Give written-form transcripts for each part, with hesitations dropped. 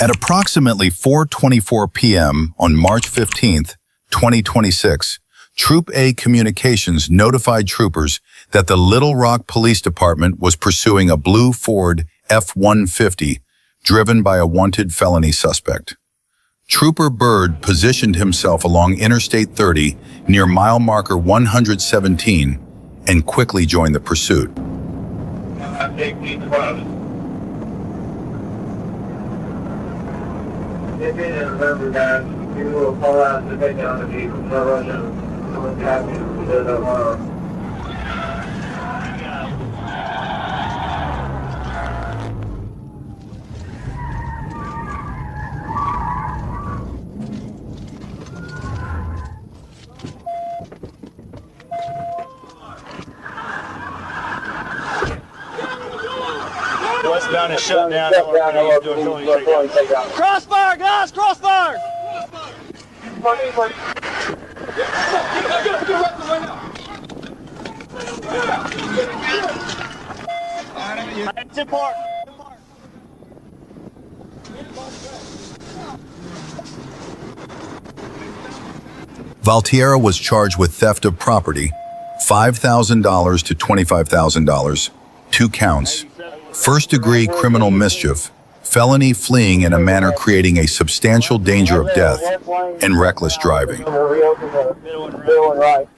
At approximately 4:24 p.m. on March 15, 2026, Troop A Communications notified troopers that the Little Rock Police Department was pursuing a blue Ford F-150 driven by a wanted felony suspect. Trooper Bird positioned himself along Interstate 30 near mile marker 117 and quickly joined the pursuit. If you didn't remember, guys, you will call out to take down the vehicle. No Russian. Someone's happy to do that tomorrow. Westbound is shut down. Crossfire, guys! Crossfire! Depart. Valtierra was charged with theft of property, $5,000 to $25,000, 2 counts, first-degree criminal mischief, felony fleeing in a manner creating a substantial danger of death, and reckless driving.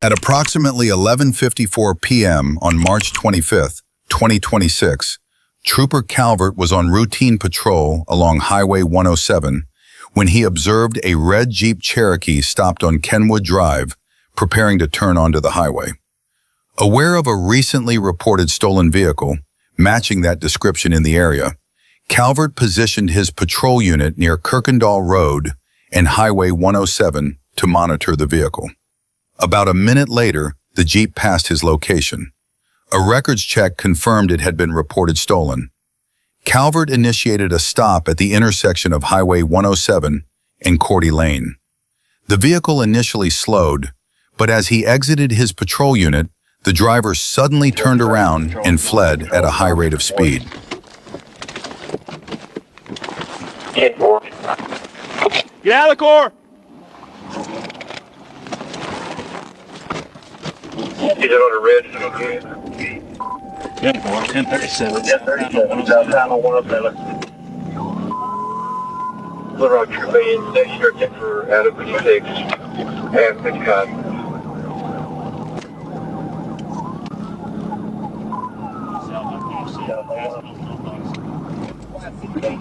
At approximately 11:54 p.m. on March 25, 2026, Trooper Calvert was on routine patrol along Highway 107 when he observed a red Jeep Cherokee stopped on Kenwood Drive, preparing to turn onto the highway. Aware of a recently reported stolen vehicle, matching that description in the area, Calvert positioned his patrol unit near Kirkendall Road and Highway 107 to monitor the vehicle. About a minute later, the Jeep passed his location. A records check confirmed it had been reported stolen. Calvert initiated a stop at the intersection of Highway 107 and Cordy Lane. The vehicle initially slowed, but as he exited his patrol unit, the driver suddenly turned around and fled at a high rate of speed. Get out of the car! Is it on the red? 1037. 1037, southbound on 107. Little Rock Troop A, next searching for Adam 56 and 55.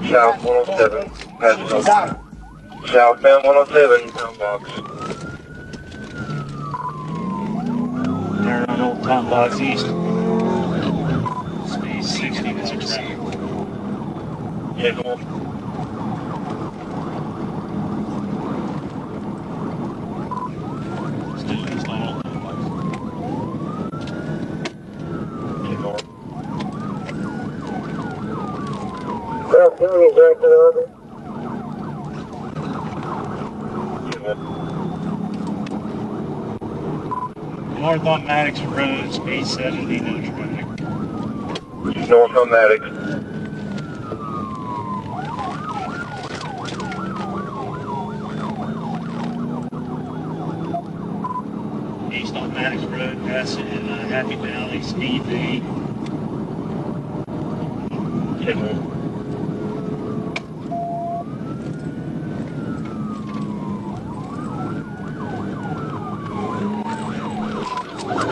South 107, passing on. Southbound 107, town box. Turn on Old Town Box East. Speed 60 is received. Still installed. Well, can we get back to the other? North on Maddox Road, speed 70, no traffic. North on Maddox. East on Maddox Road, passing Happy Valley, speed 8.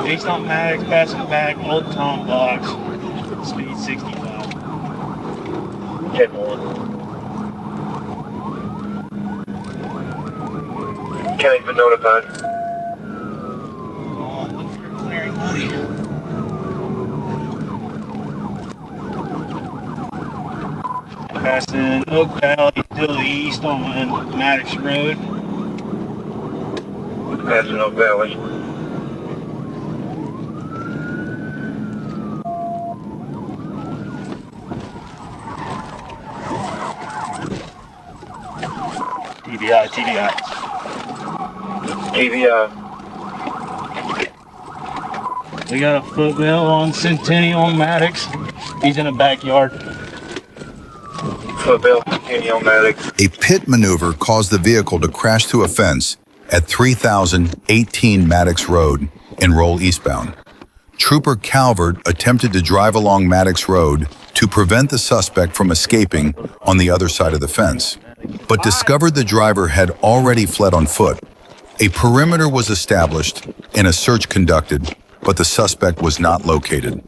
East on Maddox, passing back, Old Town Box, speed 65. 10 more. County's been notified. Look for a clearing body. Passing Oak Valley to the east on Maddox Road. Passing Oak Valley. TBI. We got a footwheel on Centennial Maddox. He's in the backyard. Bill, Kenny Medic. A pit maneuver caused the vehicle to crash through a fence at 3018 Maddox Road and roll eastbound. Trooper Calvert attempted to drive along Maddox Road to prevent the suspect from escaping on the other side of the fence, but discovered the driver had already fled on foot. A perimeter was established and a search conducted, but the suspect was not located.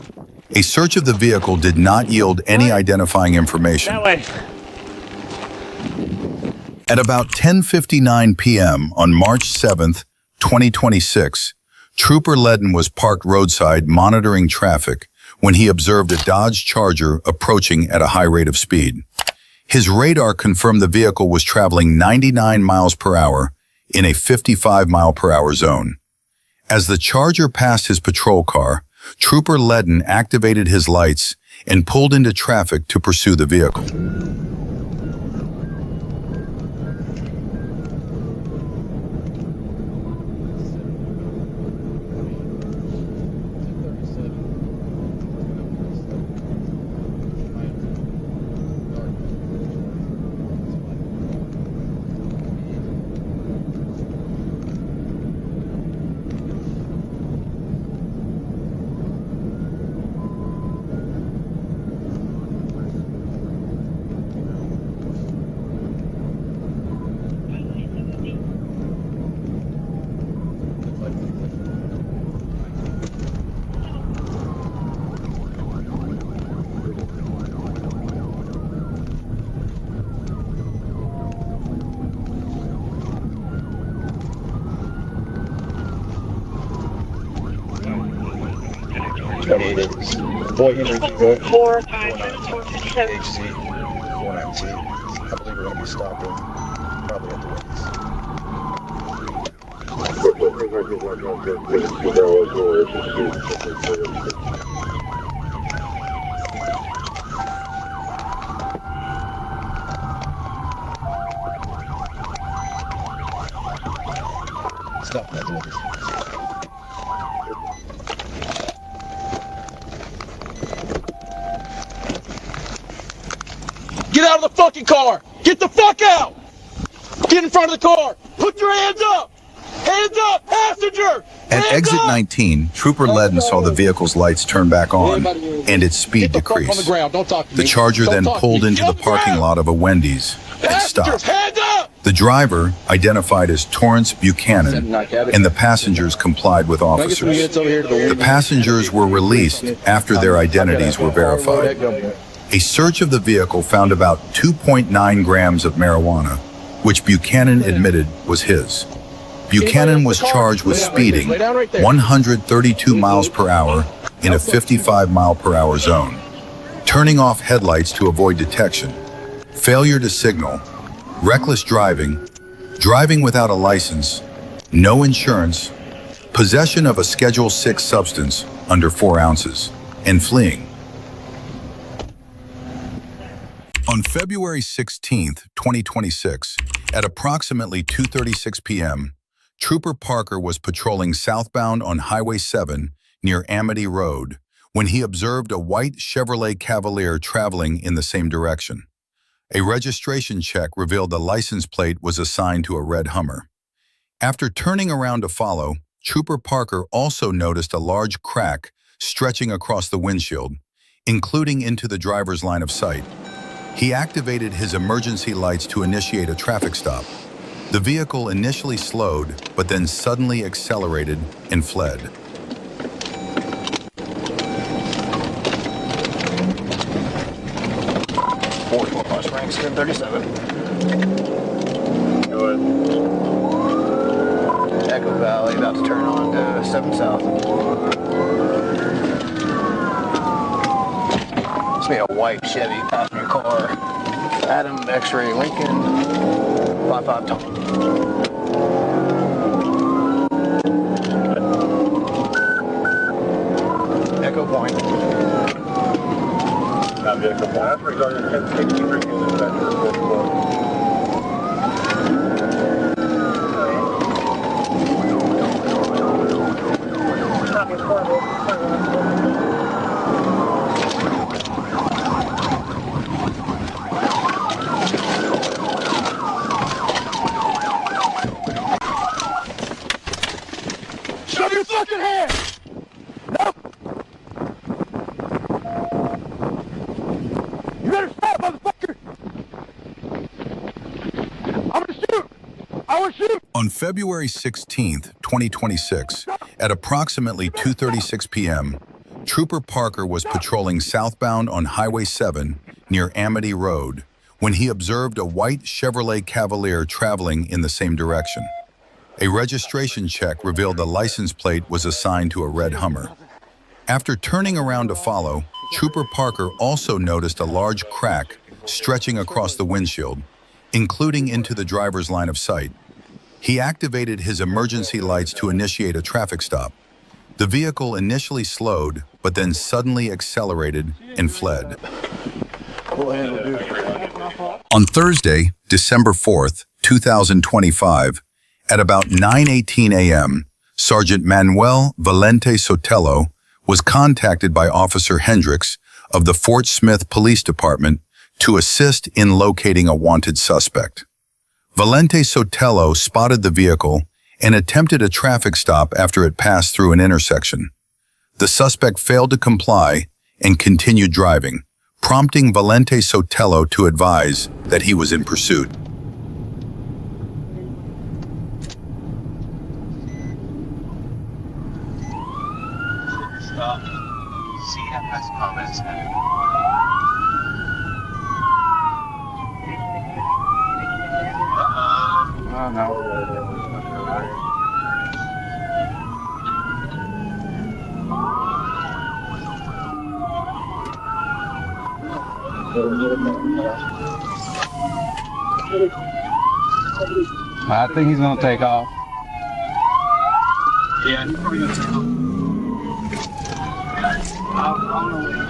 A search of the vehicle did not yield any identifying information. That way. At about 10:59 p.m. on March 7th, 2026, Trooper Ledden was parked roadside monitoring traffic when he observed a Dodge Charger approaching at a high rate of speed. His radar confirmed the vehicle was traveling 99 miles per hour in a 55 mile per hour zone. As the Charger passed his patrol car, Trooper Ledden activated his lights and pulled into traffic to pursue the vehicle. Boy, Henry, go. 457. HZ 419. I believe we're going to be stopping probably at the Wings. Stop at the Wings. Get out of the fucking car! Get the fuck out! Get in front of the car! Put your hands up! Hands up, passenger! At exit 19, Trooper Ledden saw the vehicle's lights turn back on and its speed Get the fuck on the decrease. ground. Don't talk to me. The Charger Don't then talk to pulled me. into Get the on parking ground. lot of a Wendy's and Passengers, stopped. hands up! The driver, identified as Torrance Buchanan, and the passengers complied with officers. The passengers were released after their identities were verified. A search of the vehicle found about 2.9 grams of marijuana, which Buchanan admitted was his. Buchanan was charged with speeding 132 miles per hour in a 55 mile per hour zone, turning off headlights to avoid detection, failure to signal, reckless driving, driving without a license, no insurance, possession of a Schedule 6 substance under 4 ounces, and fleeing. On February 16, 2026, at approximately 2:36 p.m., Trooper Parker was patrolling southbound on Highway 7 near Amity Road when he observed a white Chevrolet Cavalier traveling in the same direction. A registration check revealed the license plate was assigned to a red Hummer. After turning around to follow, Trooper Parker also noticed a large crack stretching across the windshield, including into the driver's line of sight. He activated his emergency lights to initiate a traffic stop. The vehicle initially slowed, but then suddenly accelerated and fled. Ranks 1037. Go ahead. Echo Valley, about to turn on to 7 South. It's me a white Chevy passenger car. Adam X-Ray Lincoln 55 Tom. Echo Point. Vehicle point. That's regarding 1063 units. That's the first floor. Copy, horrible. On February 16, 2026, at approximately 2:36 p.m., Trooper Parker was patrolling southbound on Highway 7 near Amity Road when he observed a white Chevrolet Cavalier traveling in the same direction. A registration check revealed the license plate was assigned to a red Hummer. After turning around to follow, Trooper Parker also noticed a large crack stretching across the windshield, including into the driver's line of sight. He activated his emergency lights to initiate a traffic stop. The vehicle initially slowed, but then suddenly accelerated and fled. On Thursday, December 4th, 2025, at about 9:18 a.m., Sergeant Manuel Valente Sotelo was contacted by Officer Hendricks of the Fort Smith Police Department to assist in locating a wanted suspect. Valente Sotelo spotted the vehicle and attempted a traffic stop after it passed through an intersection. The suspect failed to comply and continued driving, prompting Valente Sotelo to advise that he was in pursuit. Stop. See how fast comments. Oh, no. I think he's gonna take off. Yeah, he's probably gonna take off. I don't know what he's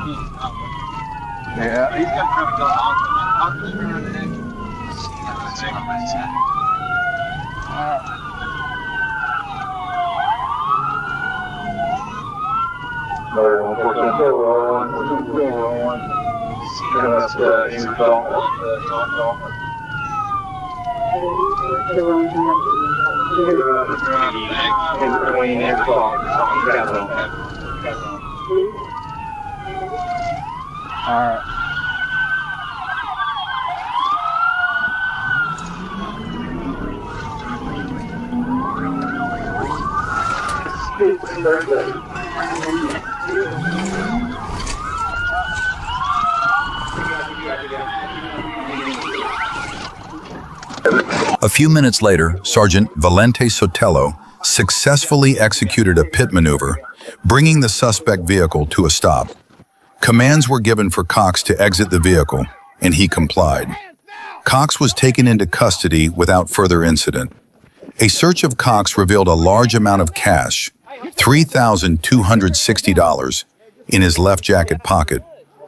doing. Yeah. He's got traffic going on. I'll just bring around the neck. See how fast comments. All right. A few minutes later, Sergeant Valente Sotelo successfully executed a pit maneuver, bringing the suspect vehicle to a stop. Commands were given for Cox to exit the vehicle, and he complied. Cox was taken into custody without further incident. A search of Cox revealed a large amount of cash, $3,260, in his left jacket pocket,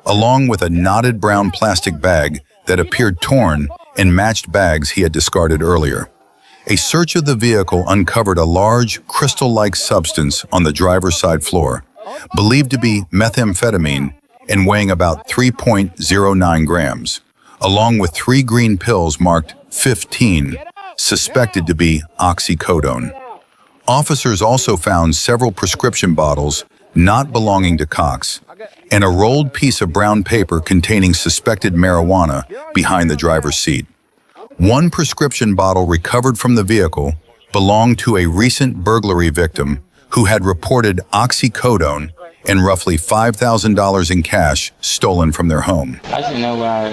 along with a knotted brown plastic bag that appeared torn and matched bags he had discarded earlier. A search of the vehicle uncovered a large, crystal-like substance on the driver's side floor, believed to be methamphetamine and weighing about 3.09 grams, along with 3 green pills marked 15, suspected to be oxycodone. Officers also found several prescription bottles not belonging to Cox, and a rolled piece of brown paper containing suspected marijuana behind the driver's seat. One prescription bottle recovered from the vehicle belonged to a recent burglary victim who had reported oxycodone and roughly $5,000 in cash stolen from their home. I didn't know I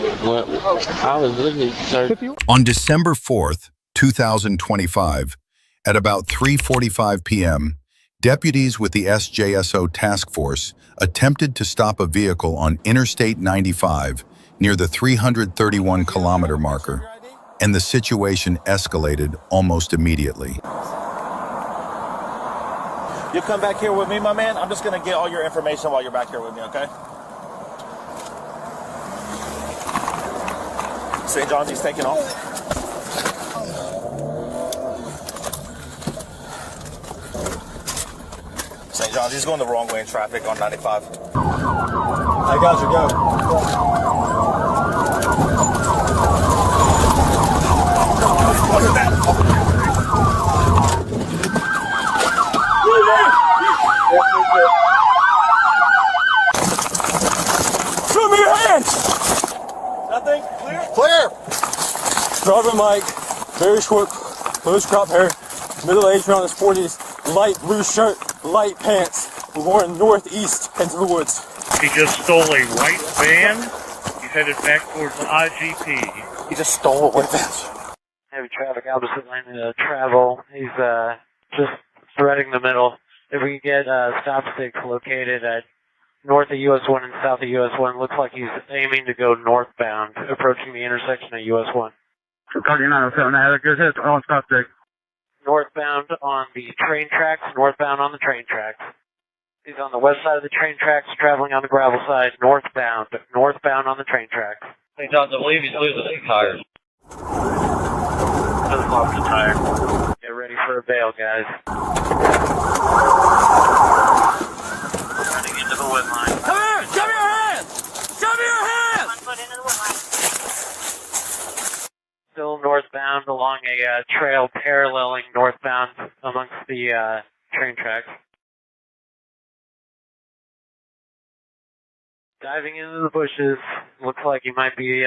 was literally searching. On December 4th, 2025, at about 3:45 p.m., deputies with the SJSO task force attempted to stop a vehicle on Interstate 95 near the 331-kilometer marker, and the situation escalated almost immediately. You come back here with me, my man. I'm just gonna get all your information while you're back here with me, okay? St. John's, he's taking off. St. John's, he's going the wrong way in traffic on 95. I got you, go. Look at that. Show me your hands! Nothing? Clear? Clear! Driver Mike, very short close crop hair, middle-aged, around his 40s, light blue shirt, light pants. We're going northeast into the woods. He just stole a white van. He's headed back towards the IGP. He just stole it with him. Heavy traffic, opposite lane to travel. He's just threading the middle. If we can get stop sticks located at north of US 1 and south of US 1, looks like he's aiming to go northbound, approaching the intersection of US 1. 3907, I had a good hit on stop stick. Northbound on the train tracks, northbound on the train tracks. He's on the west side of the train tracks, traveling on the gravel side, northbound on the train tracks. Hey, John, I believe he's losing his tires. Doesn't lock the tire. Get ready for a bail, guys. Running into the wood line. Come here! Show me your hands! Show me your hands! 1 foot into the wood line. Still northbound along a trail paralleling northbound amongst the train tracks. Diving into the bushes. Looks like he might be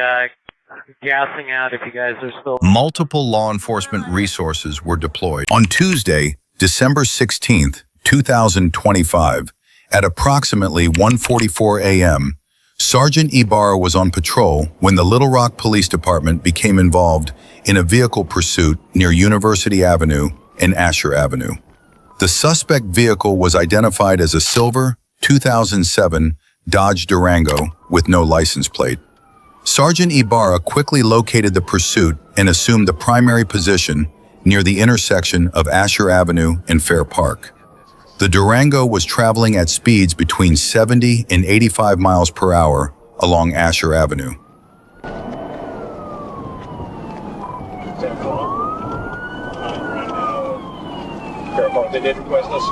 gassing out if you guys are still... Multiple law enforcement resources were deployed. On Tuesday, December 16th, 2025, at approximately 1:44 a.m., Sergeant Ibarra was on patrol when the Little Rock Police Department became involved in a vehicle pursuit near University Avenue and Asher Avenue. The suspect vehicle was identified as a silver 2007 Dodge Durango with no license plate. Sergeant Ibarra quickly located the pursuit and assumed the primary position near the intersection of Asher Avenue and Fair Park. The Durango was traveling at speeds between 70 and 85 miles per hour along Asher Avenue. They did request us.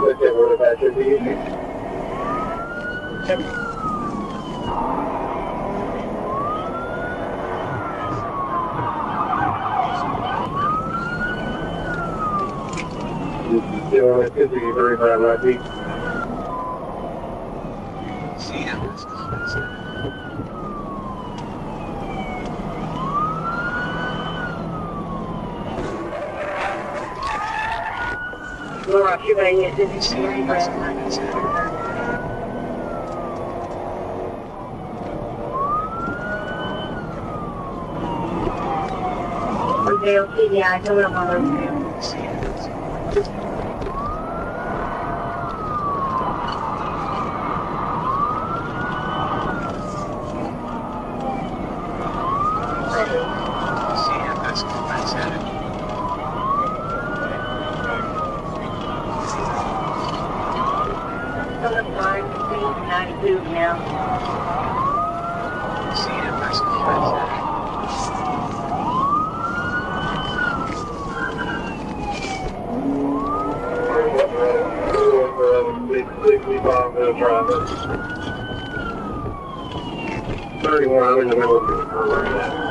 Okay, what about your vehicle? It could be very bad, right? See him. Yeah, I don't know how to I'm in the middle of the right now.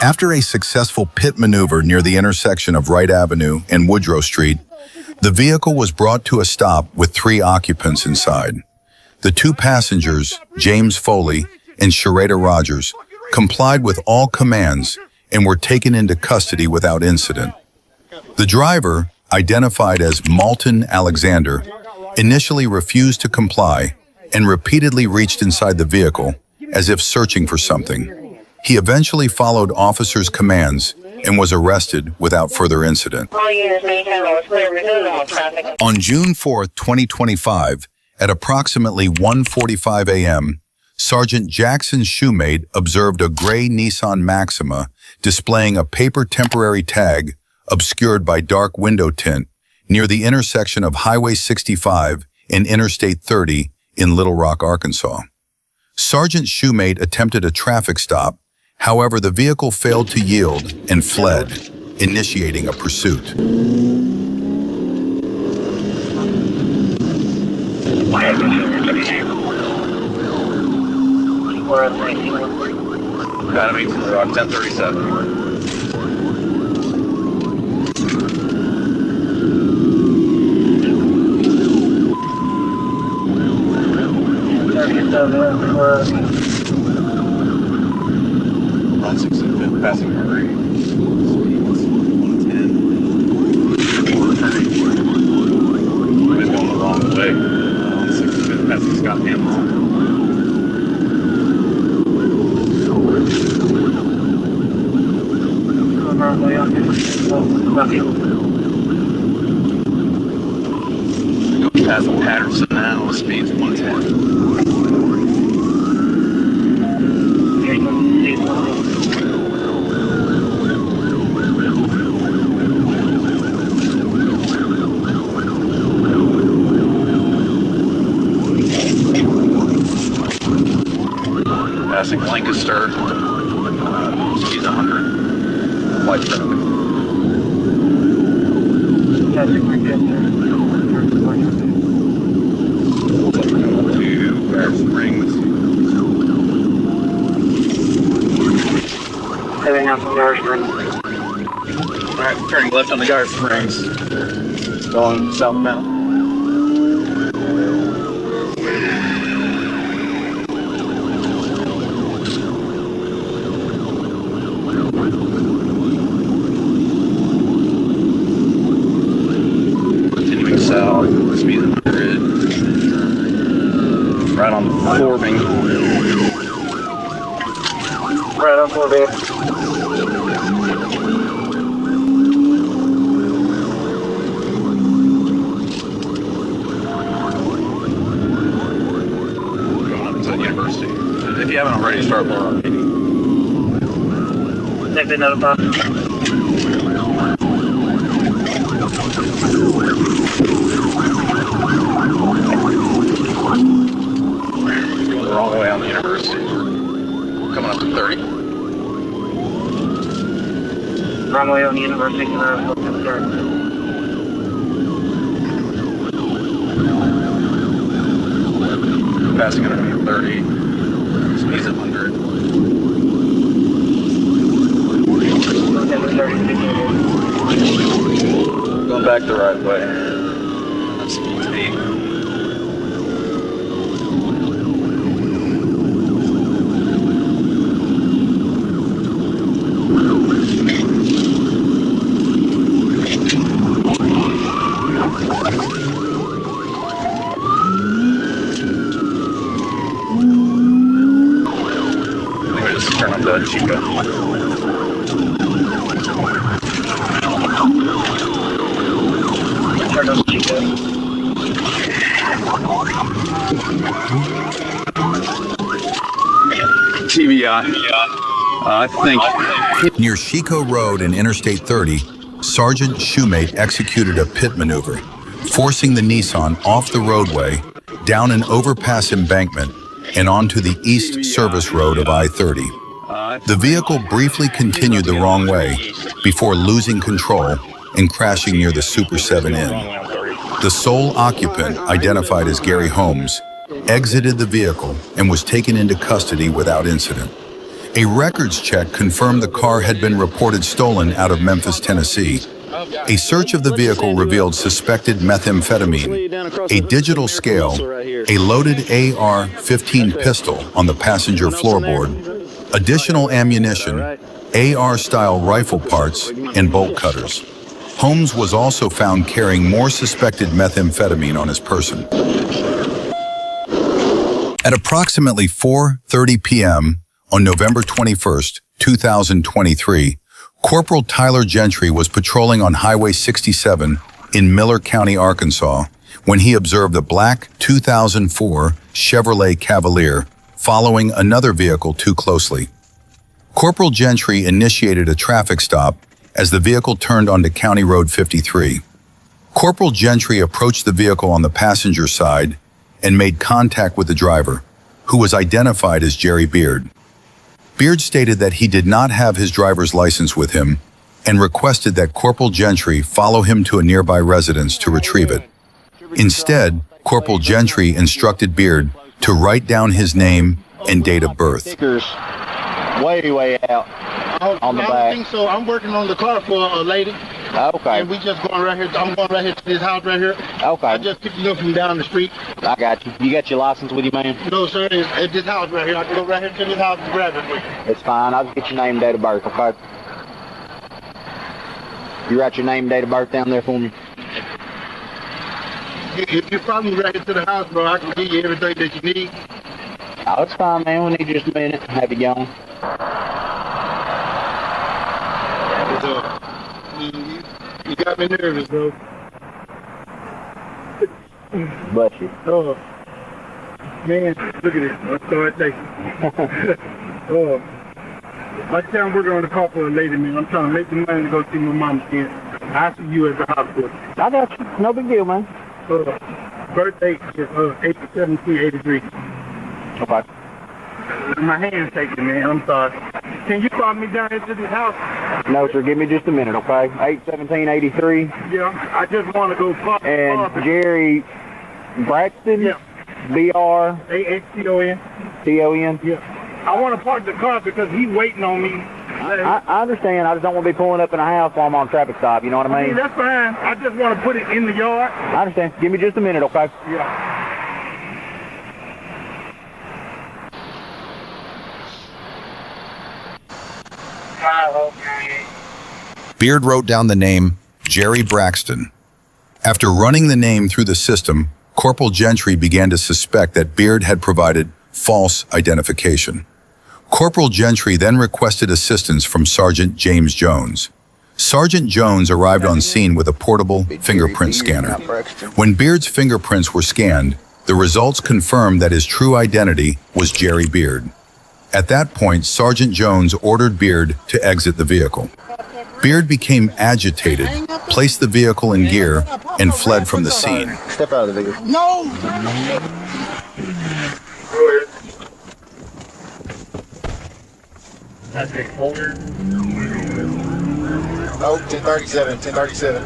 After a successful pit maneuver near the intersection of Wright Avenue and Woodrow Street, the vehicle was brought to a stop with 3 occupants inside. The 2 passengers, James Foley and Sharada Rogers, complied with all commands and were taken into custody without incident. The driver, identified as Malton Alexander, initially refused to comply and repeatedly reached inside the vehicle as if searching for something. He eventually followed officers' commands and was arrested without further incident. On June 4, 2025, at approximately 1:45 a.m., Sergeant Jackson's shoemate observed a gray Nissan Maxima displaying a paper temporary tag obscured by dark window tint near the intersection of Highway 65 and Interstate 30 in Little Rock, Arkansas. Sergeant Shoemate attempted a traffic stop. However, the vehicle failed to yield and fled, initiating a pursuit. Academy to Rock 1037. passing Murray. Speeds 110. He's going the wrong way. On 65th, passing Scott Hamilton. Going past Patterson now. Speeds 110. Passing Lancaster, speeds 100. White truck. To Barrett Springs. Heading out from Garden Springs. Alright, turning left on the Garden Springs. Going southbound. South, speed 100. Right on Forbing. Right on Forbing. Going up to University. If you haven't already, start more on meeting. They've been notified. Going the wrong way on the University. Coming up to 30. Wrong way on the University. Passing underneath 30. Speeds 100. Going back the right way. Speeds 8. Just turn on the Chica. Turn on Chica. TBI. I think. Near Chico Road and Interstate 30, Sergeant Shoemate executed a pit maneuver, forcing the Nissan off the roadway, down an overpass embankment, and onto the east service road of I-30. The vehicle briefly continued the wrong way before losing control and crashing near the Super 7 Inn. The sole occupant, identified as Gary Holmes, exited the vehicle and was taken into custody without incident. A records check confirmed the car had been reported stolen out of Memphis, Tennessee. A search of the vehicle revealed suspected methamphetamine, a digital scale, a loaded AR-15 pistol on the passenger floorboard, additional ammunition, AR-style rifle parts, and bolt cutters. Holmes was also found carrying more suspected methamphetamine on his person. At approximately 4:30 p.m. on November 21st, 2023, Corporal Tyler Gentry was patrolling on Highway 67 in Miller County, Arkansas, when he observed a black 2004 Chevrolet Cavalier following another vehicle too closely. Corporal Gentry initiated a traffic stop as the vehicle turned onto County Road 53. Corporal Gentry approached the vehicle on the passenger side and made contact with the driver, who was identified as Jerry Beard. Beard stated that he did not have his driver's license with him and requested that Corporal Gentry follow him to a nearby residence to retrieve it. Instead, Corporal Gentry instructed Beard to write down his name and date of birth. Way out on the I back. don't think so. I'm working on the car for a lady. Okay. And we just going right here. I'm going right here to this house right here. Okay. I just picked it up from down the street. I got you. You got your license with you, man? No, sir. It's at this house right here. I can go right here to this house and grab it for you. It's fine. I'll get your name and date of birth, okay? You write your name and date of birth down there for me? If you follow me right here to the house, bro, I can give you everything that you need. Oh, it's fine, man. We need just a minute. Have you gone? You got me nervous, bro. Bless you. Oh, man, look at this. Let's start thinking. Oh, by the time we're going to call for a lady, man, I'm trying to make the money to go see my mom again. I see you at the hospital. I got you. No big deal, man. Birthday is 8/17/83. Okay. My hand's shaking, man. I'm sorry. Can you follow me down into this house? No, sir. Give me just a minute, okay? 8/17/83. Yeah, I just want to go park. And Jerry Braxton? Yeah. BRAXTON? TON? Yeah. I want to park the car because he's waiting on me. I understand. I just don't want to be pulling up in a house while I'm on a traffic stop. You know what I mean? That's fine. I just want to put it in the yard. I understand. Give me just a minute, okay? Yeah. Beard wrote down the name Jerry Braxton. After running the name through the system, Corporal Gentry began to suspect that Beard had provided false identification. Corporal Gentry then requested assistance from Sergeant James Jones. Sergeant Jones arrived on scene with a portable fingerprint scanner. When Beard's fingerprints were scanned, the results confirmed that his true identity was Jerry Beard. At that point, Sergeant Jones ordered Beard to exit the vehicle. Beard became agitated, placed the vehicle in gear, and fled from the scene. Step out of the vehicle. No! That's a folder. Oh, 1037, 1037.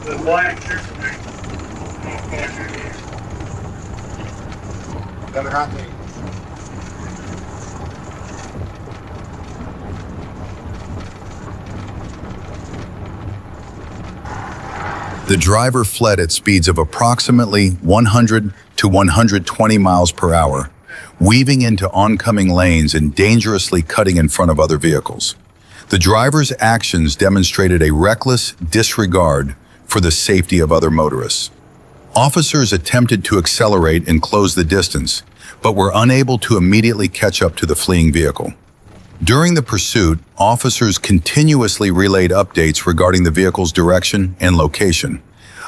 The black shirt. Another hot thing. The driver fled at speeds of approximately 100 to 120 miles per hour, weaving into oncoming lanes and dangerously cutting in front of other vehicles. The driver's actions demonstrated a reckless disregard for the safety of other motorists. Officers attempted to accelerate and close the distance, but were unable to immediately catch up to the fleeing vehicle. During the pursuit, officers continuously relayed updates regarding the vehicle's direction and location,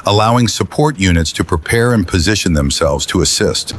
allowing support units to prepare and position themselves to assist.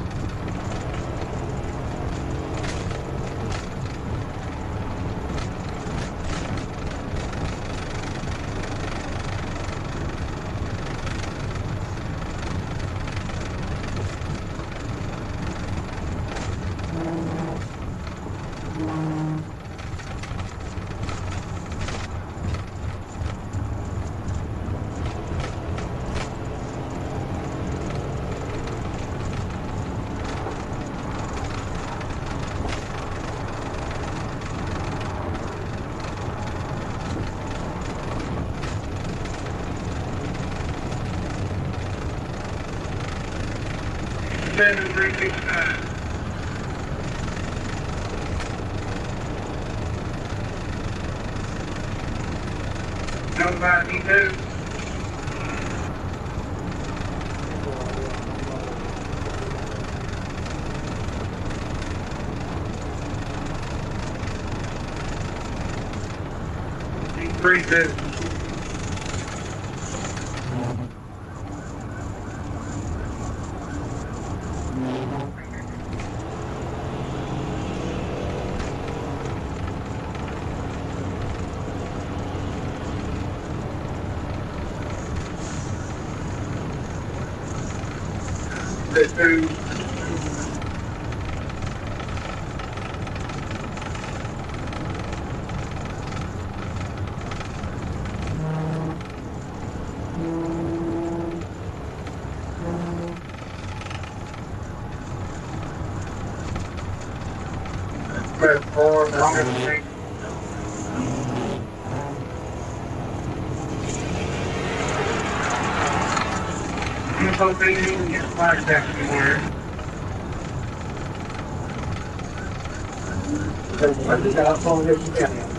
Nobody knows. Pretty good. Press 4, longer than 6. I'm supposed to even get flagged back somewhere. I just got a phone here together.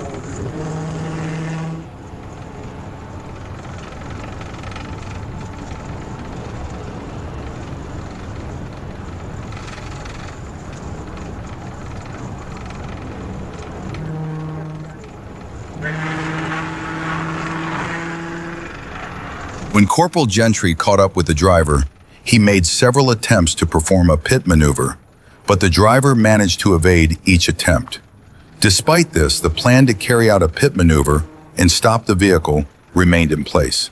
When Corporal Gentry caught up with the driver, he made several attempts to perform a pit maneuver, but the driver managed to evade each attempt. Despite this, the plan to carry out a pit maneuver and stop the vehicle remained in place.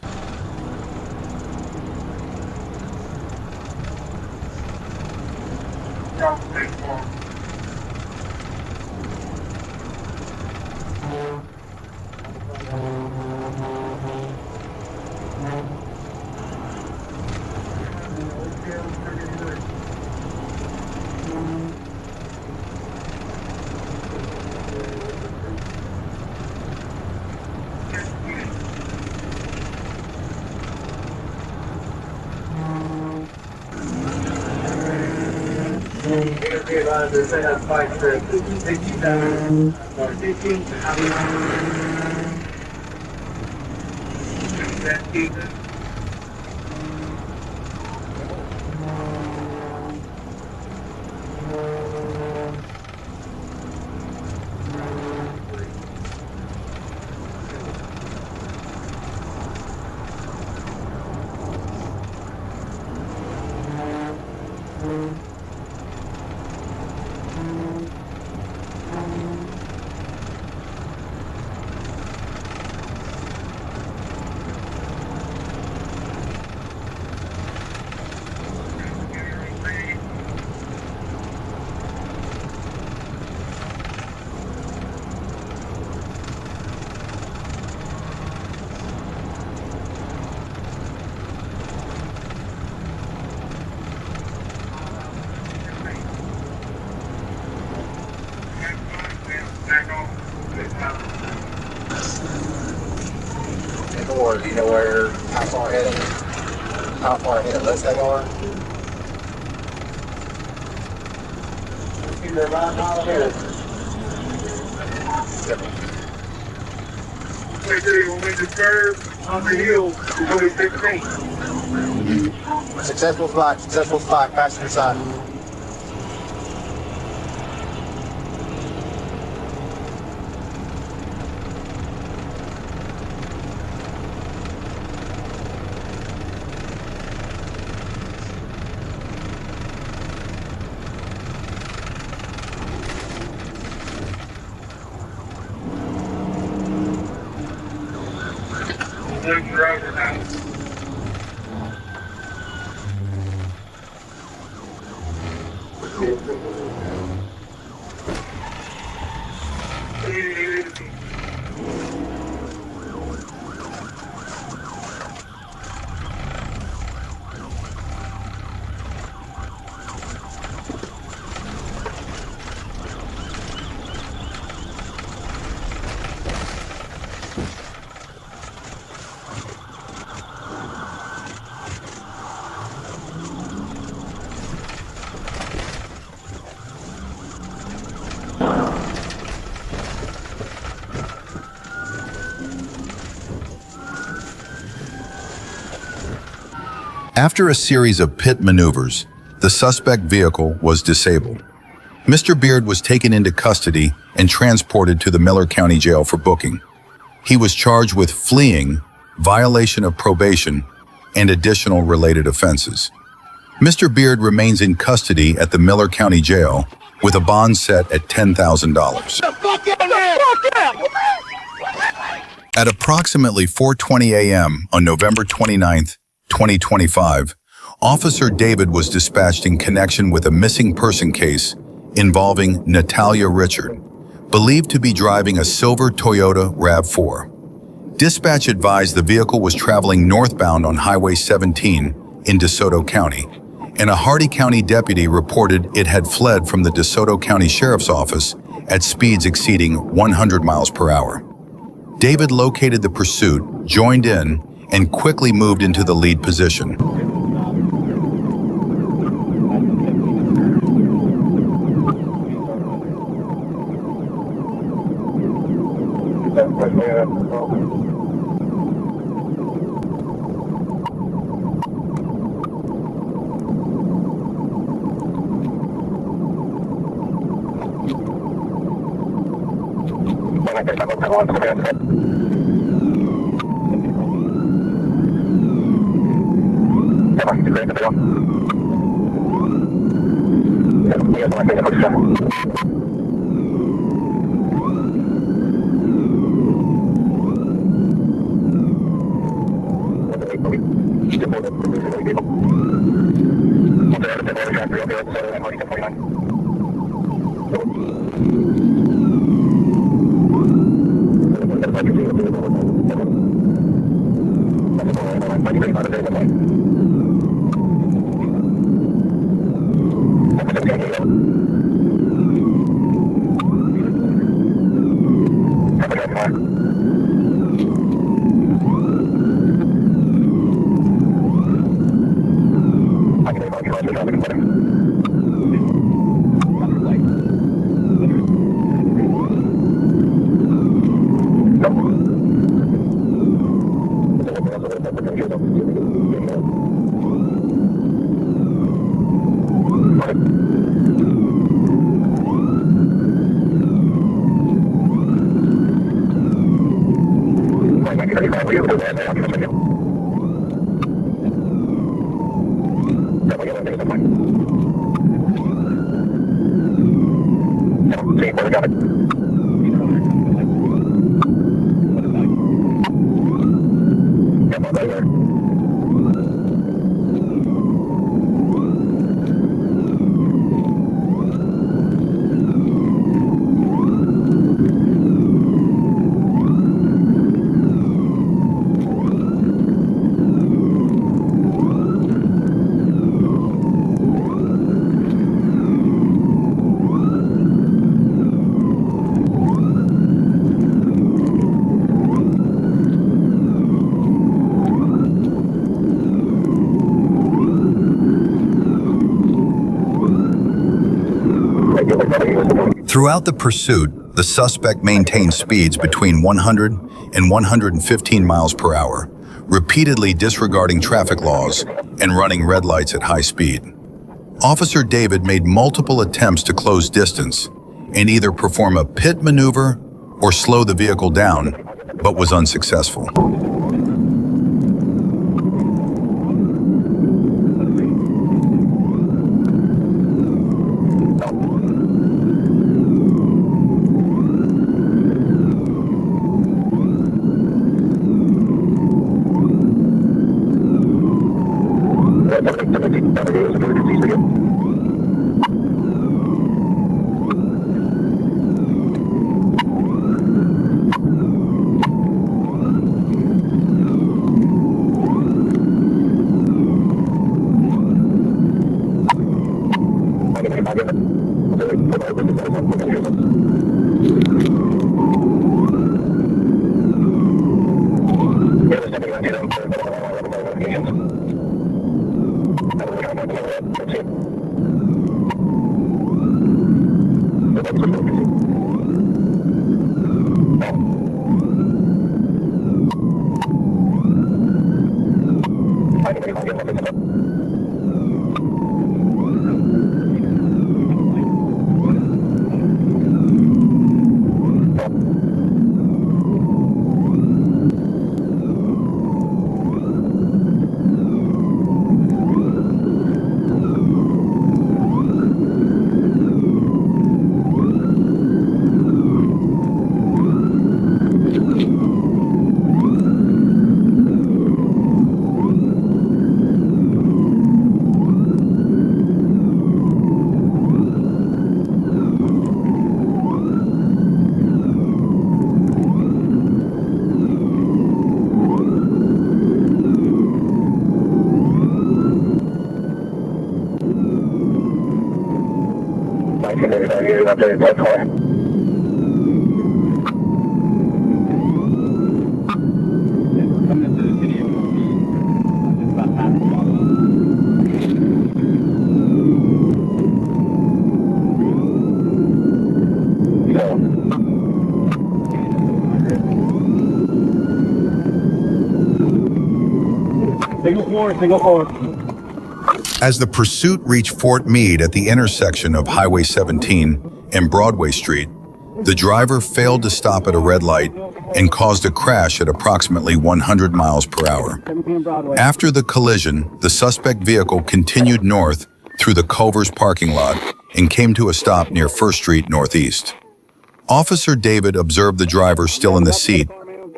Do you know how far ahead of us they are? They're about a mile ahead. When we disturb on the hill, we 16. Successful flight, passenger side. After a series of pit maneuvers, the suspect vehicle was disabled. Mr. Beard was taken into custody and transported to the Miller County Jail for booking. He was charged with fleeing, violation of probation, and additional related offenses. Mr. Beard remains in custody at the Miller County Jail with a bond set at $10,000. At approximately 4:20 a.m. on November 29, 2025, Officer David was dispatched in connection with a missing person case involving Natalia Richard, believed to be driving a silver Toyota RAV4. Dispatch advised the vehicle was traveling northbound on Highway 17 in DeSoto County, and a Hardy County deputy reported it had fled from the DeSoto County Sheriff's Office at speeds exceeding 100 miles per hour. David located the pursuit, joined in, and quickly moved into the lead position. Throughout the pursuit, the suspect maintained speeds between 100 and 115 miles per hour, repeatedly disregarding traffic laws and running red lights at high speed. Officer David made multiple attempts to close distance and either perform a pit maneuver or slow the vehicle down, but was unsuccessful. You're not there, that's fine. Coming to the video. Just about time to follow. Single forward. As the pursuit reached Fort Meade at the intersection of Highway 17 and Broadway Street, the driver failed to stop at a red light and caused a crash at approximately 100 miles per hour. After the collision, the suspect vehicle continued north through the Culver's parking lot and came to a stop near First Street Northeast. Officer David observed the driver still in the seat,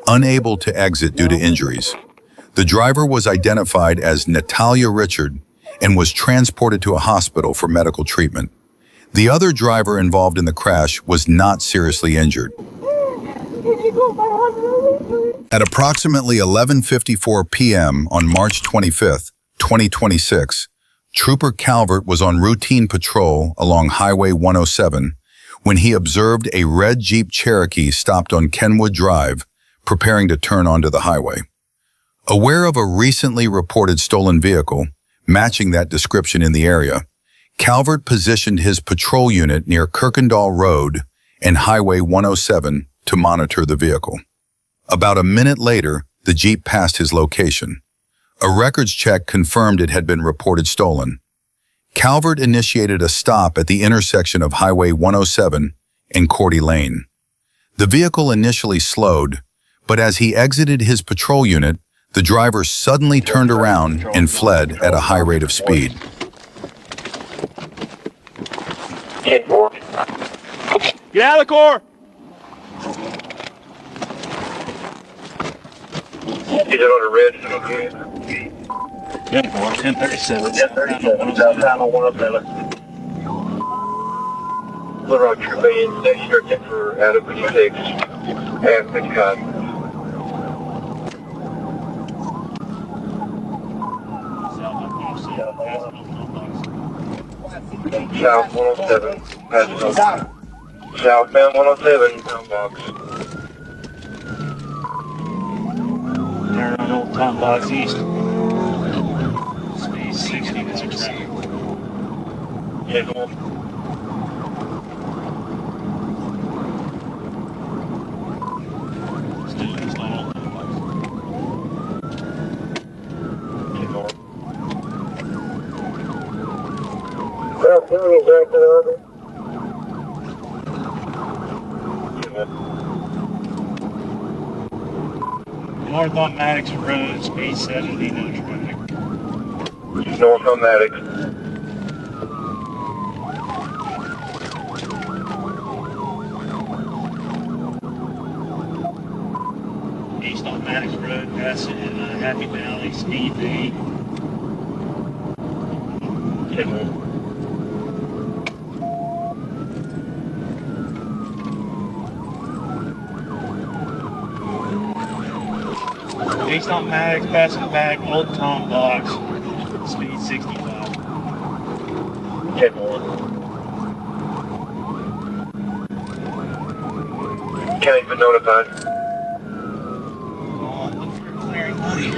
unable to exit due to injuries. The driver was identified as Natalia Richard and was transported to a hospital for medical treatment. The other driver involved in the crash was not seriously injured. At approximately 11:54 p.m. on March 25, 2026, Trooper Calvert was on routine patrol along Highway 107 when he observed a red Jeep Cherokee stopped on Kenwood Drive, preparing to turn onto the highway. Aware of a recently reported stolen vehicle, matching that description in the area, Calvert positioned his patrol unit near Kirkendall Road and Highway 107 to monitor the vehicle. About a minute later, the Jeep passed his location. A records check confirmed it had been reported stolen. Calvert initiated a stop at the intersection of Highway 107 and Cordy Lane. The vehicle initially slowed, but as he exited his patrol unit, the driver suddenly turned around and fled at a high rate of speed. Get out of the car! Is it on the red? Okay. 1037. 1037, southbound on 107. Little Rock Trooper in next year, for out of 56 and 55. South 107, passing on. Southbound 107, town box. Turn on Old Town Box East. Speed 60, that's a traffic. Yeah, go on. Still installed. Keep going. Well, can we get back to the other? North on Maddox Road, speed 70, no traffic. North on Maddox. East on Maddox Road, passing Happy Valley, speed 8. Keep going. East on Maddox, passing back Old Town Box, speed 65. Keep going. County's been notified. Look for a clearing money.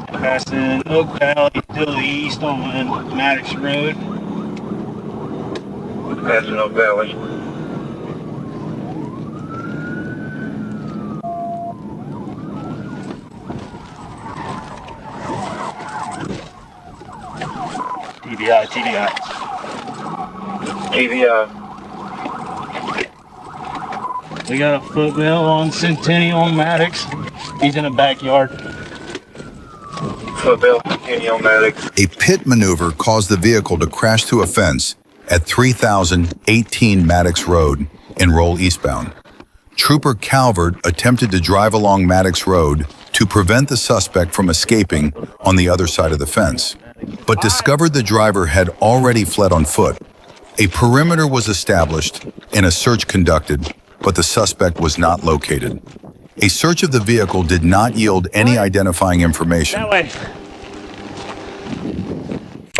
Passing Oak Valley to the east on Maddox Road. Passing Oak Valley. TBI. We got a footbill on Centennial Maddox. He's in the backyard. Footbill, Centennial Maddox. A pit maneuver caused the vehicle to crash through a fence at 3018 Maddox Road and roll eastbound. Trooper Calvert attempted to drive along Maddox Road to prevent the suspect from escaping on the other side of the fence, but discovered the driver had already fled on foot. A perimeter was established and a search conducted, but the suspect was not located. A search of the vehicle did not yield any identifying information. That way.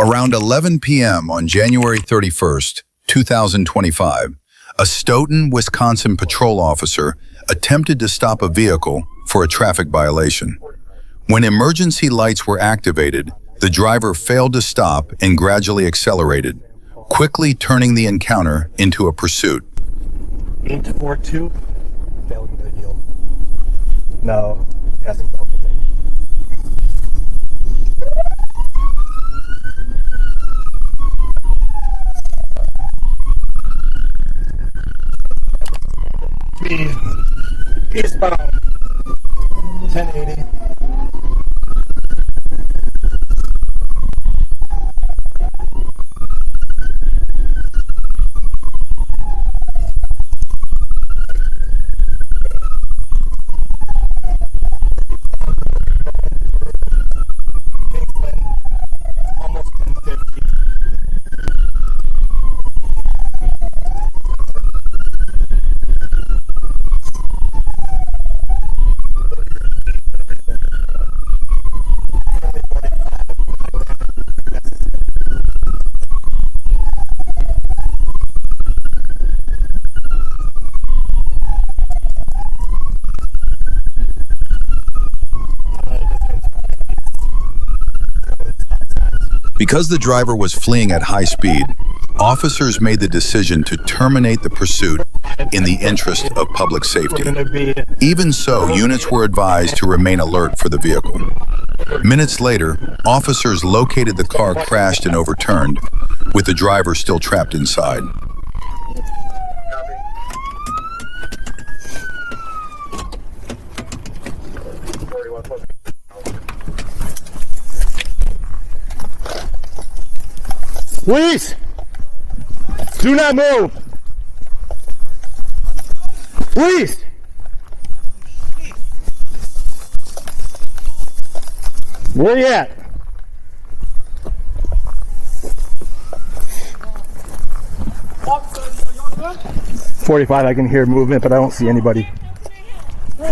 Around 11 p.m. on January 31st, 2025, a Stoughton, Wisconsin patrol officer attempted to stop a vehicle for a traffic violation. When emergency lights were activated, the driver failed to stop and gradually accelerated, quickly turning the encounter into a pursuit. 842. Failed to yield. No, hasn't failed to yield. Eastbound 1080. Almost 1050. Because the driver was fleeing at high speed, officers made the decision to terminate the pursuit in the interest of public safety. Even so, units were advised to remain alert for the vehicle. Minutes later, officers located the car crashed and overturned, with the driver still trapped inside. Please, do not move. Please. Where you at? Officer, 45, I can hear movement, but I don't see anybody.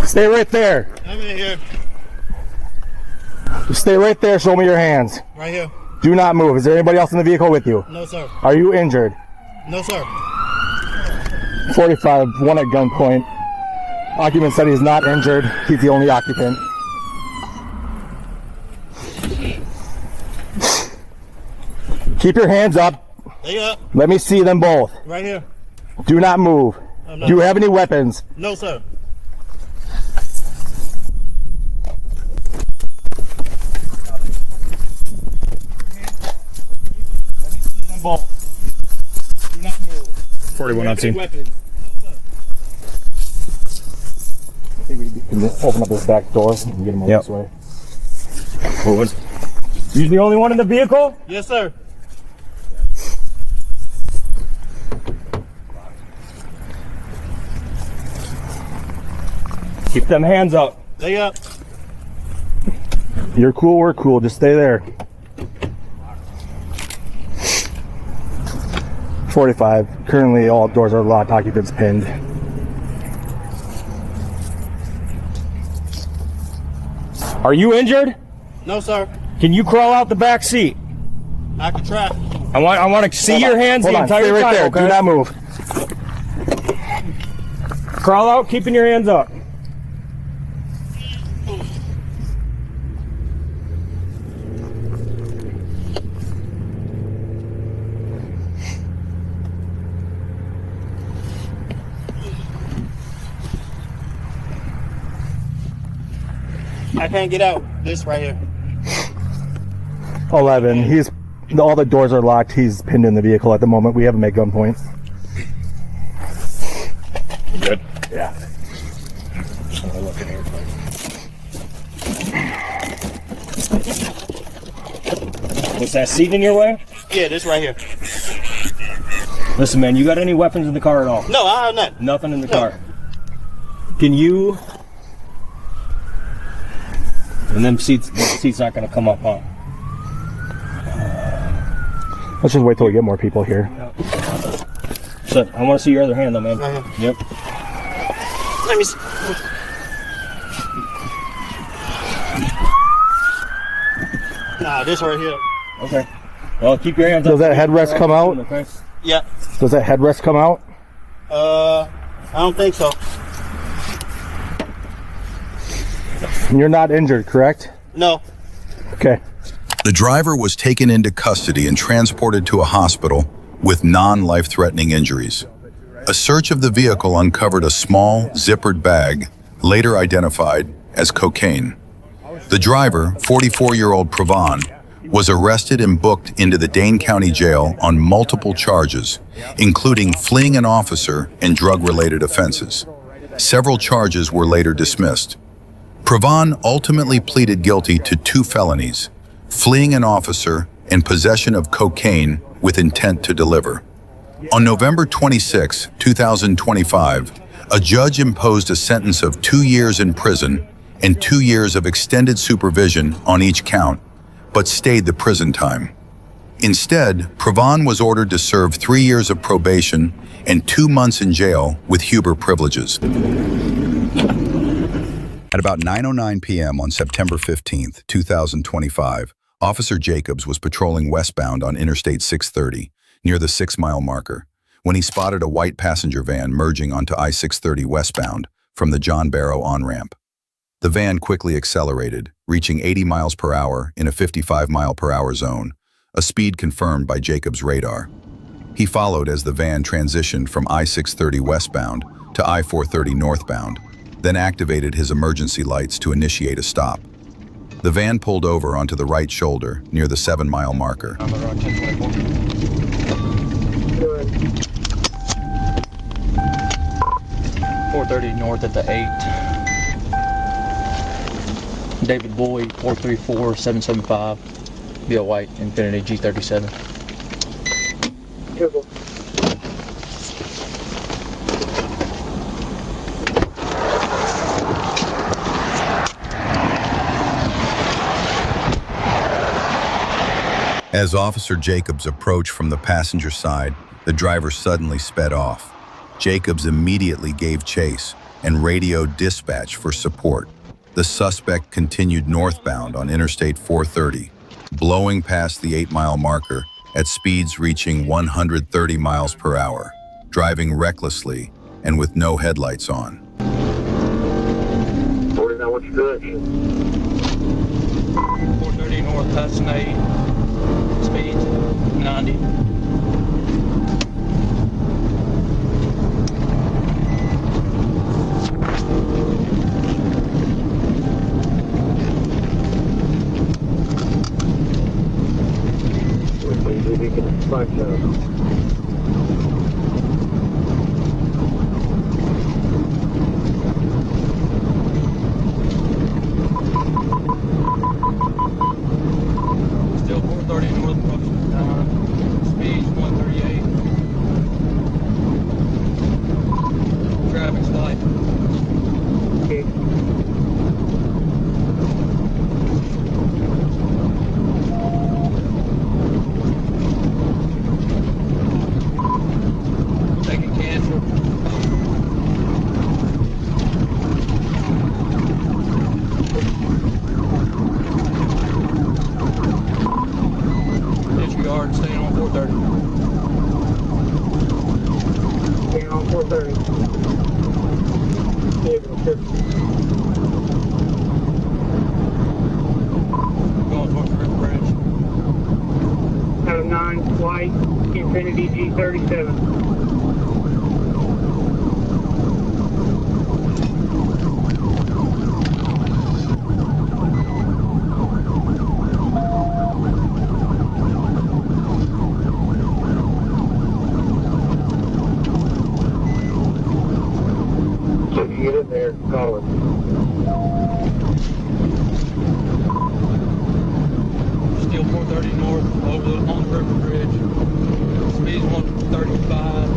Stay right there. I'm in here. Just stay right there, show me your hands. Right here. Do not move. Is there anybody else in the vehicle with you? No, sir. Are you injured? No, sir. 45, one at gunpoint. Occupant said he's not injured. He's the only occupant. Keep your hands up. They up. Let me see them both. Right here. Do not move. Do you have any weapons? No, sir. Ball. Do not move. 41 I've seen. Weapons. I think we can open up this back door and get him over this way. You the only one in the vehicle? Yes, sir. Keep them hands up. They up. You're cool, we're cool. Just stay there. 45. Currently, all doors are locked. Occupants pinned. Are you injured? No, sir. Can you crawl out the back seat? I can try. I want to see your hands the entire Stay right time. there. Okay? Do not move. Crawl out, keeping your hands up. I can't get out. This right here. 11. All the doors are locked. He's pinned in the vehicle at the moment. We have him at gunpoint. Good. Yeah. Was that seat in your way? Yeah, this right here. Listen, man, you got any weapons in the car at all? No, I have nothing. Nothing in the car. Can you? And them seats not gonna come up, huh? Let's just wait till we get more people here. So I want to see your other hand, though, man. Right here. Yep. Let me see. Nah, this right here. Okay. Well, keep your hands Does up. that headrest come out? Okay. Yeah. Does that headrest come out? I don't think so. You're not injured, correct? No. Okay. The driver was taken into custody and transported to a hospital with non-life-threatening injuries. A search of the vehicle uncovered a small, zippered bag, later identified as cocaine. The driver, 44-year-old Pravan, was arrested and booked into the Dane County Jail on multiple charges, including fleeing an officer and drug-related offenses. Several charges were later dismissed. Pravan ultimately pleaded guilty to 2 felonies, fleeing an officer and possession of cocaine with intent to deliver. On November 26, 2025, a judge imposed a sentence of 2 years in prison and 2 years of extended supervision on each count, but stayed the prison time. Instead, Pravan was ordered to serve 3 years of probation and 2 months in jail with Huber privileges. At about 9:09 p.m. on September 15, 2025, Officer Jacobs was patrolling westbound on Interstate 630 near the 6-mile marker when he spotted a white passenger van merging onto I-630 westbound from the John Barrow on-ramp. The van quickly accelerated, reaching 80 miles per hour in a 55-mile-per-hour zone, a speed confirmed by Jacobs' radar. He followed as the van transitioned from I-630 westbound to I-430 northbound, then activated his emergency lights to initiate a stop. The van pulled over onto the right shoulder near the 7-mile marker. 430 north at the 8. David Boyd, 434-775. Bill White, Infinity G37. Careful. As Officer Jacobs approached from the passenger side, the driver suddenly sped off. Jacobs immediately gave chase and radioed dispatch for support. The suspect continued northbound on Interstate 430, blowing past the 8-mile marker at speeds reaching 130 miles per hour, driving recklessly and with no headlights on. 49, what's your direction? 430 north, passing 8. Speed 90. Still 430 north, approaching down. Speed 138. Traffic's light. Okay. Taking cancel. Disregard, staying on 430. Staying on 430. Going towards the river bridge. Out of 9, White, Infinity G37. So if you get in there, call it. Still 430 north, on the river bridge. Speed's 135.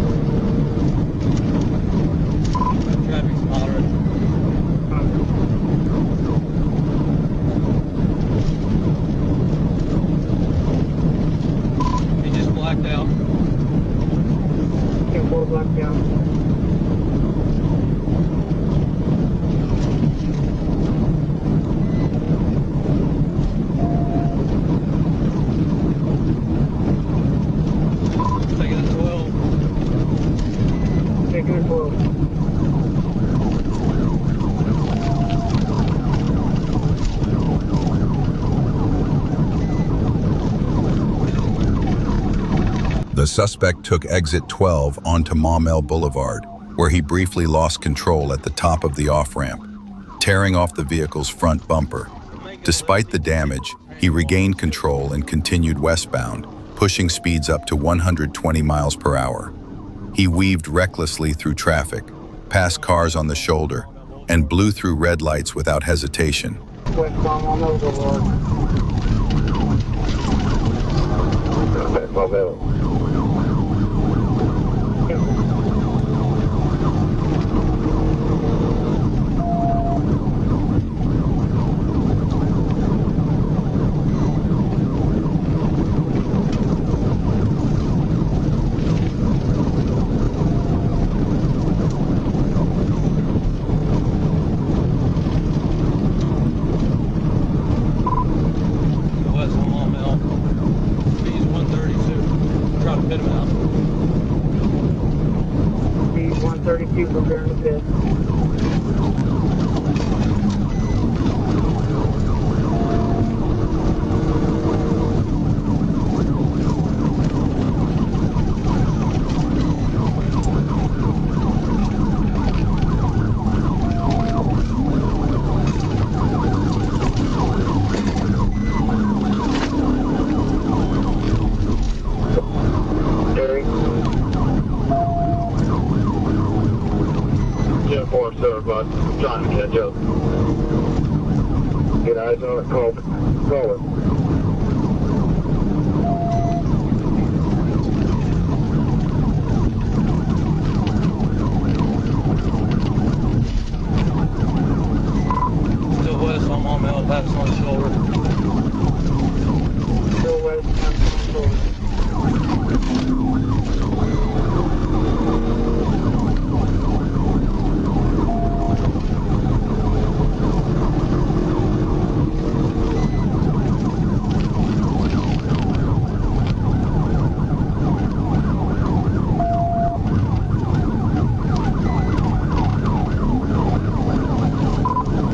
Traffic's moderate. He just blacked out. 10-4 blacked out. The suspect took exit 12 onto Maumelle Boulevard, where he briefly lost control at the top of the off-ramp, tearing off the vehicle's front bumper. Despite the damage, he regained control and continued westbound, pushing speeds up to 120 miles per hour. He weaved recklessly through traffic, past cars on the shoulder, and blew through red lights without hesitation. Westbound on Overlord. West on Maumelle. Speed's 132. Try to pit him out. Speed 132, preparing to pit. Terry. 10-4, sir, bud. I'm trying to catch up. Get eyes on it, call it. Still west on Maumelle, backs on the shoulder. Still west, I'm on shoulder.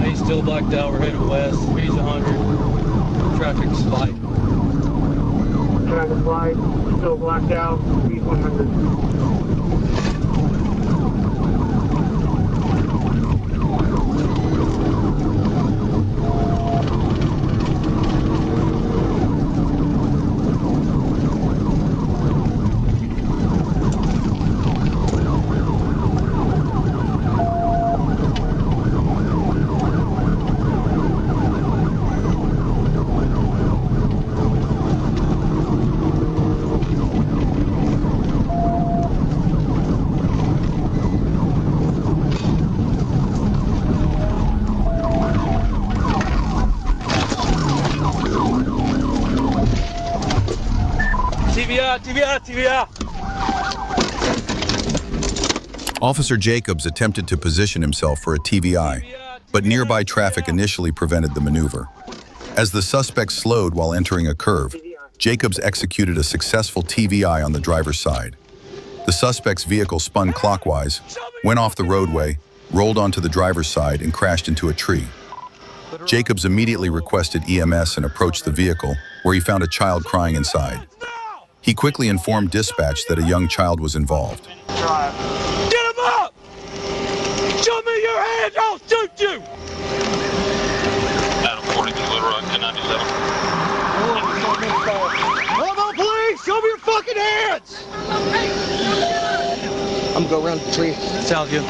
He's still blacked out. We're headed west. Speed's 100. Traffic's light. Traffic light, still blacked out, speed 100. TVI! Officer Jacobs attempted to position himself for a TVI, but nearby traffic initially prevented the maneuver. As the suspect slowed while entering a curve, Jacobs executed a successful TVI on the driver's side. The suspect's vehicle spun clockwise, went off the roadway, rolled onto the driver's side, and crashed into a tree. Jacobs immediately requested EMS and approached the vehicle, where he found a child crying inside. He quickly informed dispatch that a young child was involved. Get him up! Show me your hands, I'll shoot you! Adam 42, Little Rock, 1097. Hold on, please! Show me your fucking hands! I'm gonna go around the tree. Sounds good.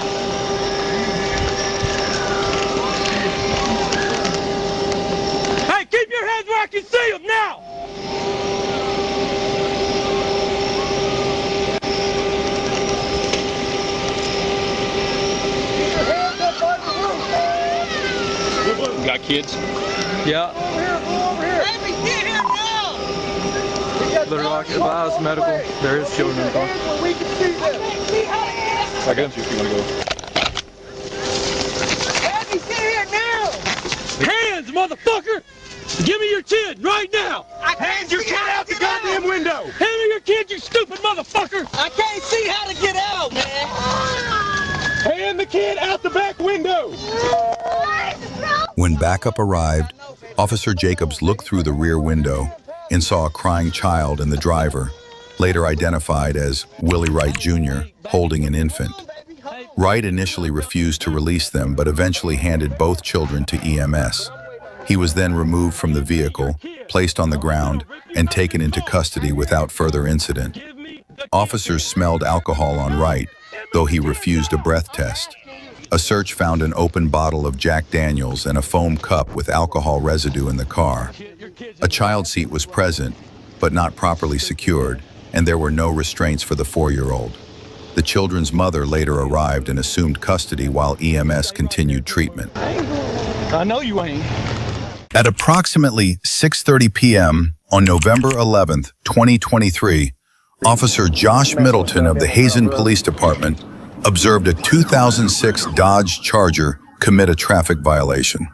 Hey, keep your hands where I can see them now! Got kids? Yeah. Over here! Baby, get here now! Little Rock advised medical. There is children in the car. We can see them! I got you if you want to go. Baby, get here now! Hands, motherfucker! Give me your kid right now! Hand your kid out the goddamn window! Hand me your kid, you stupid motherfucker! I can't see how to get out, man! Hand the kid out the back window! When backup arrived, Officer Jacobs looked through the rear window and saw a crying child and the driver, later identified as Willie Wright Jr., holding an infant. Wright initially refused to release them, but eventually handed both children to EMS. He was then removed from the vehicle, placed on the ground, and taken into custody without further incident. Officers smelled alcohol on Wright, though he refused a breath test. A search found an open bottle of Jack Daniels and a foam cup with alcohol residue in the car. A child seat was present, but not properly secured, and there were no restraints for the 4-year-old. The children's mother later arrived and assumed custody while EMS continued treatment. I know you ain't. At approximately 6:30 p.m. on November 11th, 2023, Officer Josh Middleton of the Hazen Police Department observed a 2006 Dodge Charger commit a traffic violation.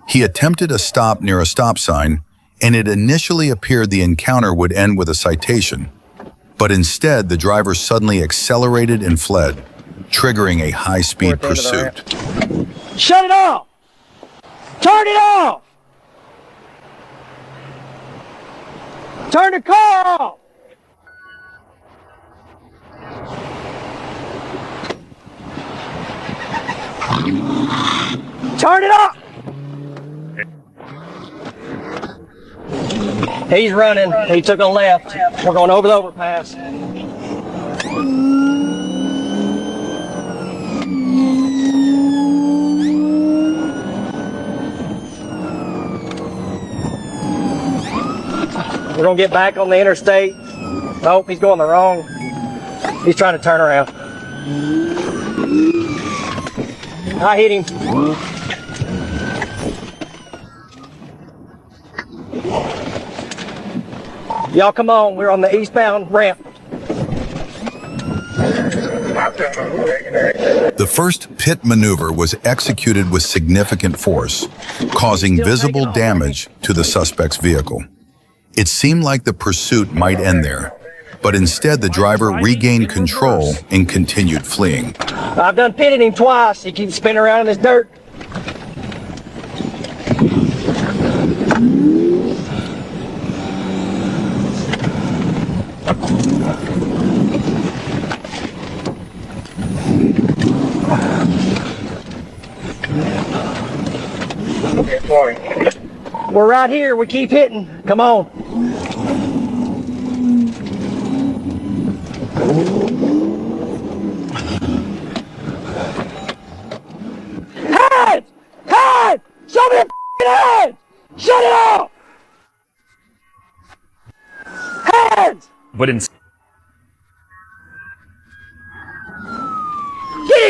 He attempted a stop near a stop sign, and it initially appeared the encounter would end with a citation. But instead, the driver suddenly accelerated and fled, triggering a high-speed pursuit. Shut it off! Turn it off! Turn the car off! Turn it up! He's running. He took a left. We're going over the overpass. We're going to get back on the interstate. Nope, he's going the wrong. He's trying to turn around. I hit him. Y'all come on, we're on the eastbound ramp. The first pit maneuver was executed with significant force, causing visible damage to the suspect's vehicle. It seemed like the pursuit might end there, but instead the driver regained control and continued fleeing. I've done pitted him twice. He keeps spinning around in this dirt. We're right here. We keep hitting. Come on. Hands! Hands! Show me your hands! Shut it off! Hands! But in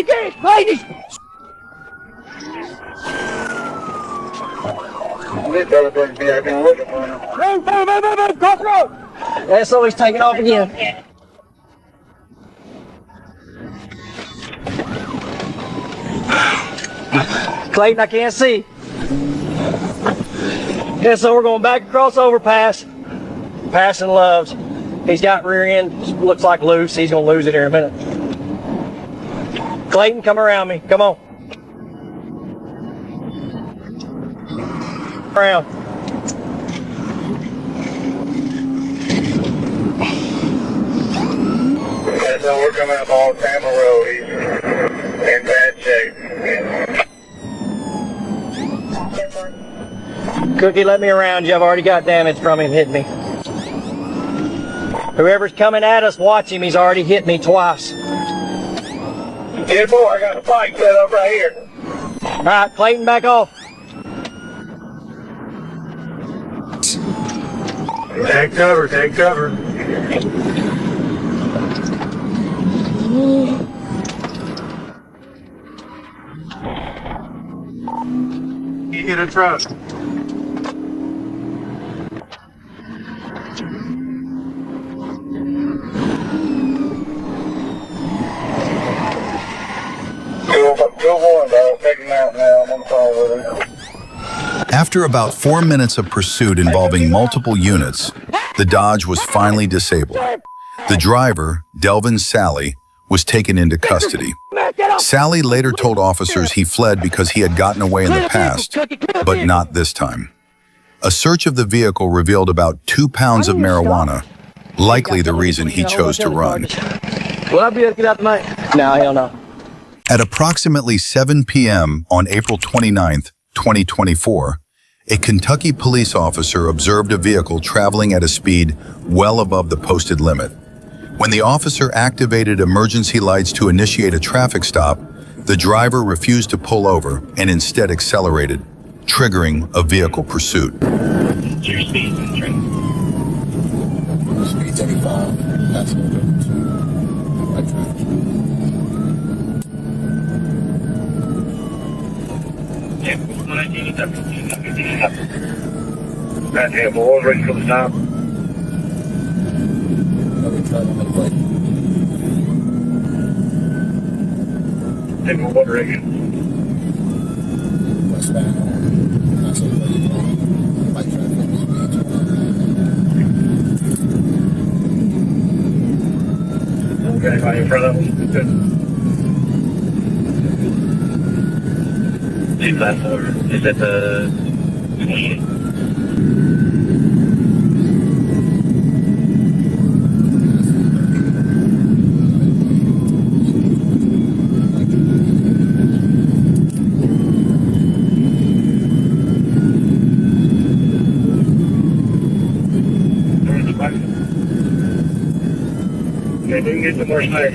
Get it, ladies! This other person's been looking for him. Move, cross the road! That's always taking off again. Clayton, I can't see. Yeah, so we're going back across overpass. Passing Loves. He's got rear end, looks like loose. He's going to lose it here in a minute. Clayton, come around me. Come on. Around. So we're coming up on Tampa Road. He's in bad shape. Cookie, let me around you. I've already got damage from him hitting me. Whoever's coming at us, watch him. He's already hit me twice. Yeah, boy, I got a fight set up right here. All right, Clayton, back off. Take cover, take cover. He hit a truck. Go on, dog. Take him out now. I'm on the phone with him. After about 4 minutes of pursuit involving multiple units, the Dodge was finally disabled. The driver, Delvin Sally, was taken into custody. Sally later told officers he fled because he had gotten away in the past, but not this time. A search of the vehicle revealed about 2 pounds of marijuana, likely the reason he chose to run. Will I be able to get out tonight? No, hell no. At approximately 7 p.m. on April 29th, 2024, a Kentucky police officer observed a vehicle traveling at a speed well above the posted limit. When the officer activated emergency lights to initiate a traffic stop, the driver refused to pull over and instead accelerated, triggering a vehicle pursuit. Your speed, Speed's 85. That's That damn boy, ready for the stop. Take my what direction? Westbound. That's what you're doing. Light traffic. Okay, anybody in front of us? Good. 254. Is that the 28? Okay, didn't get the first night.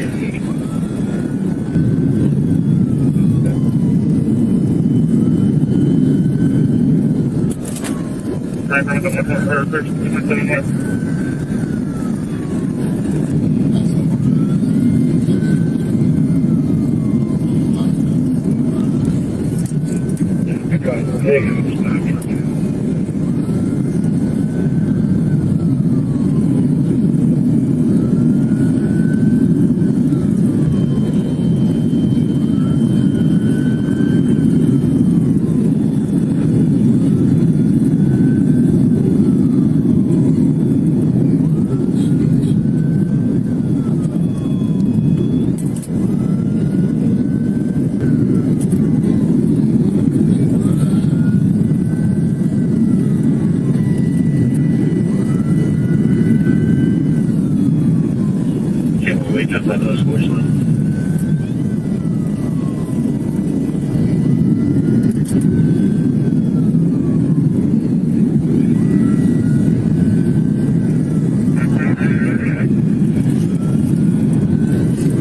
Just like those sports ones.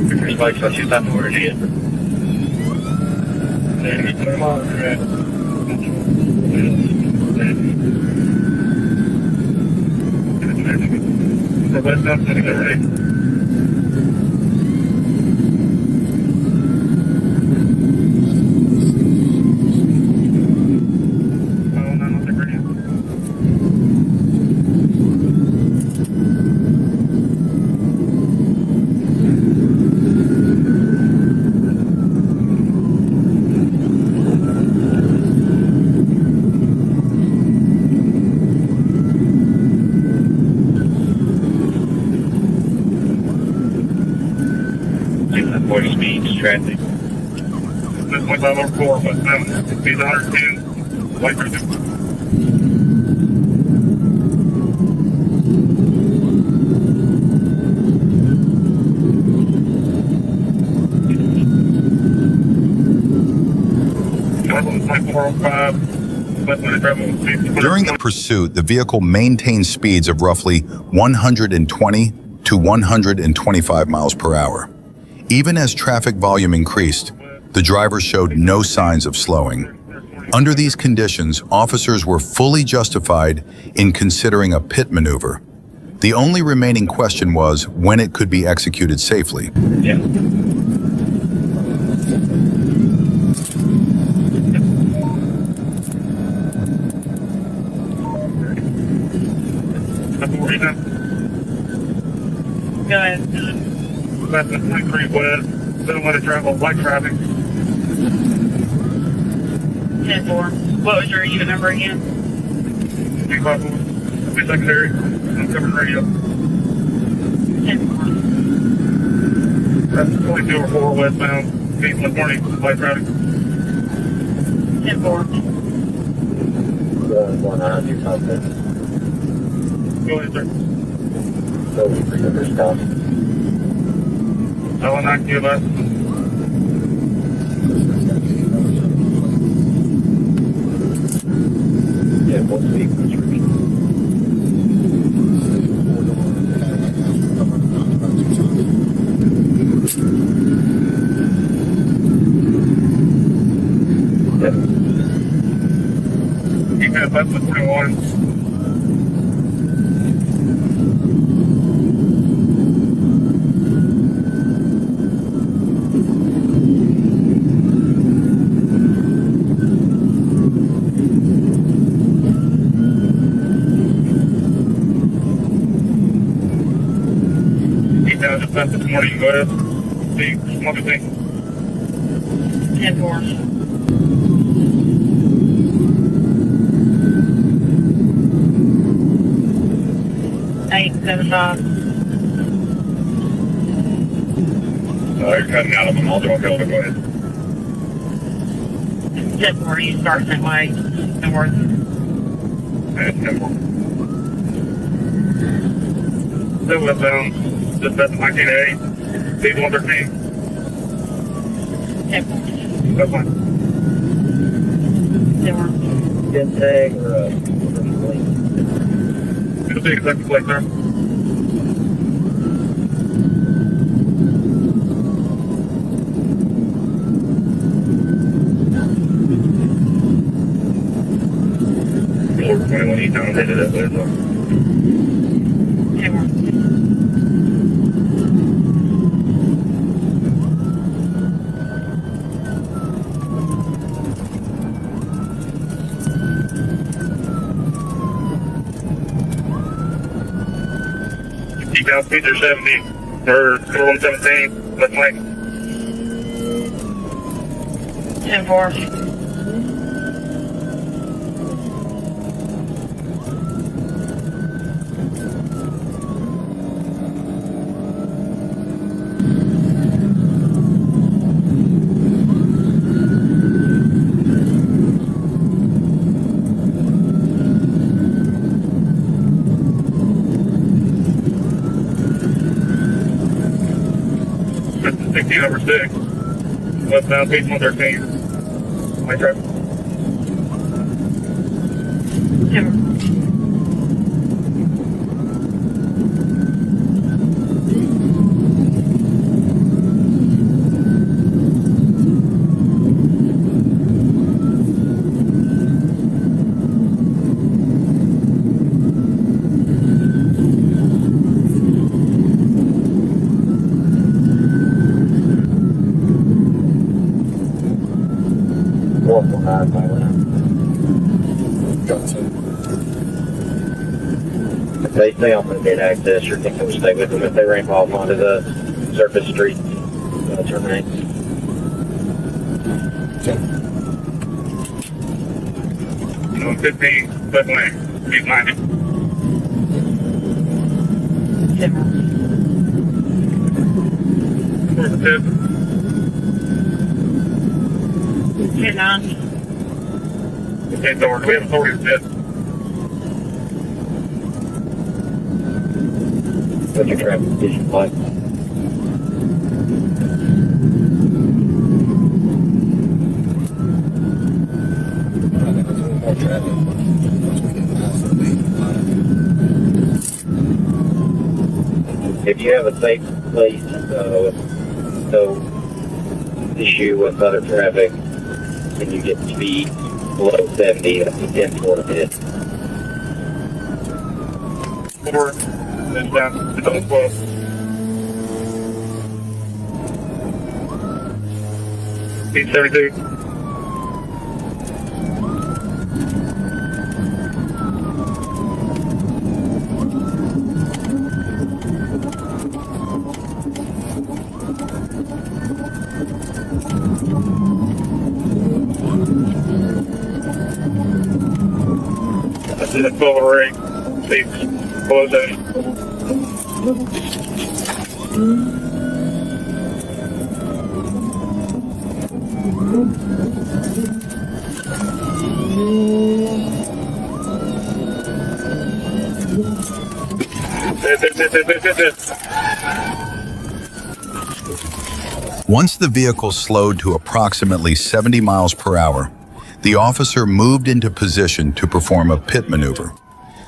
There's bikes that shoot that forward again. Come on, speeds, traffic. This one's on over 4, but speed's 110. Light through During the pursuit, the vehicle maintained speeds of roughly 120 to 125 miles per hour. Even as traffic volume increased, the driver showed no signs of slowing. Under these conditions, officers were fully justified in considering a pit maneuver. The only remaining question was when it could be executed safely. Yeah. Go ahead. That's the 23 west. Don't let it travel light traffic. 10-4. What was your unit number again? 254. Be secondary. I'm covering radio. 10-4. That's 2204 westbound. Eastland morning light traffic. 10-4. Going on, you talk there. Go ahead, sir. I will not give up. Yeah, what's the restriction? Keep it up with 21. Keep down just up this morning, go ahead. See, what do you think? 10-4. Eight, 7-5. You're cutting out of them all, don't go ahead. 10-4, you start that way. And work. It's 10-4. Still with just at 1980. Lead 113. 10-4. That's fine. 10-4. Didn't tag or It'll take a second plate, sir. Over 21 east down, hit it up there, so. 10-4. Keep down speed, they're 70, or 117, left flank. 10-4. That's 16 over 6. Westbound, page 113. My traffic. 10-4. If they stay on the dead access, you're thinking we stay with them. If they ramp off onto the surface street, terminate. No, 15, left lane, keep 90. 10-4. Towards the tip. Hit 9. Okay, so we have authority to tip. What's your traffic condition like? If you have a safe place, no issue with other traffic, and you get speed below 70, that's a 10-4 to hit. 4, then down to 12. Speed 72. That's it, 12 over 8. Speed below 70. Once the vehicle slowed to approximately 70 miles per hour, the officer moved into position to perform a pit maneuver.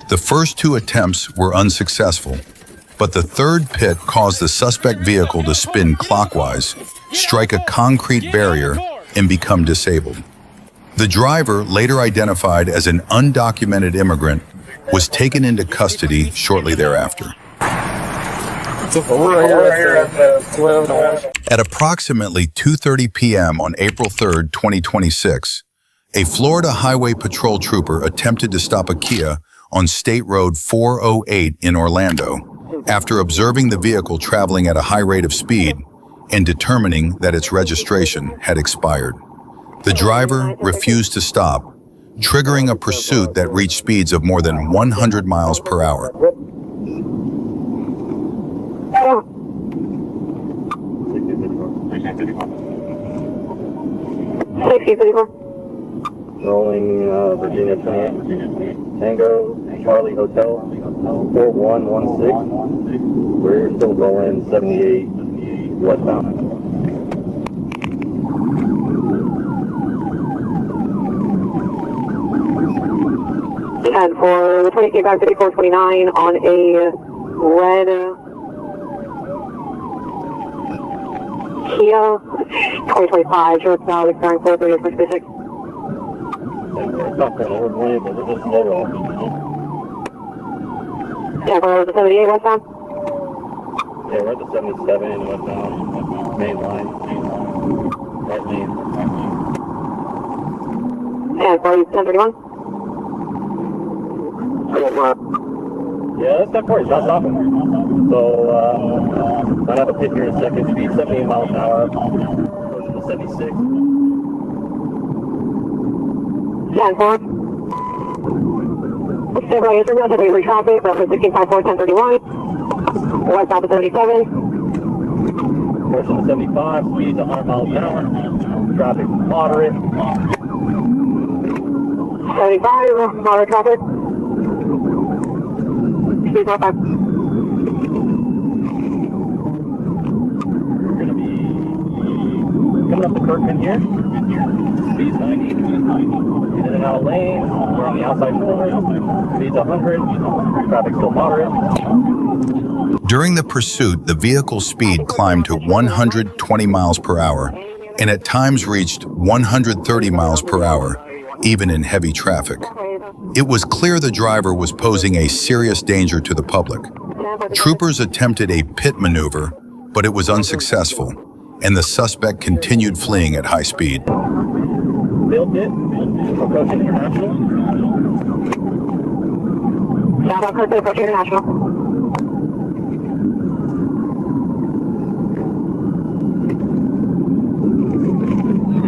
The first two attempts were unsuccessful, but the third pit caused the suspect vehicle to spin clockwise, strike a concrete barrier, and become disabled. The driver, later identified as an undocumented immigrant, was taken into custody shortly thereafter. At approximately 2:30 p.m. on April 3, 2026, a Florida Highway Patrol trooper attempted to stop a Kia on State Road 408 in Orlando after observing the vehicle traveling at a high rate of speed and determining that its registration had expired. The driver refused to stop, triggering a pursuit that reached speeds of more than 100 miles per hour. Rolling Virginia Tango, Charlie Hotel, 4116. We're still going 78 westbound. And for the 255429 on a red Kia 2025, short style, expiring 436. Yeah, for the 78 westbound? Yeah, we're at the 77 westbound, main line, right lane. And for 1031? Yeah, that's not for you. Not stopping. So, I'll have a pit here in a second. Speed 78 miles an hour. Goes to 76. 10-4. Several answers, that's a traffic, but for 1654, 1031. Westbound to 77. Course to 75, speeds 100 miles an hour. Traffic moderate. 75, moderate traffic. Speed 45. We're going to be coming up the Kirkman here. Speed 90. In and out of lane. We're on the outside corner. Speeds 100. Traffic still moderate. During the pursuit, the vehicle's speed climbed to 120 miles per hour and at times reached 130 miles per hour, even in heavy traffic. It was clear the driver was posing a serious danger to the public. Troopers attempted a pit maneuver, but it was unsuccessful, and the suspect continued fleeing at high speed. Bill Pitt, approaching International. South Coast approaching International.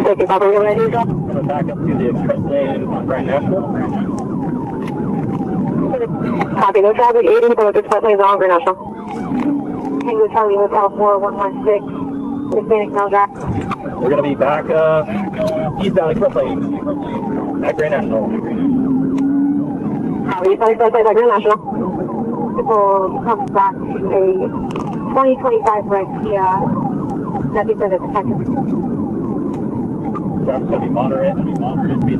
Coming back up to the express lane on Grand National. Copy, no traffic, 80, but the express lane is on Grand National. Tango Charlie Hotel 4116, Hispanic Male Drive. We're going to be back eastbound express lane at Grand National. Copy, eastbound express lane at Grand National. People come back to a 2025 red Kia. Nothing further detected. Traffic's going to be moderate. Speed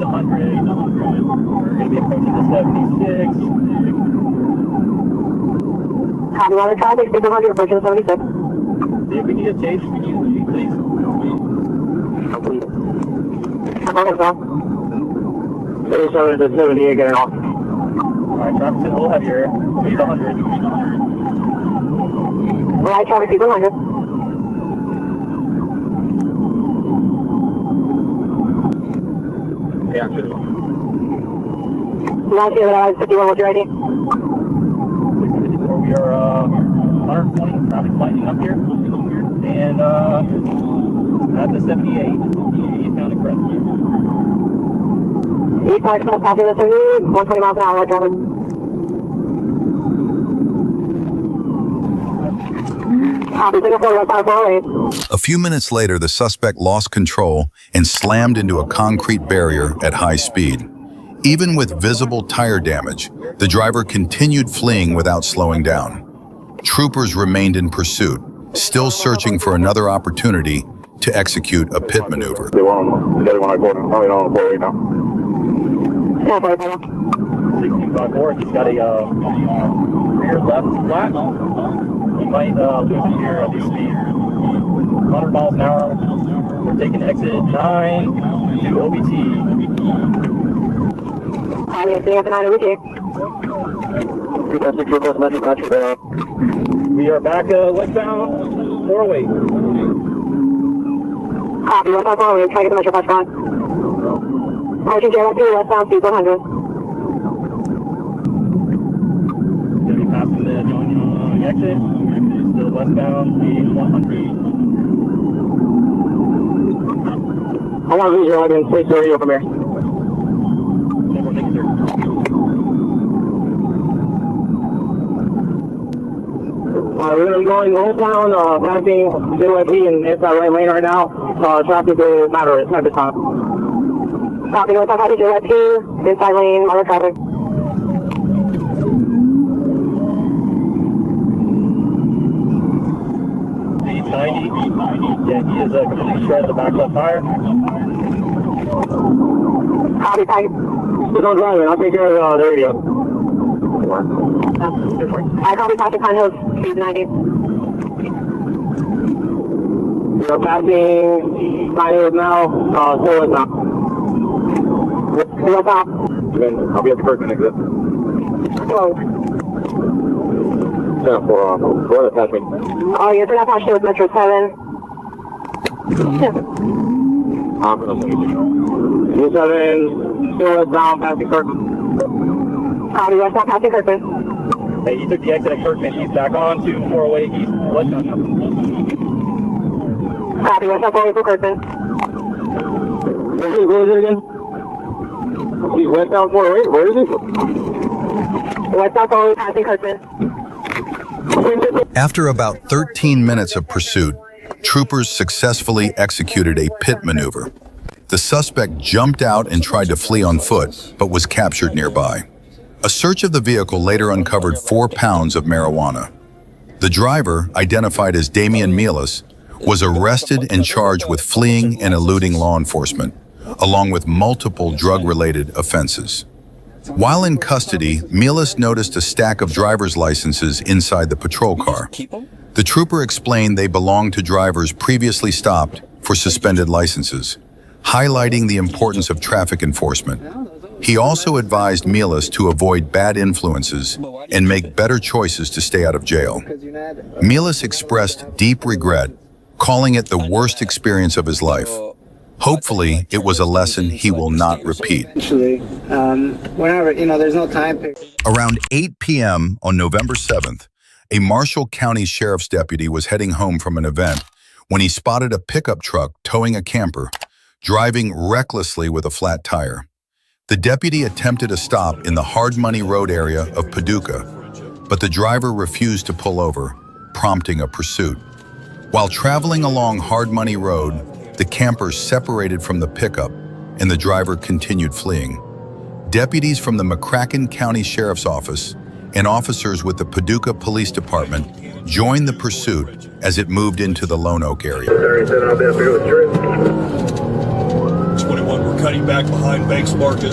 100. We're going to be approaching the 76. Copy, moderate traffic, speed 100, approaching the 76. See if we can get chase, please. Okay, bro. 37 to 78, getting off. Alright, traffic's a little heavier. Speed 100. Right traffic, speed 100. Yeah, sure. Not sure that I was 51, what's your ID? We are 120, traffic lightning up here. And at the 78, eastbound express. Eastbound express, copy the 78, 120 miles an hour, right traffic. Copy, Singapore, westbound 408. A few minutes later, the suspect lost control and slammed into a concrete barrier at high speed. Even with visible tire damage, the driver continued fleeing without slowing down. troopers remained in pursuit, still searching for another opportunity to execute a pit maneuver. They want on the other one I pulled in. Probably not on the pole right now. 1654, he's got a rear left flat. He might lose here at least 100 miles an hour. We're taking exit 9 to OBT. We are back westbound, 408. Copy, westbound 408, try to get the metro patch on. Approaching JLP, westbound speed 100. Gonna be passing the exit, still westbound speed 100. I want to lose your audience, please radio from here. We're going to be going westbound, passing JYP and inside right lane right now. Traffic is moderate at this time. Copy, westbound passing JYP, inside lane, moderate traffic. Speed 90. Yeah, he is completely shredded the back left tire. Copy, tight. Still on driving, I'll take care of the radio. I copy, passing Pine Hills, speed 90. We're passing Pine Hills now, still westbound. Westbound. I'll be at the Kirkman exit. Close. Yeah, for the pass me. Oh, yes, we're not passing with Metro 7. I'm going to Metro 7, still westbound, passing Kirkman. Copy, westbound, passing Kirkman. Hey, he took the exit at Kirkman. He's back on to 408 East westbound. Copy, westbound 408 for Kirkman. Where is it again? He's westbound 408? Where is he? Westbound 408 passing Kirkman. After about 13 minutes of pursuit, troopers successfully executed a pit maneuver. The suspect jumped out and tried to flee on foot, but was captured nearby. A search of the vehicle later uncovered 4 pounds of marijuana. The driver, identified as Damian Mielis, was arrested and charged with fleeing and eluding law enforcement, along with multiple drug-related offenses. While in custody, Mielis noticed a stack of driver's licenses inside the patrol car. The trooper explained they belonged to drivers previously stopped for suspended licenses, highlighting the importance of traffic enforcement. He also advised Mielis to avoid bad influences and make better choices to stay out of jail. Mielis expressed deep regret, calling it the worst experience of his life. Hopefully, it was a lesson he will not repeat. Whenever, there's no time period. Around 8 p.m. on November 7th, a Marshall County Sheriff's deputy was heading home from an event when he spotted a pickup truck towing a camper, driving recklessly with a flat tire. The deputy attempted a stop in the Hard Money Road area of Paducah, but the driver refused to pull over, prompting a pursuit. While traveling along Hard Money Road, the camper separated from the pickup and the driver continued fleeing. Deputies from the McCracken County Sheriff's Office and officers with the Paducah Police Department joined the pursuit as it moved into the Lone Oak area. 21, we're cutting back behind Banks Market,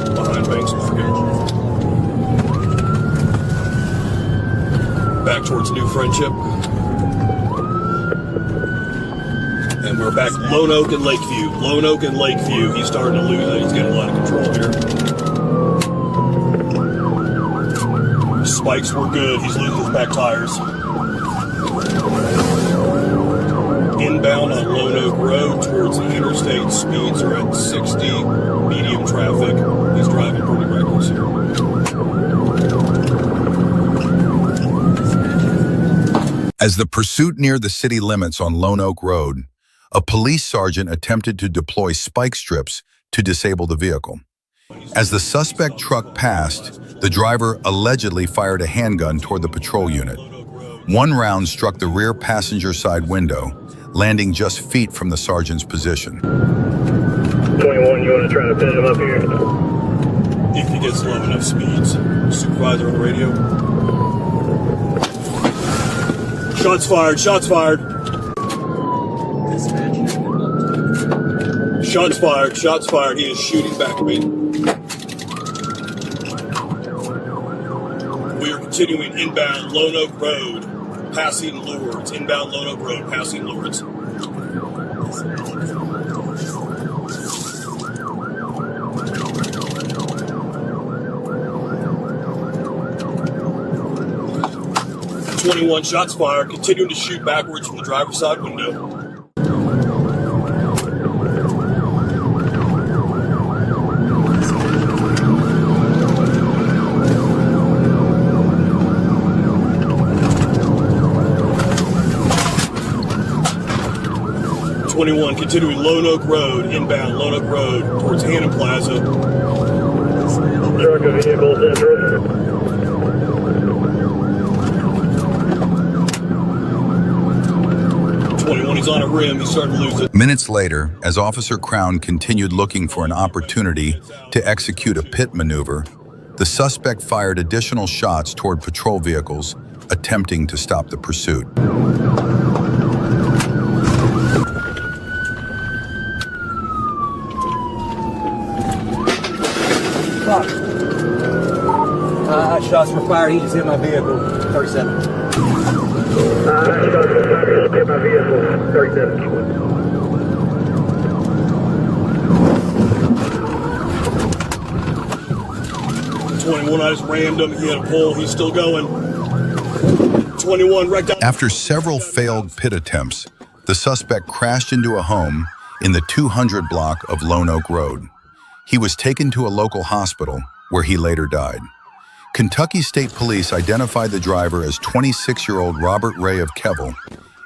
Back towards New Friendship. And we're back Lone Oak and Lakeview. Lone Oak and Lakeview. He's starting to lose it. He's getting a lot of control here. Spikes were good. He's losing his back tires. Inbound on Lone Oak Road towards the interstate. Speeds are at 60. Medium traffic. He's driving pretty reckless here. As the pursuit neared the city limits on Lone Oak Road, a police sergeant attempted to deploy spike strips to disable the vehicle. As the suspect truck passed, the driver allegedly fired a handgun toward the patrol unit. One round struck the rear passenger side window, landing just feet from the sergeant's position. 21, you want to try to finish him up here? If he gets low enough speeds. Supervisor on the radio. Shots fired, shots fired. Shots fired, shots fired. He is shooting back at me. We are continuing inbound Lone Oak Road, passing Lourdes. Inbound Lone Oak Road, passing Lourdes. 21 shots fired, continuing to shoot backwards from the driver's side window. Continuing Lone Oak Road, inbound Lone Oak Road towards Hannon Plaza. Truck of vehicles entering. 21, he's on a rim, he's starting to lose it. Minutes later, as Officer Crown continued looking for an opportunity to execute a pit maneuver, the suspect fired additional shots toward patrol vehicles, attempting to stop the pursuit. Shots were fired. He just hit my vehicle. 37. Shots were fired. He hit my vehicle. 37. 21, I just rammed him. He had a pole. He's still going. 21, right down. After several failed pit attempts, the suspect crashed into a home in the 200 block of Lone Oak Road. He was taken to a local hospital where he later died. Kentucky State Police identified the driver as 26-year-old Robert Ray of Kevel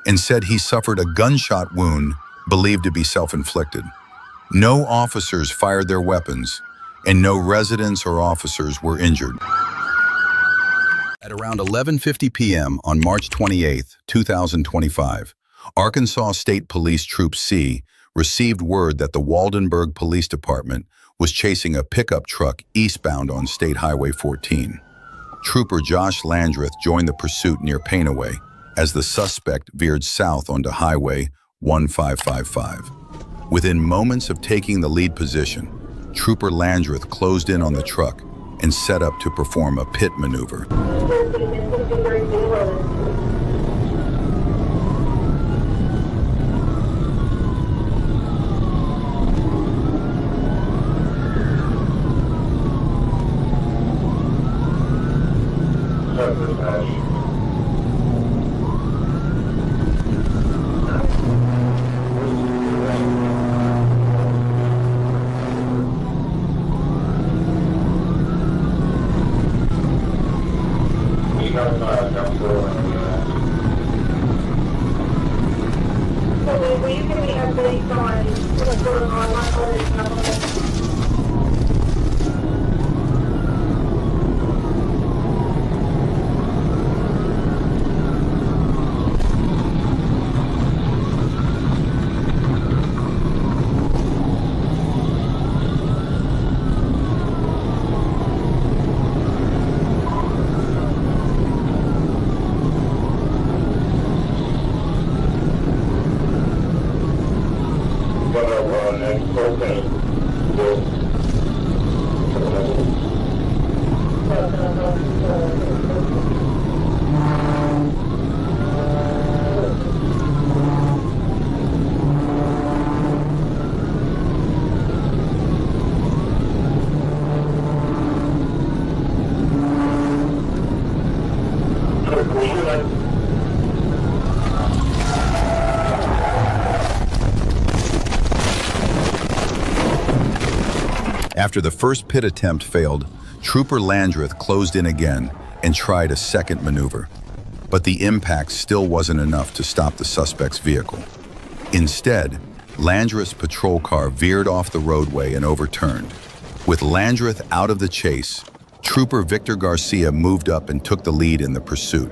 and said he suffered a gunshot wound believed to be self-inflicted. No officers fired their weapons, and no residents or officers were injured. At around 11:50 p.m. on March 28, 2025, Arkansas State Police Troop C received word that the Waldenburg Police Department was chasing a pickup truck eastbound on State Highway 14. Trooper Josh Landreth joined the pursuit near Painaway as the suspect veered south onto Highway 1555. Within moments of taking the lead position, Trooper Landreth closed in on the truck and set up to perform a pit maneuver. After the first pit attempt failed, Trooper Landreth closed in again and tried a second maneuver. But the impact still wasn't enough to stop the suspect's vehicle. Instead, Landreth's patrol car veered off the roadway and overturned. With Landreth out of the chase, Trooper Victor Garcia moved up and took the lead in the pursuit.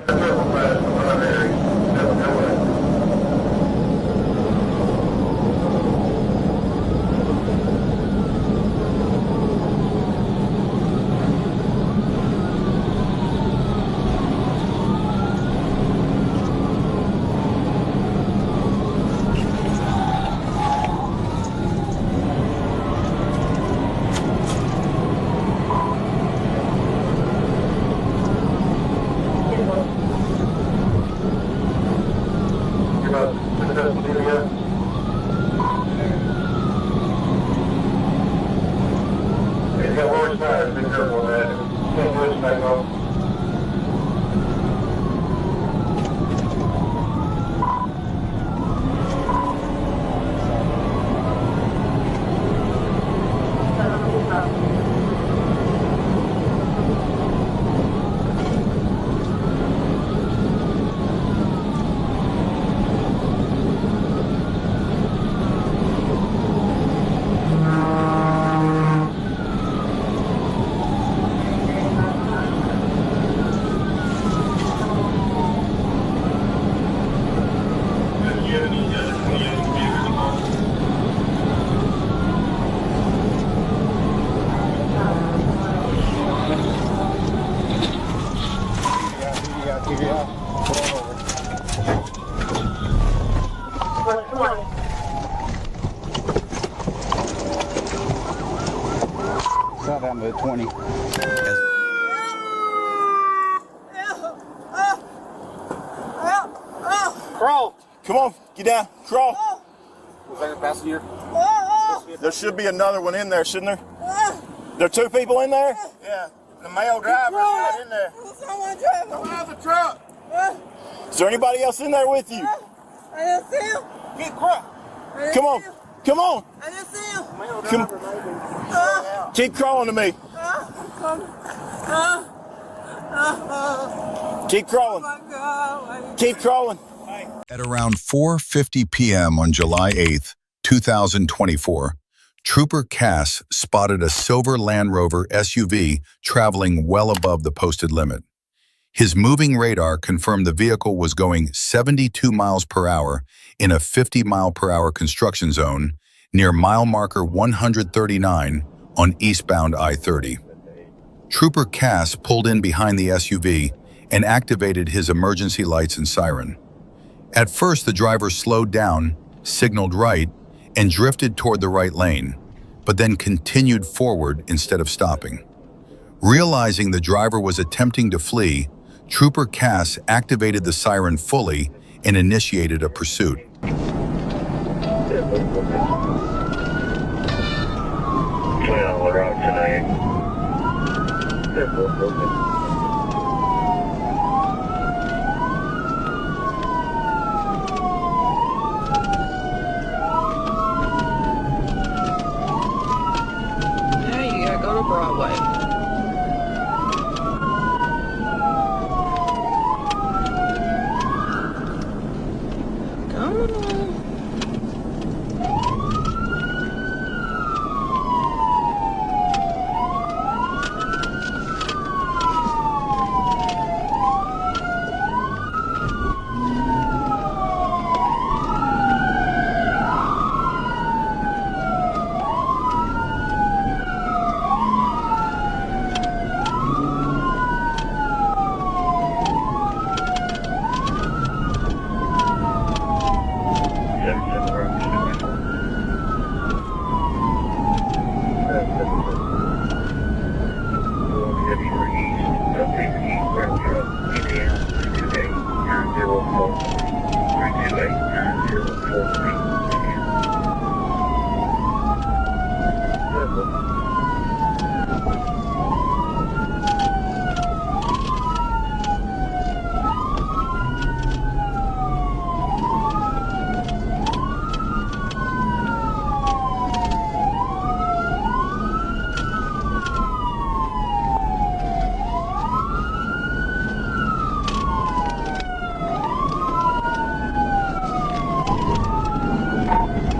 South down to 20. Crawl. Come on, get down. Crawl. Was that a passenger? There should be another one in there, shouldn't there? There are two people in there? Yeah. The male driver's not in there. Someone driving. How's the truck? Is there anybody else in there with you? I didn't see him. Get crawl. Come on. Come on. I didn't see him. Come. Keep crawling to me. Keep crawling. Oh my God. Keep crawling. At around 4:50 p.m. on July 8, 2024, Trooper Cass spotted a silver Land Rover SUV traveling well above the posted limit. His moving radar confirmed the vehicle was going 72 miles per hour in a 50-mile-per-hour construction zone near mile marker 139 on eastbound I-30. Trooper Cass pulled in behind the SUV and activated his emergency lights and siren. At first, the driver slowed down, signaled right, and drifted toward the right lane, but then continued forward instead of stopping. Realizing the driver was attempting to flee, Trooper Cass activated the siren fully and initiated a pursuit. Now you gotta go to Broadway. Come on.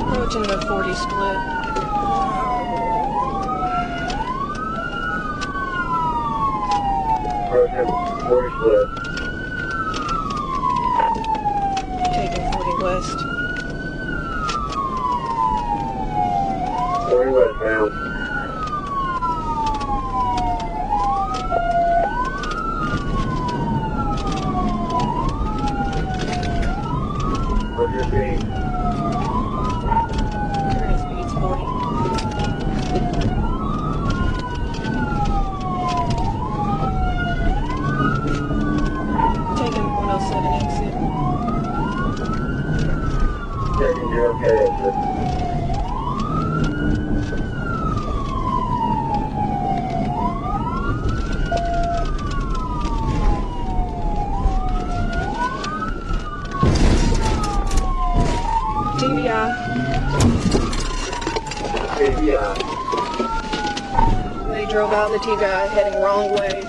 Approaching the 40 split. Approaching 40 split. Taking 40 west. 40 westbound. What's your speed? Current speed's 40. drove out the T-guy heading wrong way.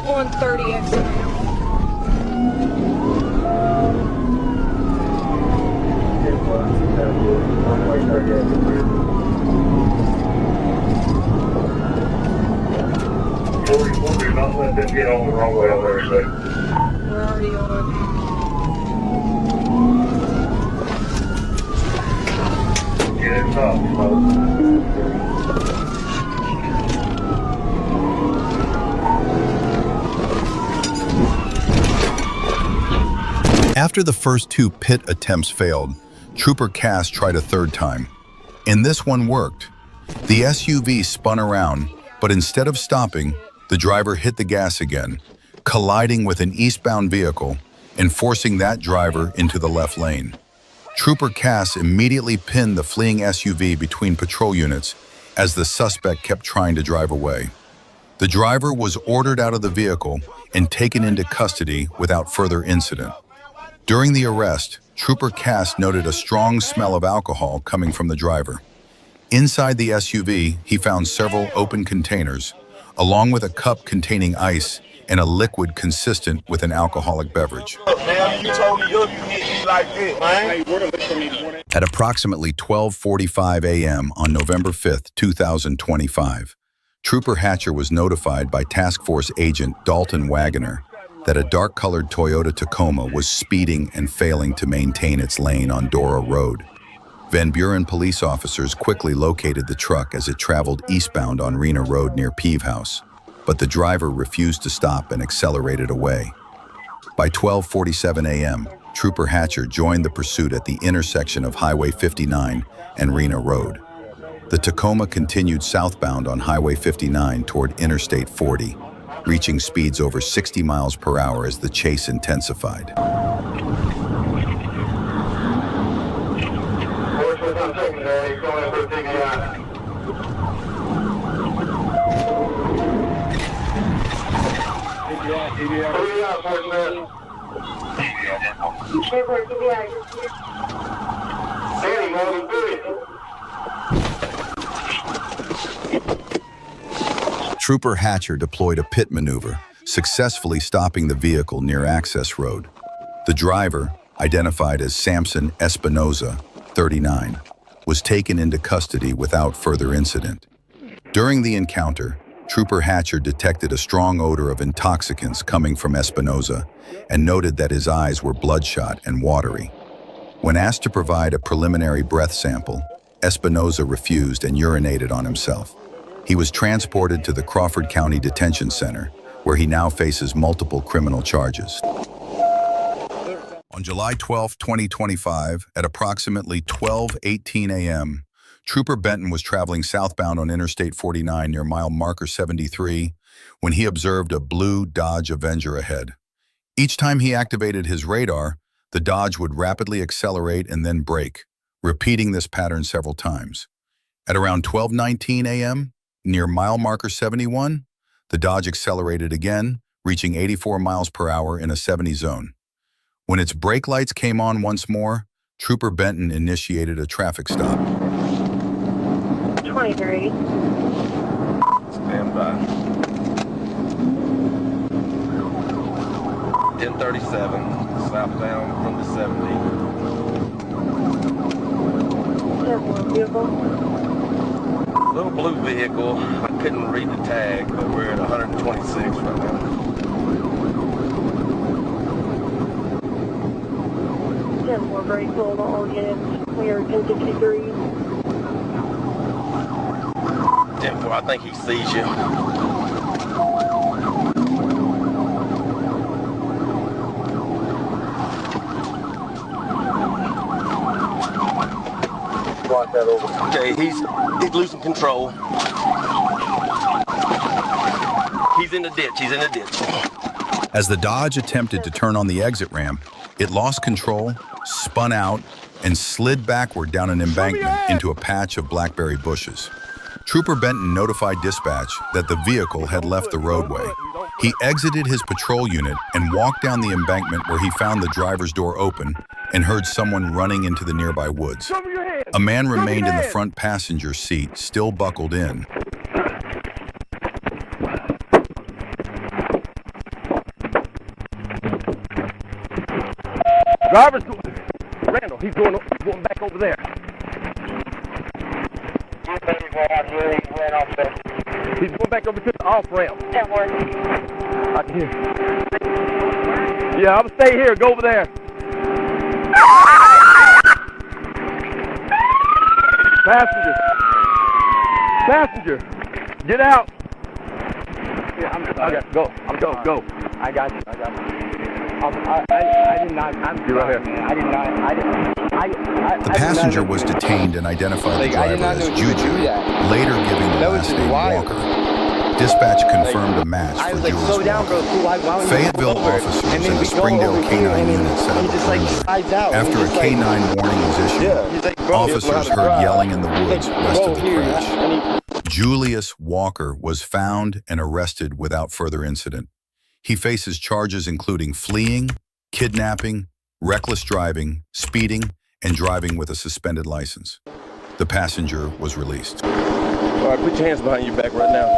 130 exit. Do not let them get on the wrong way over there, so. We're already on. Get it up, smoke. After the first two pit attempts failed, Trooper Cass tried a third time. And this one worked. The SUV spun around, but instead of stopping, the driver hit the gas again, colliding with an eastbound vehicle and forcing that driver into the left lane. Trooper Cass immediately pinned the fleeing SUV between patrol units as the suspect kept trying to drive away. The driver was ordered out of the vehicle and taken into custody without further incident. During the arrest, Trooper Cass noted a strong smell of alcohol coming from the driver. Inside the SUV, he found several open containers, along with a cup containing ice and a liquid consistent with an alcoholic beverage. At approximately 12:45 a.m. on November 5, 2025, Trooper Hatcher was notified by Task Force Agent Dalton Wagoner that a dark-colored Toyota Tacoma was speeding and failing to maintain its lane on Dora Road. Van Buren police officers quickly located the truck as it traveled eastbound on Rena Road near Peave House, but the driver refused to stop and accelerated away. By 12:47 a.m., Trooper Hatcher joined the pursuit at the intersection of Highway 59 and Rena Road. The Tacoma continued southbound on Highway 59 toward Interstate 40, reaching speeds over 60 miles per hour as the chase intensified. Trooper Hatcher deployed a pit maneuver, successfully stopping the vehicle near Access Road. The driver, identified as Samson Espinoza, 39, was taken into custody without further incident. During the encounter, Trooper Hatcher detected a strong odor of intoxicants coming from Espinoza and noted that his eyes were bloodshot and watery. When asked to provide a preliminary breath sample, Espinoza refused and urinated on himself. He was transported to the Crawford County Detention Center, where he now faces multiple criminal charges. On July 12, 2025, at approximately 12:18 a.m., Trooper Benton was traveling southbound on Interstate 49 near mile marker 73 when he observed a blue Dodge Avenger ahead. Each time he activated his radar, the Dodge would rapidly accelerate and then brake, repeating this pattern several times. At around 12:19 a.m., near mile marker 71, the Dodge accelerated again, reaching 84 miles per hour in a 70 zone. When its brake lights came on once more, Trooper Benton initiated a traffic stop. 23. Stand by. 1037, southbound from the 70. Vehicle. Little blue vehicle. I couldn't read the tag, but we're at 126 right now. We're very full to all units. We are 1063. 10-4, I think he sees you. Okay, he's losing control. He's in the ditch. As the Dodge attempted to turn on the exit ramp, it lost control, spun out, and slid backward down an embankment into a patch of blackberry bushes. Trooper Benton notified dispatch that the vehicle had left the roadway. He exited his patrol unit and walked down the embankment where he found the driver's door open and heard someone running into the nearby woods. A man remained in the front passenger seat, still buckled in. Driver's Randall, he's going back over there. He's going back over to the off ramp. I can hear. Yeah, I'm gonna stay here. Go over there. Passenger, get out. Yeah, I'm I got go. Go. I got you. I did not. You're right here. Man. I did not. The passenger was detained and identified the driver as Juju, later giving the last name Walker. Dispatch confirmed a match for Julius Walker. Fayetteville officers and a Springdale K-9 unit set up a perimeter. After a K-9 warning was issued, officers heard yelling in the woods west of the crash. Julius Walker was found and arrested without further incident. He faces charges including fleeing, kidnapping, reckless driving, speeding, and driving with a suspended license. The passenger was released. All right, put your hands behind your back right now.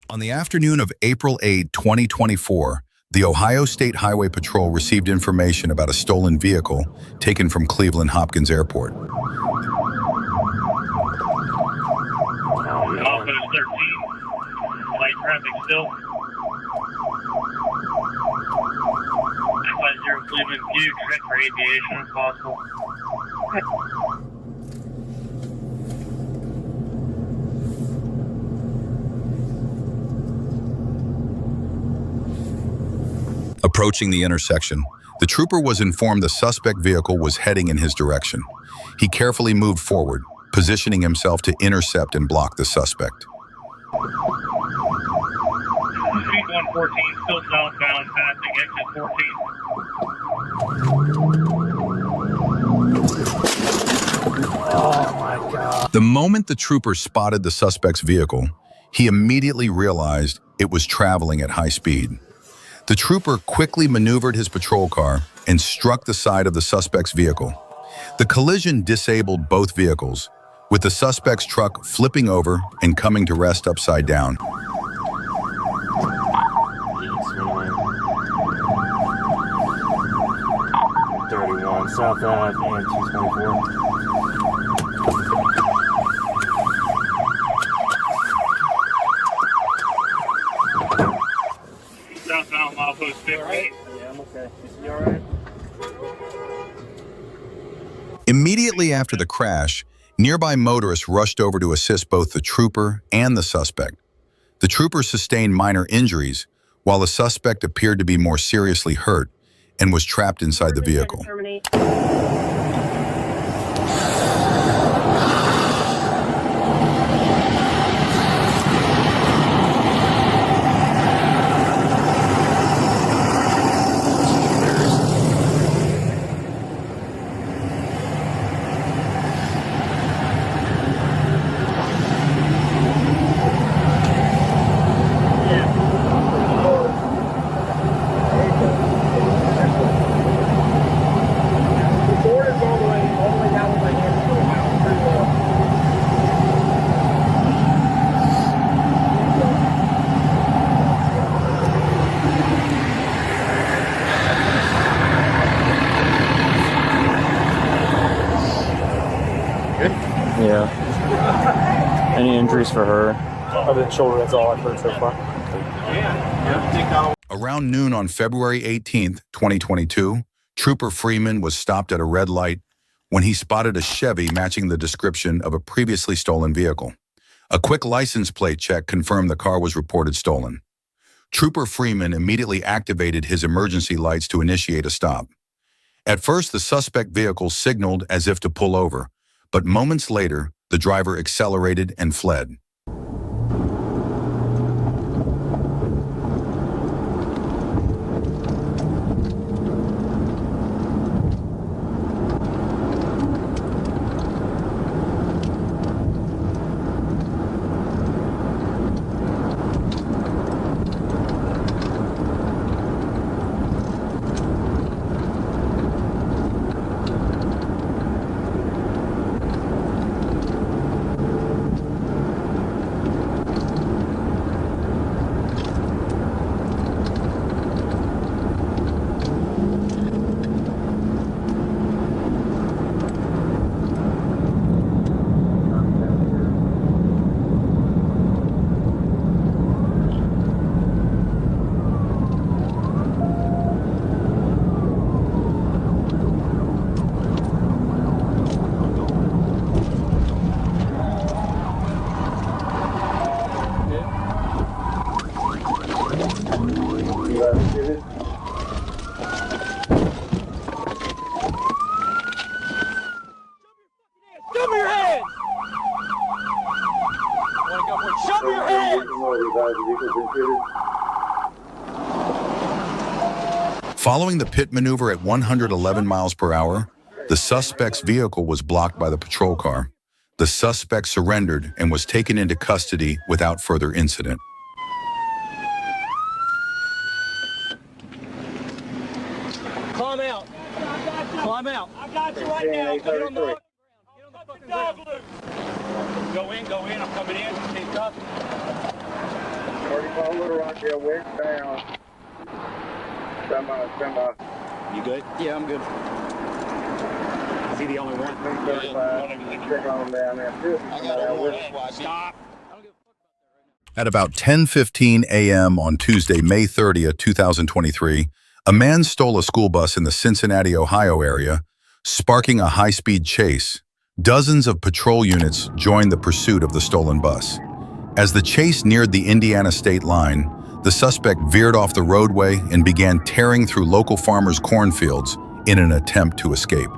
On the afternoon of April 8, 2024, the Ohio State Highway Patrol received information about a stolen vehicle taken from Cleveland Hopkins Airport. Office 13, light traffic still. 950 Cleveland View, check for aviation if possible. Approaching the intersection, the trooper was informed the suspect vehicle was heading in his direction. He carefully moved forward, positioning himself to intercept and block the suspect. Street 114, still southbound, passing exit 14. Oh my God. The moment the trooper spotted the suspect's vehicle, he immediately realized it was traveling at high speed. The trooper quickly maneuvered his patrol car and struck the side of the suspect's vehicle. The collision disabled both vehicles, with the suspect's truck flipping over and coming to rest upside down. 31 South Ave and 224. Southbound milepost 58. Yeah, I'm okay. You all right? Immediately after the crash, nearby motorists rushed over to assist both the trooper and the suspect. The trooper sustained minor injuries, while the suspect appeared to be more seriously hurt and was trapped inside the vehicle. Yeah. Any injuries for her? Other than shoulder, that's all I've heard so far. Around noon on February 18th, 2022, Trooper Freeman was stopped at a red light when he spotted a Chevy matching the description of a previously stolen vehicle. A quick license plate check confirmed the car was reported stolen. Trooper Freeman immediately activated his emergency lights to initiate a stop. At first, the suspect vehicle signaled as if to pull over, but moments later, the driver accelerated and fled. your head! Following the pit maneuver at 111 miles per hour, the suspect's vehicle was blocked by the patrol car. The suspect surrendered and was taken into custody without further incident. Climb out. Climb out. I got you right now. Get on the fucking dog loose. Go in, I'm coming in. Keep up. 35 Little Rockdale, westbound. Stand by. You good? Yeah, I'm good. Is he the only one? Check on him down there. Stop. At about 10:15 a.m. on Tuesday, May 30th, 2023, a man stole a school bus in the Cincinnati, Ohio area, sparking a high-speed chase. Dozens of patrol units joined the pursuit of the stolen bus. As the chase neared the Indiana state line, the suspect veered off the roadway and began tearing through local farmers' cornfields in an attempt to escape.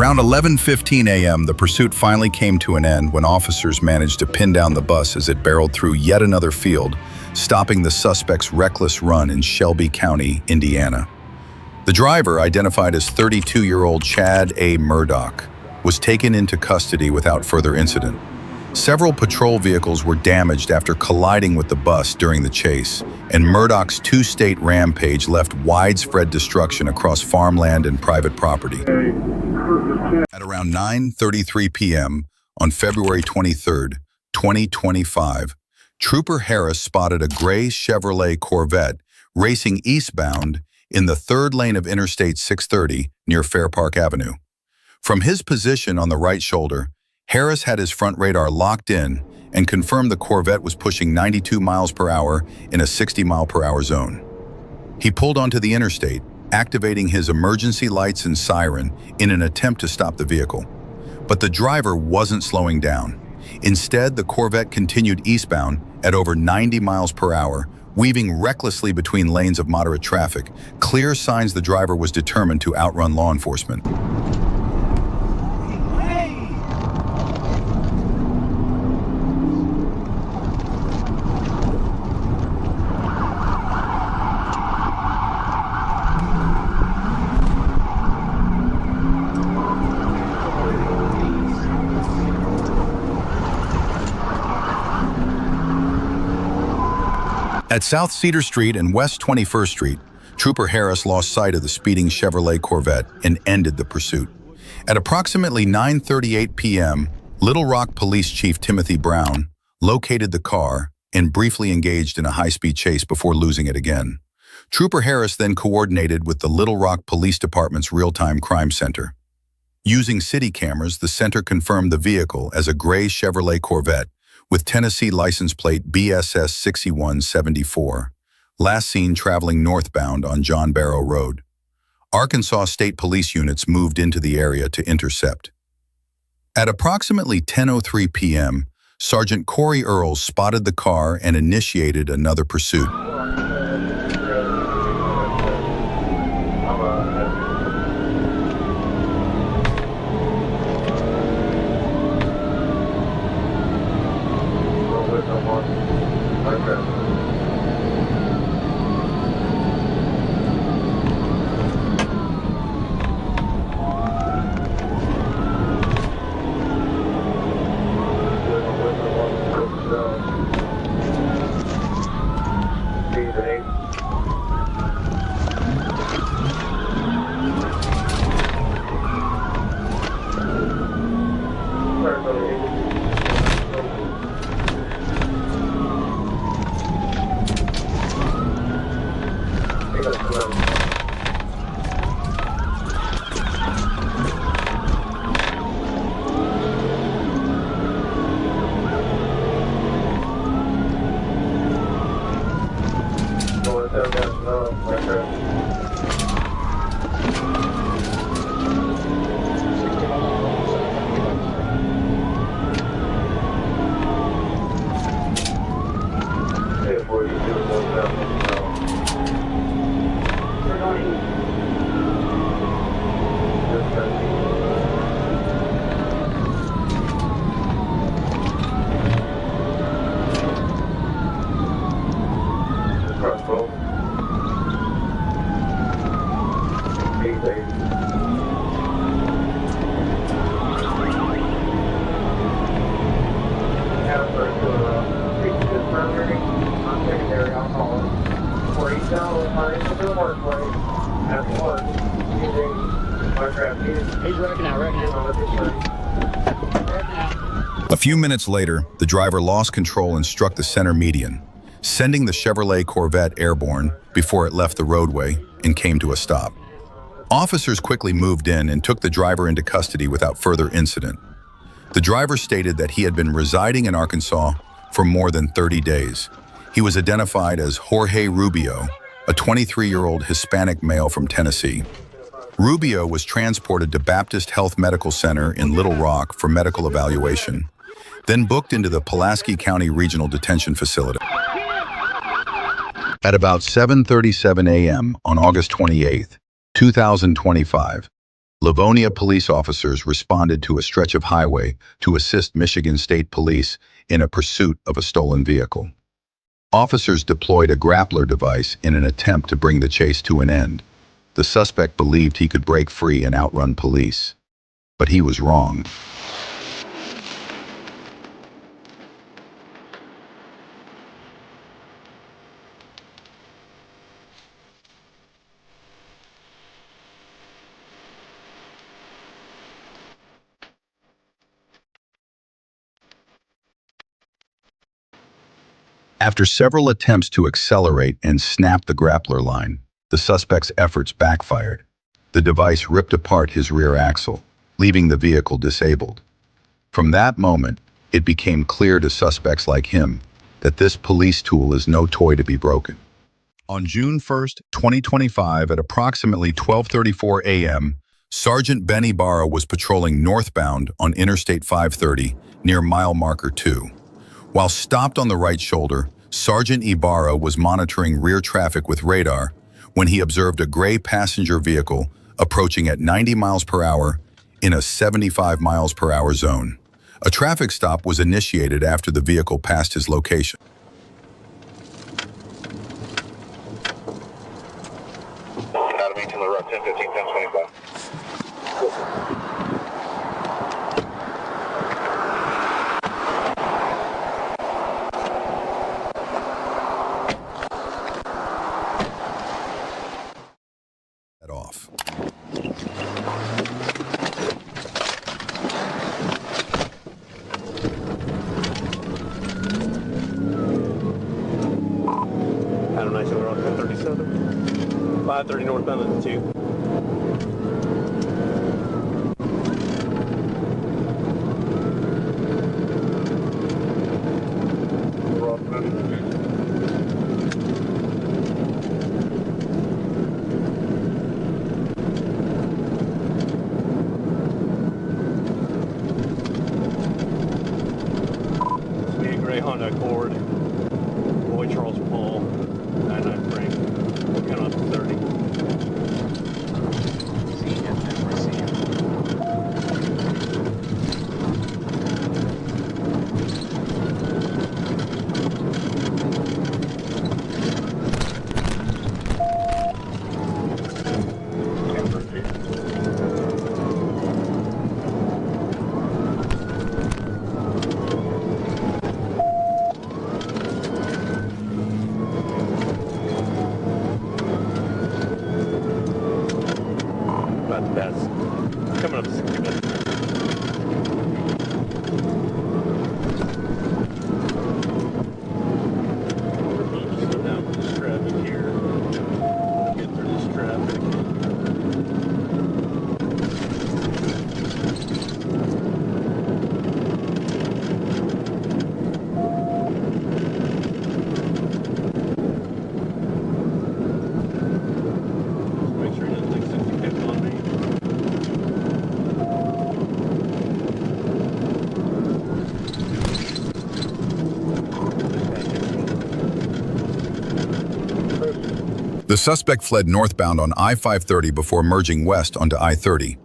Around 11:15 a.m., the pursuit finally came to an end when officers managed to pin down the bus as it barreled through yet another field, stopping the suspect's reckless run in Shelby County, Indiana. The driver, identified as 32-year-old Chad A. Murdoch, was taken into custody without further incident. Several patrol vehicles were damaged after colliding with the bus during the chase, and Murdoch's two-state rampage left widespread destruction across farmland and private property. At around 9:33 p.m. on February 23, 2025, Trooper Harris spotted a gray Chevrolet Corvette racing eastbound in the third lane of Interstate 630 near Fair Park Avenue. From his position on the right shoulder, Harris had his front radar locked in and confirmed the Corvette was pushing 92 miles per hour in a 60-mile-per-hour zone. He pulled onto the interstate, activating his emergency lights and siren in an attempt to stop the vehicle. But the driver wasn't slowing down. Instead, the Corvette continued eastbound at over 90 miles per hour, weaving recklessly between lanes of moderate traffic, clear signs the driver was determined to outrun law enforcement. At South Cedar Street and West 21st Street, Trooper Harris lost sight of the speeding Chevrolet Corvette and ended the pursuit. At approximately 9:38 p.m., Little Rock Police Chief Timothy Brown located the car and briefly engaged in a high-speed chase before losing it again. Trooper Harris then coordinated with the Little Rock Police Department's real-time crime center. Using city cameras, the center confirmed the vehicle as a gray Chevrolet Corvette with Tennessee license plate BSS 6174, last seen traveling northbound on John Barrow Road. Arkansas State Police units moved into the area to intercept. At approximately 10:03 p.m., Sergeant Corey Earls spotted the car and initiated another pursuit. A few minutes later, the driver lost control and struck the center median, sending the Chevrolet Corvette airborne before it left the roadway and came to a stop. Officers quickly moved in and took the driver into custody without further incident. The driver stated that he had been residing in Arkansas for more than 30 days. He was identified as Jorge Rubio, a 23-year-old Hispanic male from Tennessee. Rubio was transported to Baptist Health Medical Center in Little Rock for medical evaluation, then booked into the Pulaski County Regional Detention Facility. At about 7:37 a.m. on August 28, 2025, Livonia police officers responded to a stretch of highway to assist Michigan State Police in a pursuit of a stolen vehicle. Officers deployed a grappler device in an attempt to bring the chase to an end. The suspect believed he could break free and outrun police, but he was wrong. After several attempts to accelerate and snap the grappler line, the suspect's efforts backfired. The device ripped apart his rear axle, leaving the vehicle disabled. From that moment, it became clear to suspects like him that this police tool is no toy to be broken. On June 1st, 2025, at approximately 12:34 a.m., Sergeant Ben Ibarra was patrolling northbound on Interstate 530 near mile marker 2. While stopped on the right shoulder, Sergeant Ibarra was monitoring rear traffic with radar when he observed a gray passenger vehicle approaching at 90 miles per hour in a 75 miles per hour zone. A traffic stop was initiated after the vehicle passed his location. Academy to the right, 10, 15, 10, 25. Off. Adam Nice over on 1037. 530 northbound of the 2. Honda Accord, Roy Charles Paul, 99 Frank, looking on 30. That's coming up 60 minutes. Slow down with this traffic here. Get through this traffic. Make sure he doesn't take 60 pips on me. The suspect fled northbound on I-530 before merging west onto I-30,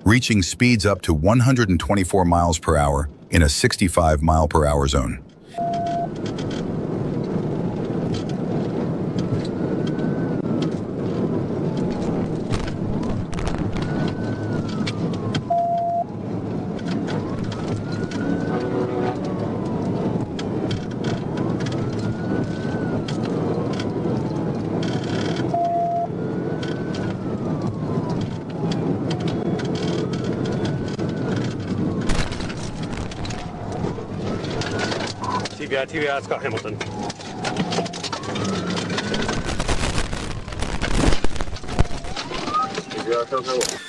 reaching speeds up to 124 miles per hour in a 65 mile per hour zone. TVI, Scott Hamilton.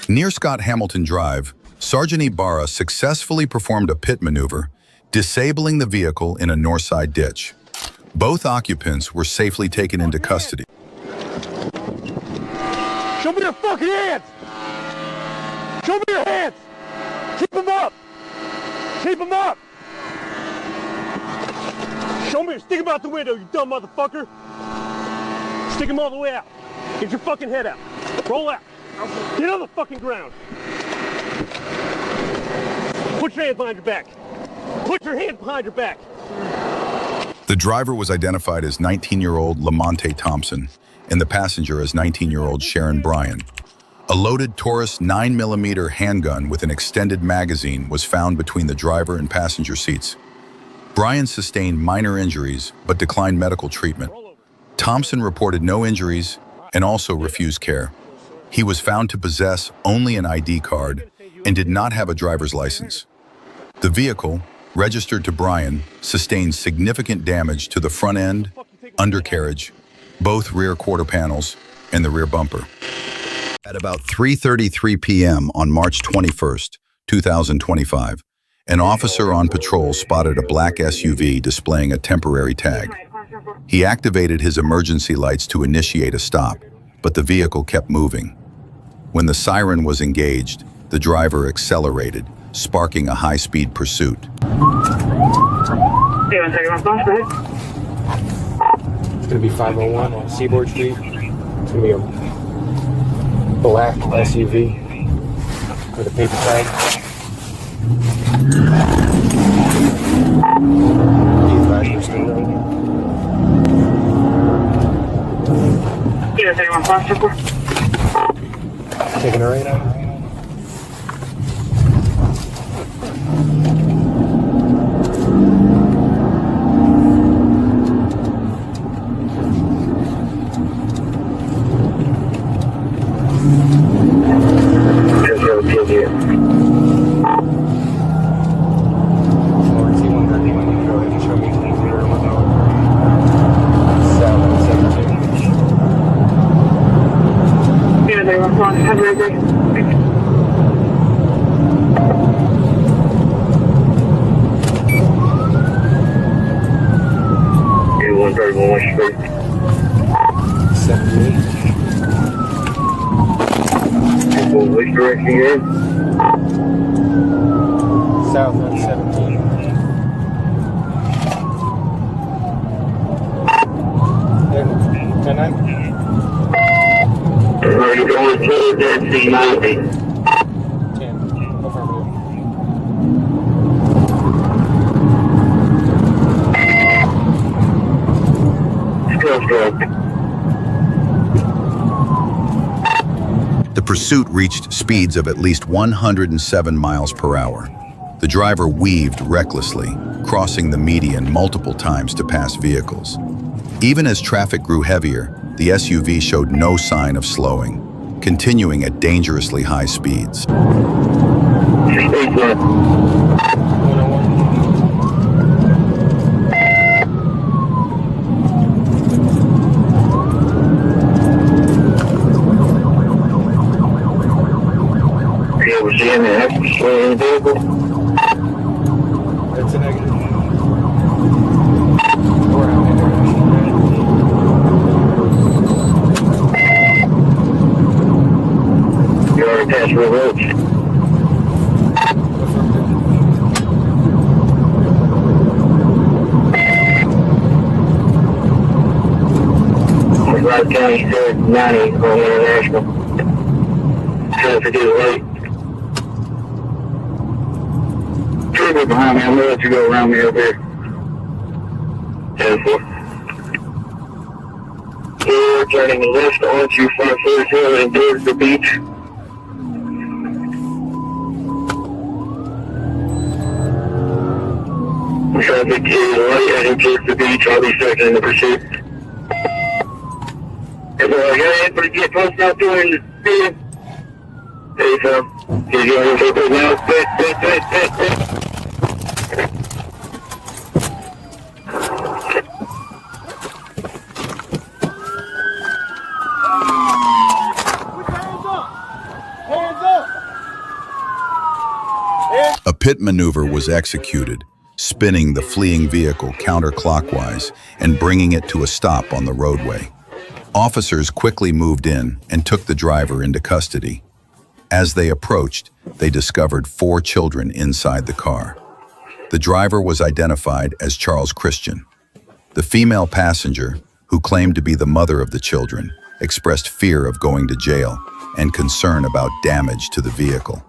Near Scott Hamilton Drive, Sergeant Ibarra successfully performed a pit maneuver, disabling the vehicle in a north side ditch. Both occupants were safely taken into custody. Show me your fucking hands! Show me your hands! Keep them up! Keep them up! Show me, stick them out the window, you dumb motherfucker! Stick them all the way out. Get your fucking head out. Roll out. Get on the fucking ground. Put your hands behind your back. Put your hands behind your back. The driver was identified as 19-year-old Lamonte Thompson and the passenger as 19-year-old Sharon Bryan. A loaded Taurus 9mm handgun with an extended magazine was found between the driver and passenger seats. Bryan sustained minor injuries but declined medical treatment. Thompson reported no injuries and also refused care. He was found to possess only an ID card and did not have a driver's license. The vehicle, registered to Bryan, sustained significant damage to the front end, undercarriage, both rear quarter panels, and the rear bumper. At about 3:33 p.m. on March 21st, 2025, an officer on patrol spotted a black SUV displaying a temporary tag. He activated his emergency lights to initiate a stop, but the vehicle kept moving. When the siren was engaged, the driver accelerated, sparking a high-speed pursuit. It's going to be 501 on Seaboard Street. It's going to be a black SUV with a paper tag. These riders still running. Taking a right out. Which direction you in? South on 17. Tonight? Are you going to that C90? 10. Affirmative. Still good. The pursuit reached speeds of at least 107 miles per hour. The driver weaved recklessly, crossing the median multiple times to pass vehicles. Even as traffic grew heavier, the SUV showed no sign of slowing, continuing at dangerously high speeds. That's a negative. You already passed Real Roach. Rock County said 90 on International. Traffic is late. Trigger behind me, I'm gonna let you go around me up here. 10-4. We're turning left onto 547 and towards the beach. Traffic is right heading towards the beach. I'll be second in the pursuit. If I got anybody get posted out there in the field, hey, Sam, he's going to take now. A pit maneuver was executed, spinning the fleeing vehicle counterclockwise and bringing it to a stop on the roadway. Officers quickly moved in and took the driver into custody. As they approached, they discovered 4 children inside the car. The driver was identified as Charles Christian. The female passenger, who claimed to be the mother of the children, expressed fear of going to jail and concern about damage to the vehicle.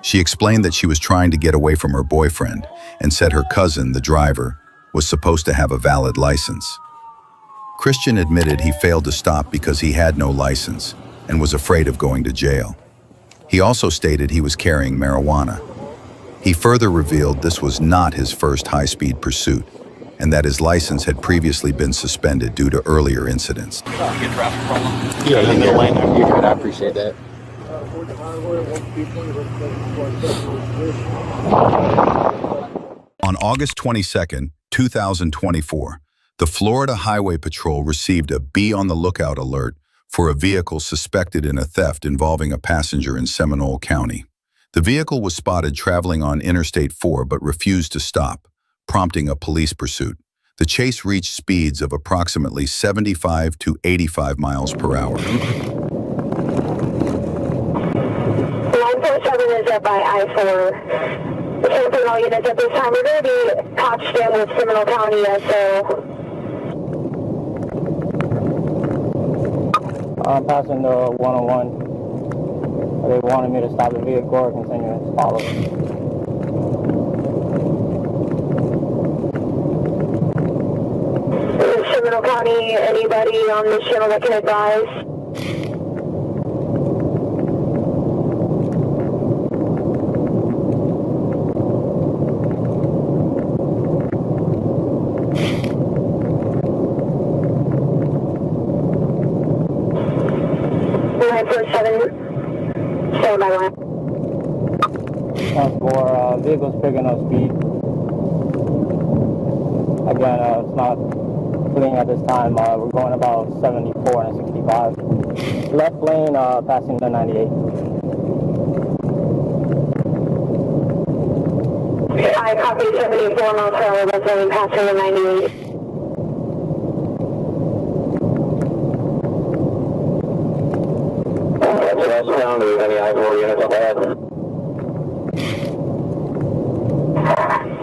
She explained that she was trying to get away from her boyfriend and said her cousin, the driver, was supposed to have a valid license. Christian admitted he failed to stop because he had no license and was afraid of going to jail. He also stated he was carrying marijuana. He further revealed this was not his first high-speed pursuit and that his license had previously been suspended due to earlier incidents. Yeah, in the lane there. You could. I appreciate that. On August 22, 2024, the Florida Highway Patrol received a "Be on the lookout" alert for a vehicle suspected in a theft involving a passenger in Seminole County. The vehicle was spotted traveling on Interstate 4 but refused to stop, prompting a police pursuit. The chase reached speeds of approximately 75 to 85 miles per hour. 147 is up by I-4. Attention all units at this time. We're going to be patched in with Seminole County, so... I'm passing the 101. They wanted me to stop the vehicle or continue to follow. Seminole County, anybody on this channel that can advise? Stand by line. For vehicles picking up speed. Again, it's not fleeing at this time. We're going about 74 and 65. Left lane passing the 98. I copy 74 miles per hour, left lane passing the 98. County, any I-4 units up ahead?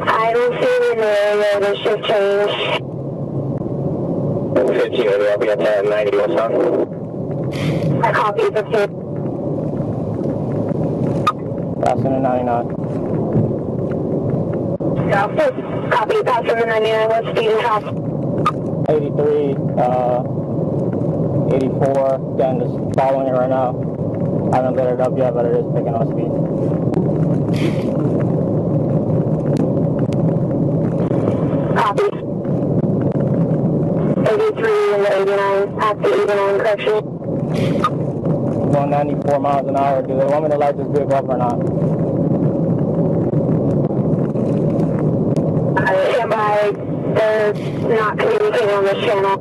I don't see any in the area. The shift change. 15 will be up at 90 westbound. I copy 15. Passing the 99. Copy passing the 99. What's speed and traffic? 83, 84. Again, just following it right now. I haven't lit it up yet, but it is picking up speed. Copy. 83 and the 89. At the 89 correction. Going 94 miles an hour. Do they want me to light this vehicle up or not? Stand by. They're not communicating on this channel.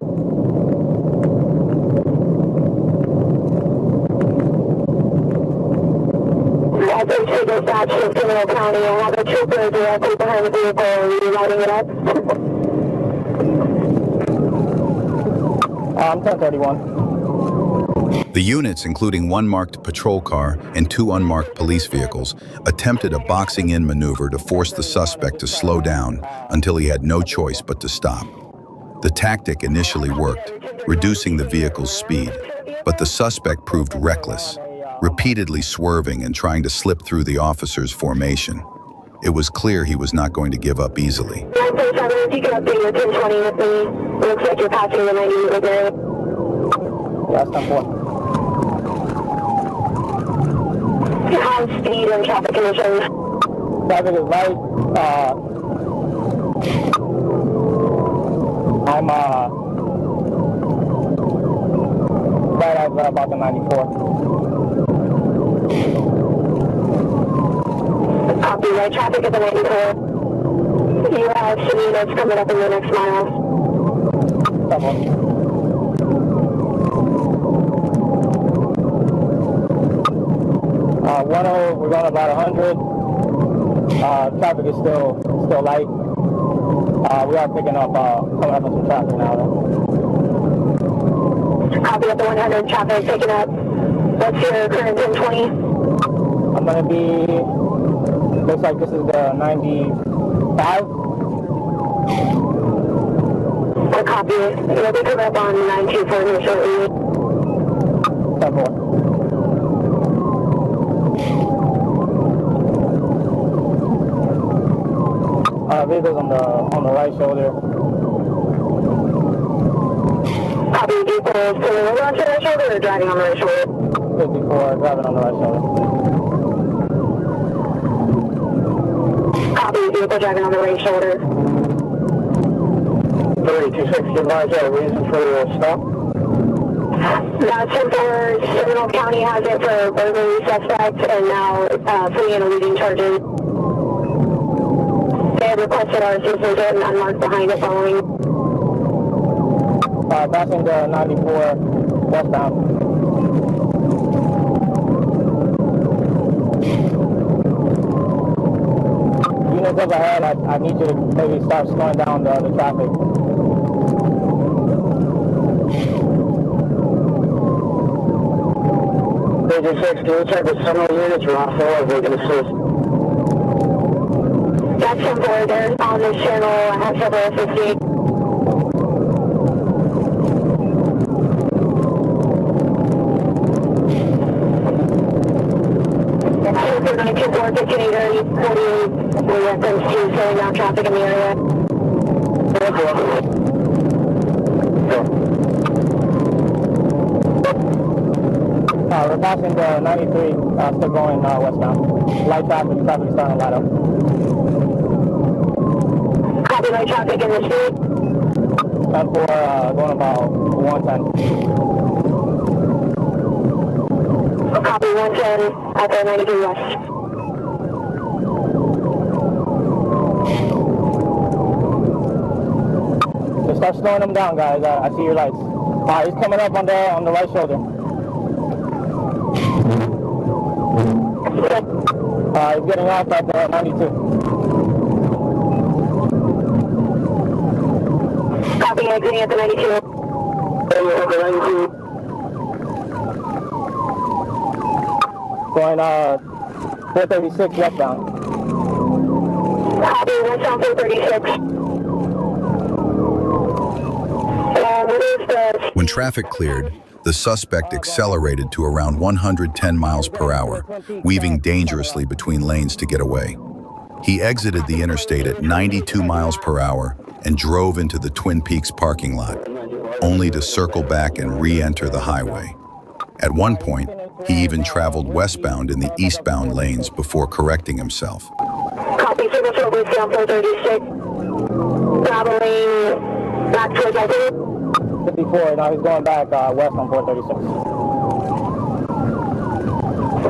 I think she dispatched to Seminole County and have a trooper directly behind the vehicle. Are you lighting it up? I'm 1031. The units, including one marked patrol car and two unmarked police vehicles, attempted a boxing-in maneuver to force the suspect to slow down until he had no choice but to stop. The tactic initially worked, reducing the vehicle's speed, but the suspect proved reckless, repeatedly swerving and trying to slip through the officer's formation. It was clear he was not going to give up easily. 947, if you can update your 1020 with me. Looks like you're passing the 98 with there. Last time one. High speed and traffic conditions. Traffic is light. I'm right at about the 94. Copy, right traffic at the 94. You have some units coming up in the next mile. 10, we're going about 100. Traffic is still light. We are picking up, coming up with some traffic now though. Copy at the 100, traffic picking up. What's your current 1020? I'm going to be, looks like this is the 95. I'll copy it. You'll be coming up on 924 here shortly. 10-4. vehicles on the right shoulder. Copy, vehicles pulling over onto the right shoulder or driving on the right shoulder? 54, driving on the right shoulder. Copy, vehicle driving on the right shoulder. 3260, advise that a reason for the stop? Now 10-4, Seminole County has it for burglary suspect and now fleeing and eluding charges. They have requested our assistance and unmarked behind it following. Passing the 94 westbound. Units up ahead, I need you to maybe start slowing down the traffic. Agent 6, can you check with Seminole units? We're on 4 if we can assist. That's 10-4, they're on this channel. I have several 58. We reference to slowing down traffic in the area. We're passing the 93, still going westbound. Light traffic is starting to light up. Copy light traffic in the street. 10-4, going about 110. Copy 110 at the 93 west. Just start slowing them down, guys. I see your lights. He's coming up on the right shoulder. He's getting off at the 92. Copy, exiting at the 92. Going 436 westbound. Copy, westbound 436. When traffic cleared, the suspect accelerated to around 110 miles per hour, weaving dangerously between lanes to get away. He exited the interstate at 92 miles per hour and drove into the Twin Peaks parking lot, only to circle back and re-enter the highway. At one point, he even traveled westbound in the eastbound lanes before correcting himself. Copy, signal for westbound 436. Traveling back towards I-2. 54, now he's going back west on 436.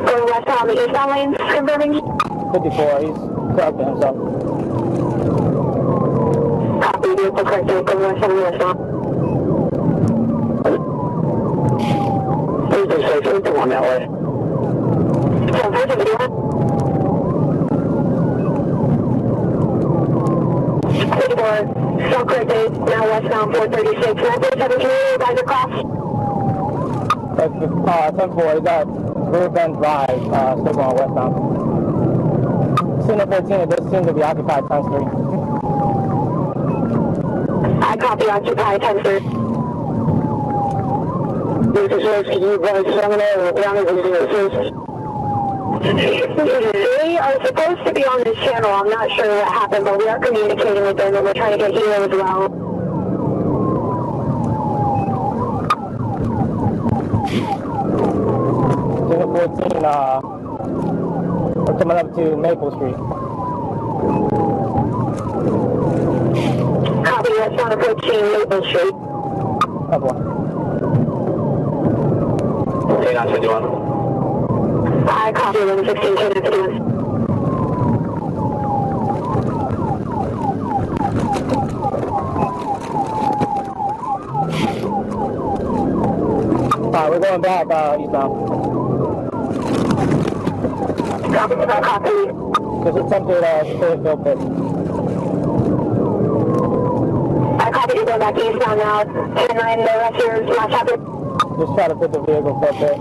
Going west on the eastbound lanes, confirming. 54, he's correcting himself. Copy, vehicle corrected, going west on the westbound. Please be safe, we're going that way. 10-4, 54, still corrected, now westbound 436. 947, can you guys across? 10-4, is that Rear Bend Drive, still going westbound. Signal 14, it does seem to be occupied 10-3. I copy, occupy 10-3. This is Rose, can you advise Seminole County to assist? They are supposed to be on this channel. I'm not sure what happened, but we are communicating with them and we're trying to get here as well. Signal 14, we're coming up to Maple Street. Copy, that's on 14 Maple Street. Up one. Okay, that's what you want. I copy 116, connect to us. We're going back eastbound. Copy. Just attempted Fayetteville pit. I copy to go back eastbound now. 10-9, the rest of yours, last traffic. Just try to put the vehicle for a bit.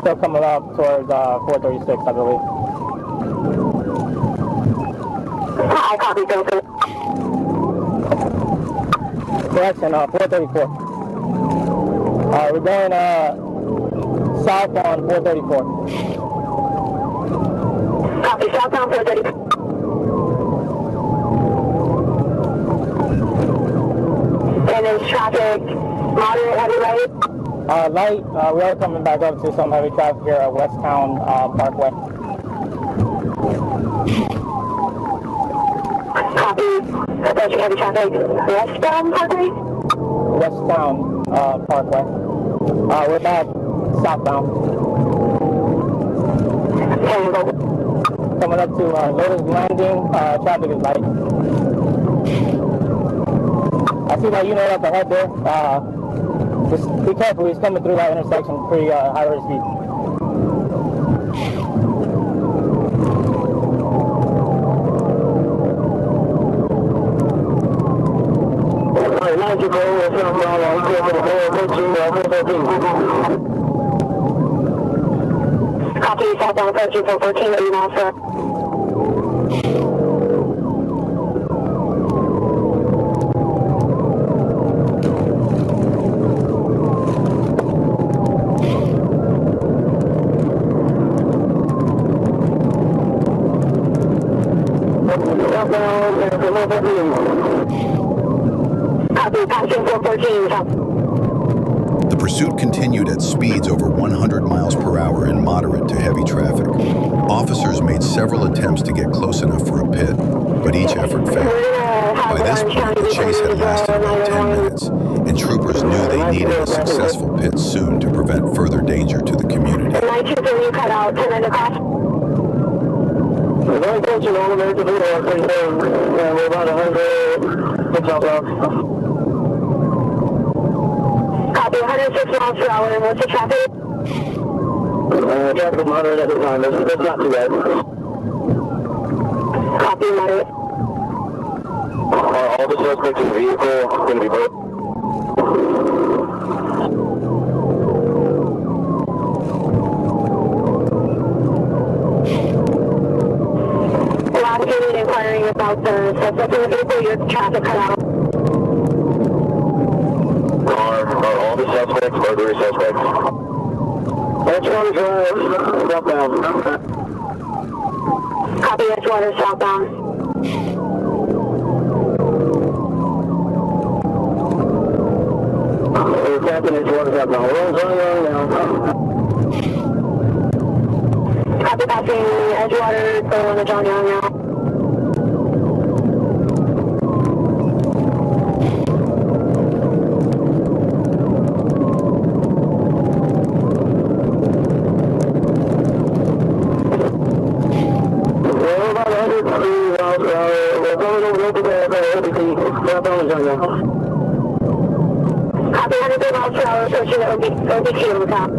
Still coming up towards 436, I believe. I copy, Filter. Correction, 434. We're going south on 434. Copy, southbound 434. is traffic moderate, heavy, light? Light. We are coming back up to some heavy traffic here at Westtown Parkway. Copy. Approaching heavy traffic. Westbound Parkway? Westtown Parkway. We're back southbound. Coming up to Lotus Landing, traffic is light. I see that unit up ahead there. Just be careful, he's coming through that intersection, pretty high rate of speed. Copy, southbound approaching for 14 miles per hour. The pursuit continued at speeds over 100 miles per hour in moderate to heavy traffic. Officers made several attempts to get close enough for a pit, but each effort failed. By this point, the chase had lasted about 10 minutes, and troopers knew they needed a successful pit soon to prevent further danger to the community. You cut out 10 minutes across. We're approaching all American we're about 100 miles out. Copy, 106 miles per hour. What's the traffic? Traffic is moderate at the time. It's not too bad. Copy, moderate. All the suspects in the vehicle going to be both. Last unit inquiring about the suspect in the vehicle, your traffic cut out. Are all the suspects or three suspects? Edgewater southbound. Copy, Edgewater southbound. We're tapping Edgewater southbound. We're on now. Copy, passing Edgewater, going on the John Young now. Copy, 103 miles per hour, approaching the OBT on the top.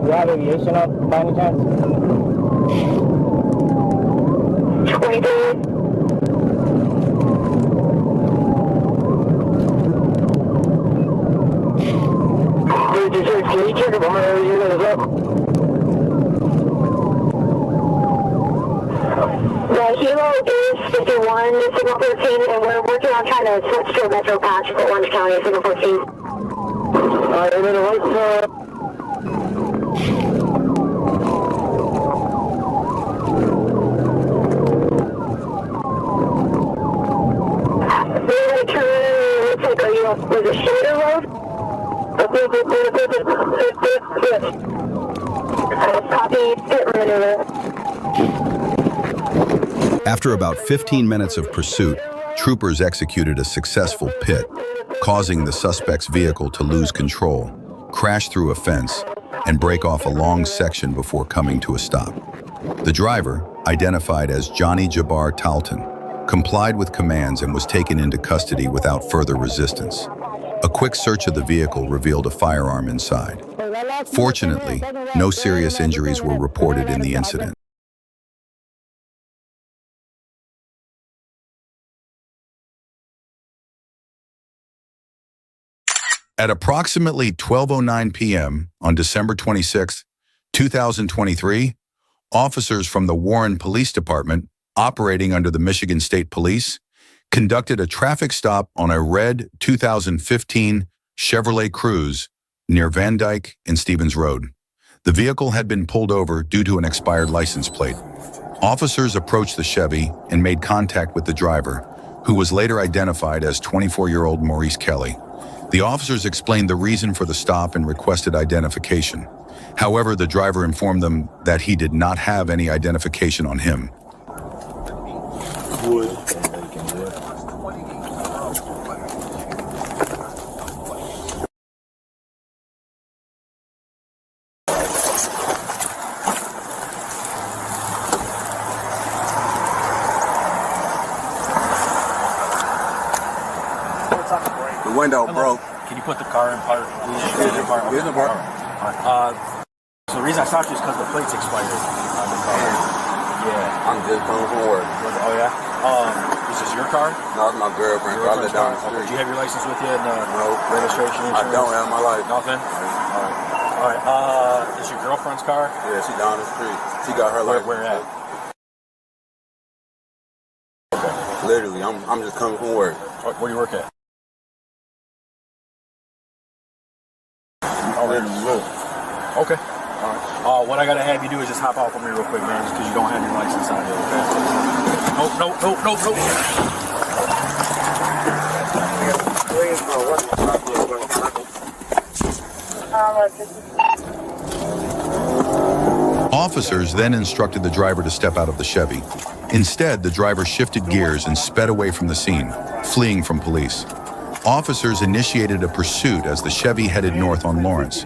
Do you have aviation up by any chance? 23. Can you check if our unit is up? The Hilo is 51, signal 13, and we're working on trying to switch to a metro patch for Orange County, signal 14. Alright, and then what's was it Shader Road? Copy, pit maneuver. After about 15 minutes of pursuit, troopers executed a successful pit, causing the suspect's vehicle to lose control, crash through a fence, and break off a long section before coming to a stop. The driver, identified as Johnny Jabbar Talton, complied with commands and was taken into custody without further resistance. A quick search of the vehicle revealed a firearm inside. Fortunately, no serious injuries were reported in the incident. At approximately 12:09 p.m. on December 26, 2023, officers from the Warren Police Department, operating under the Michigan State Police, conducted a traffic stop on a red 2015 Chevrolet Cruze near Van Dyke and Stevens Road. The vehicle had been pulled over due to an expired license plate. Officers approached the Chevy and made contact with the driver, who was later identified as 24-year-old Maurice Kelly. The officers explained the reason for the stop and requested identification. However, the driver informed them that he did not have any identification on him. The window broke. Can you put the car in park? Here's the park. So the reason I stopped you is because the plate's expired on the car. Yeah. I'm just coming from work. Oh yeah? Is this your car? No, it's my girlfriend's car. I live down the street. Do you have your license with you and no registration insurance? I don't have my license. Nothing? Alright. Is your girlfriend's car? Yeah, she down the street. She got her license. Where at? Okay. Literally, I'm just coming from work. Where do you work at? Okay. Alright. What I gotta have you do is just hop off of me real quick, man, just because you don't have your license on you, okay? Nope. Officers then instructed the driver to step out of the Chevy. Instead, the driver shifted gears and sped away from the scene, fleeing from police. Officers initiated a pursuit as the Chevy headed north on Lawrence,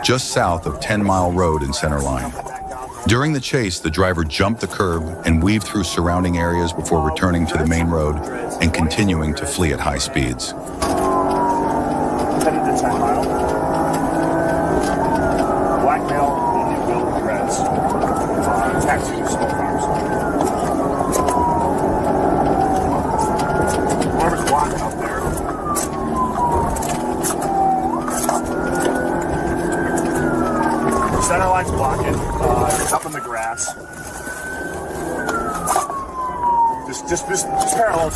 just south of 10 Mile Road in Center Line. During the chase, the driver jumped the curb and weaved through surrounding areas before returning to the main road and continuing to flee at high speeds. Headed to 10 Mile. Black male, Indian Bill, Reds. Taxi to Smoke Farms. Whoever's blocking up there. Center line's blocking. It's up in the grass. Just parallel.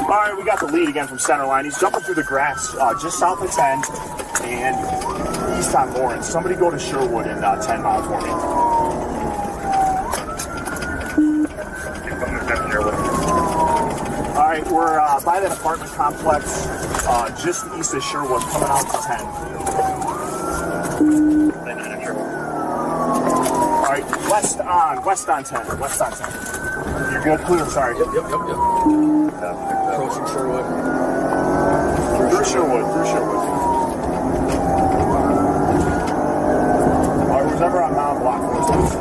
All right, we got the lead again from center line. He's jumping through the grass just south of 10 and east on Lawrence. Somebody go to Sherwood in 10 Mile for me. All right, we're by that apartment complex just east of Sherwood, coming out to 10. All right, west on 10. You're good, clear, sorry. Yep. Approaching Sherwood. Through Sherwood. All right, who's ever on Mount Block, please.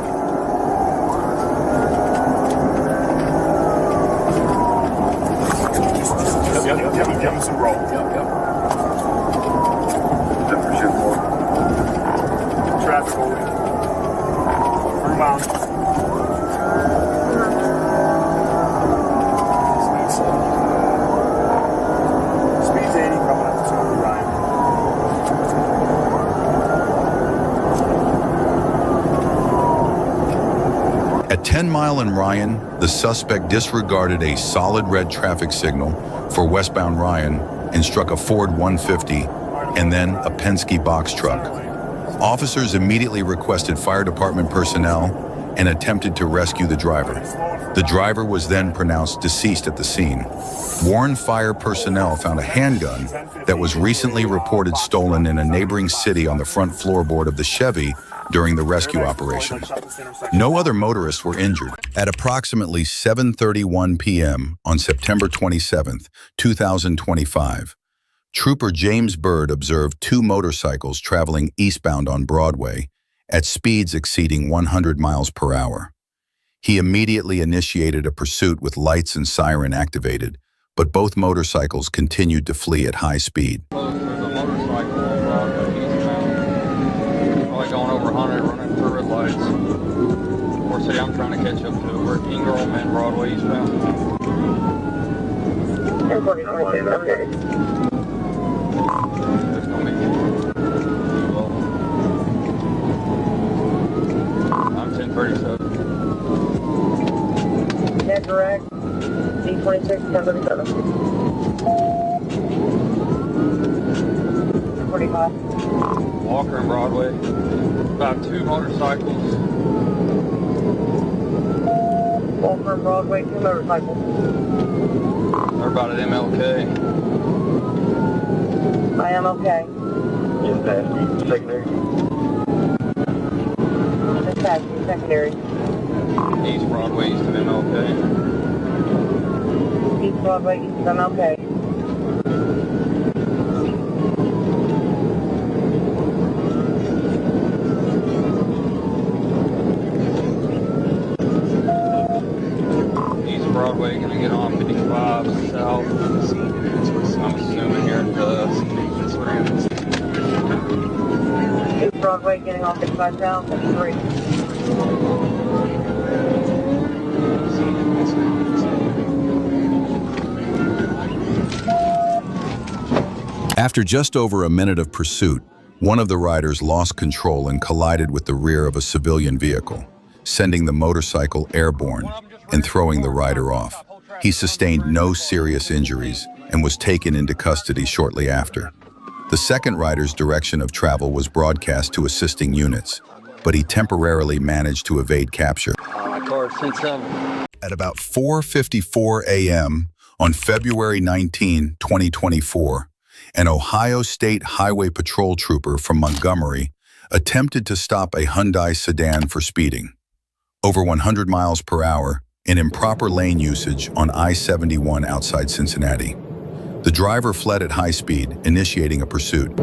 Give him some rope. Yep. Traffic holding. Through Mount. Speed's 80, coming up to Smoky Ryan. At 10 Mile and Ryan, the suspect disregarded a solid red traffic signal for westbound Ryan and struck a Ford 150 and then a Penske box truck. Officers immediately requested fire department personnel and attempted to rescue the driver. The driver was then pronounced deceased at the scene. Warren Fire personnel found a handgun that was recently reported stolen in a neighboring city on the front floorboard of the Chevy during the rescue operation. No other motorists were injured. At approximately 7:31 p.m. on September 27, 2025, Trooper James Bird observed two motorcycles traveling eastbound on Broadway at speeds exceeding 100 miles per hour. He immediately initiated a pursuit with lights and siren activated, but both motorcycles continued to flee at high speed. There's a motorcycle on Broadway eastbound, probably going over 100, running through red lights. Of course, see, I'm trying to catch up to it. We're at Ingerholm and Broadway eastbound. 10:45, okay. There's no meeting. I'm 10:37. Head direct, D26, 10:37. 45. Walker and Broadway. About 2 motorcycles. Walker and Broadway, 2 motorcycles. They're about at MLK. I am okay. Dispatch, secondary. Dispatch, secondary. East Broadway, east of MLK. East Broadway, east of MLK. East Broadway, gonna get on 55 south. I'm assuming here at East Broadway, getting off 55 south, 3. After just over a minute of pursuit, one of the riders lost control and collided with the rear of a civilian vehicle, sending the motorcycle airborne and throwing the rider off. He sustained no serious injuries and was taken into custody shortly after. The second rider's direction of travel was broadcast to assisting units, but he temporarily managed to evade capture. At about 4:54 a.m. on February 19, 2024, an Ohio State Highway Patrol trooper from Montgomery attempted to stop a Hyundai sedan for speeding over 100 miles per hour in improper lane usage on I-71 outside Cincinnati. The driver fled at high speed, initiating a pursuit.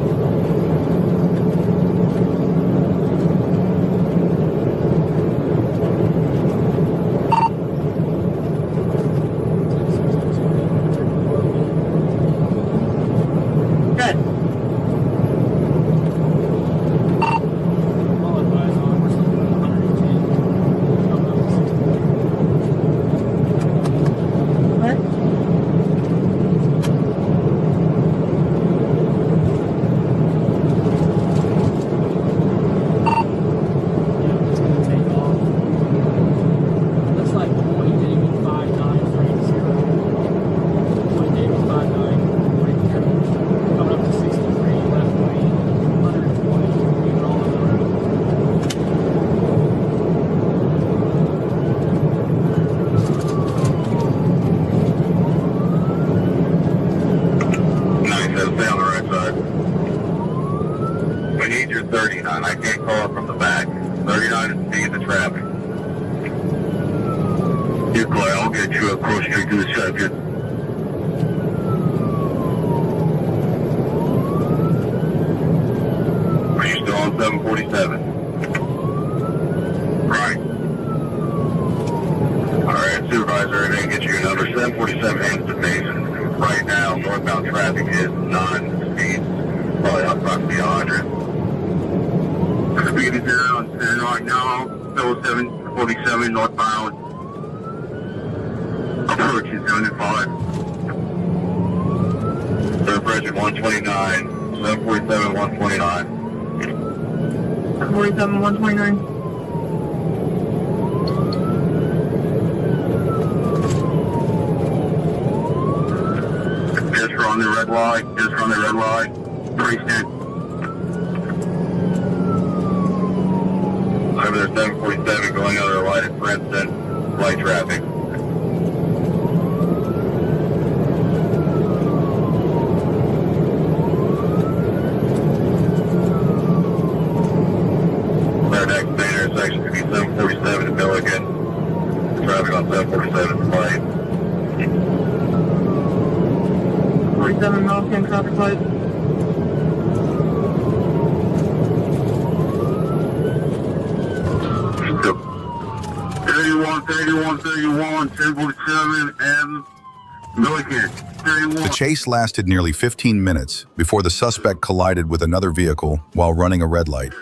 The chase lasted nearly 15 minutes before the suspect collided with another vehicle while running a red light.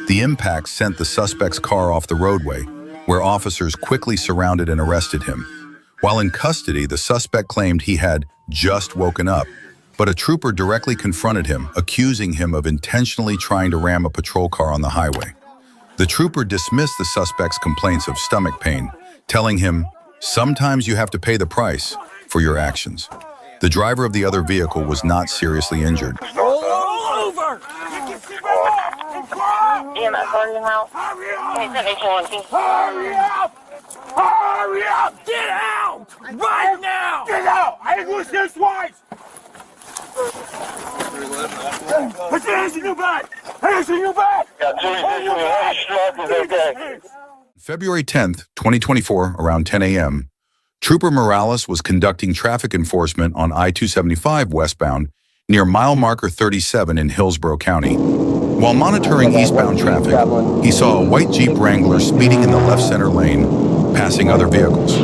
The impact sent the suspect's car off the roadway, where officers quickly surrounded and arrested him. While in custody, the suspect claimed he had just woken up, but a trooper directly confronted him, accusing him of intentionally trying to ram a patrol car on the highway. The trooper dismissed the suspect's complaints of stomach pain, telling him, "Sometimes you have to pay the price for your actions." The driver of the other vehicle was not seriously injured. Roll over! EMS already in route. Hurry up! Hurry up! Get out! Right now! Get out! I ain't gonna say twice! Put your hands in your back! Hands in your back! February 10th, 2024, around 10 a.m., Trooper Morales was conducting traffic enforcement on I-275 westbound near mile marker 37 in Hillsborough County. While monitoring eastbound traffic, he saw a white Jeep Wrangler speeding in the left center lane, passing other vehicles.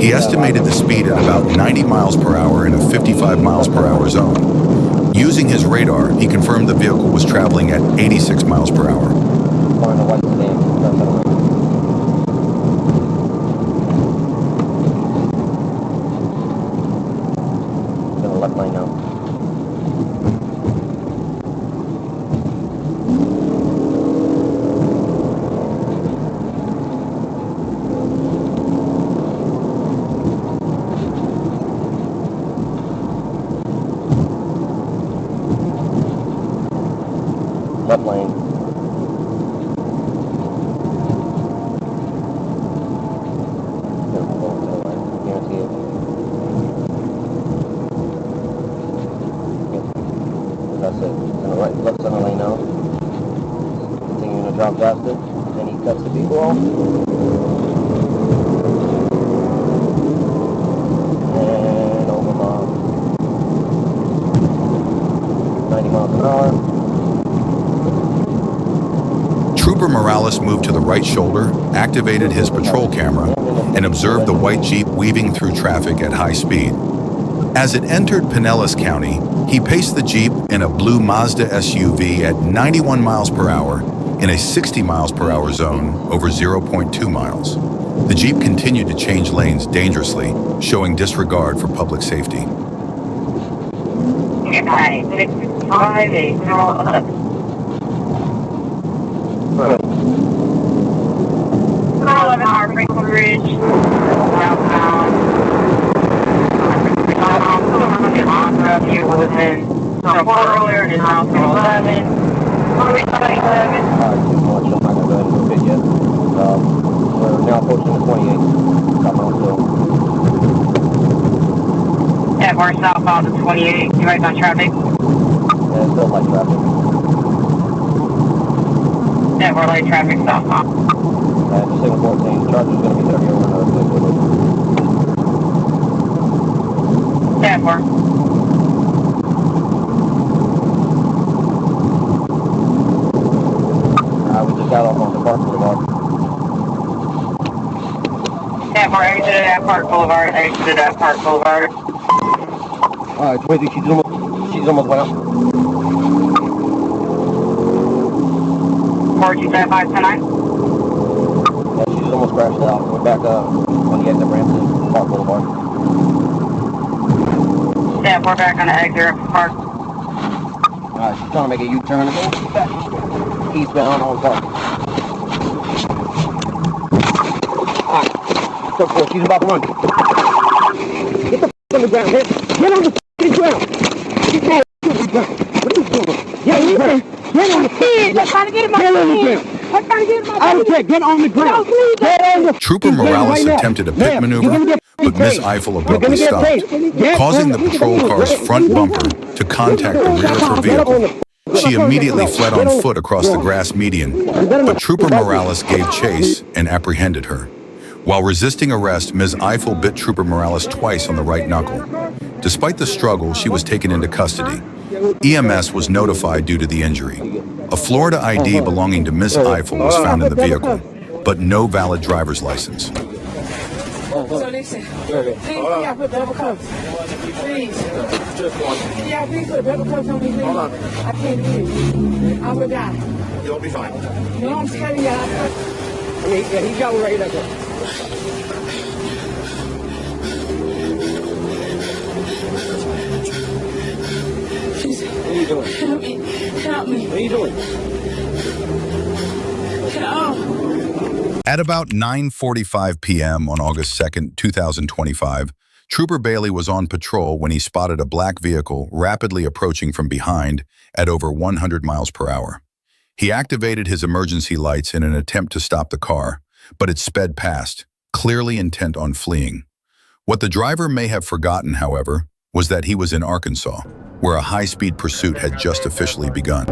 He estimated the speed at about 90 miles per hour in a 55 miles per hour zone. Using his radar, he confirmed the vehicle was traveling at 86 miles per hour. Left lane now. Left lane. Guarantee it. That's it. In the right, left center lane now. Continuing to drop past it. Then he cuts the people off. And over mile. 90 miles an hour. Trooper Morales moved to the right shoulder, activated his patrol camera, and observed the white Jeep weaving through traffic at high speed. As it entered Pinellas County, he paced the Jeep in a blue Mazda SUV at 91 miles per hour in a 60 miles per hour zone over 0.2 miles. The Jeep continued to change lanes dangerously, showing disregard for public safety. Hi, 658 11-hour Franklin Ridge, southbound. Here within some port earlier, it is now 11. What are we talking about? I'm not going to go ahead and move it yet. We're now approaching the 28. Coming on still. Yeah, we're southbound to 28. You guys on traffic? Yeah, still light traffic. Yeah, we're light traffic southbound. Just 714. Charger's going to be 30 over another place with it. Yeah, we're. We just got off on the Park Boulevard. Yeah, we're exited at Park Boulevard. Exited at Park Boulevard. Alright, 23, she's almost went up. 425 Yeah, she's almost crashed out. We're back on the exit ramp to Park Boulevard. Yeah, we're back on the exit at Park. Alright, she's trying to make a U-turn and go back eastbound on Park. Alright, so cool. She's about to run. Get the f*** on the ground, man. Get on the f***ing ground. Get down on the ground. What are you doing? Get on the ground. Get on the ground. I'm trying to get in my ground. I'm trying to get in my ground. I don't care. Get on the ground. Get on the Trooper Morales attempted a pit maneuver, but Ms. Eiffel abruptly stopped, causing the patrol car's front bumper to contact the rear of her vehicle. She immediately fled on foot across the grass median, but Trooper Morales gave chase and apprehended her. While resisting arrest, Ms. Eiffel bit Trooper Morales twice on the right knuckle. Despite the struggle, she was taken into custody. EMS was notified due to the injury. A Florida ID belonging to Ms. Eiffel was found in the vehicle, but no valid driver's license. So listen, please, y'all put double cups. Please. Y'all please put double cups on me, please. I can't do it. I will die. You'll be fine. No, I'm telling y'all. Yeah, he's got one right there. Please. What are you doing? Help me. Help me. What are you doing? Help. At about 9:45 p.m. on August 2nd, 2025, Trooper Bailey was on patrol when he spotted a black vehicle rapidly approaching from behind at over 100 miles per hour. He activated his emergency lights in an attempt to stop the car, but it sped past, clearly intent on fleeing. What the driver may have forgotten, however, was that he was in Arkansas, where a high-speed pursuit had just officially begun.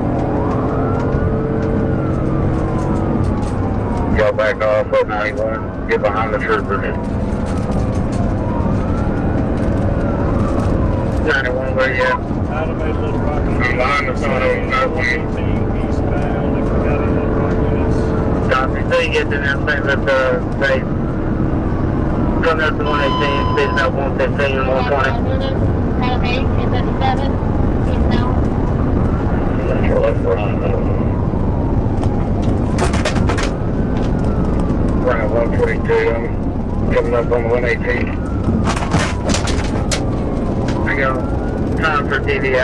Go back off at 91. Get behind the trooper. 91, where you at? Out of Little Rock. I'm behind the front of Northwing. Eastbound, if we got any Little Rock units. Copy. So you get to that thing that they coming up to 118, speeding up 115 and 120. Adam 8, 237, eastbound. You're left behind. Right, 142, I'm coming up on 118. I go time for TVI,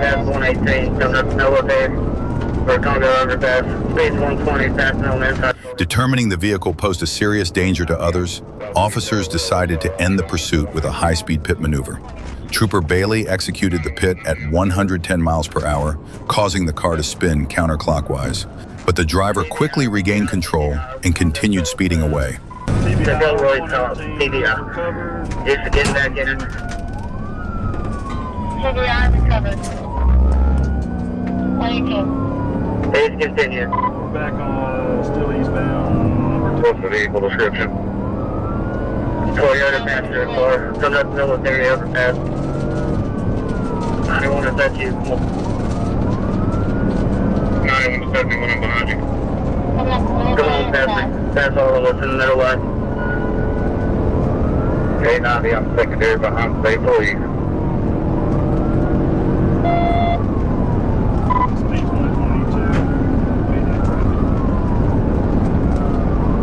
past 118, coming up to Noah Bay, or Congo overpass, speed 120, passing on the inside. Determining the vehicle posed a serious danger to others, officers decided to end the pursuit with a high-speed pit maneuver. Trooper Bailey executed the pit at 110 miles per hour, causing the car to spin counterclockwise. But the driver quickly regained control and continued speeding away. TVI. Just getting back in it. TVI recovered. 22. Please continue. Back on, still eastbound. What's the vehicle description? Toyota passenger car, coming up military overpass. 91, is that you? 91 to 71, I'm behind you. Come on, pass all of us in the middle line. Okay, 90, I'm secondary behind state police.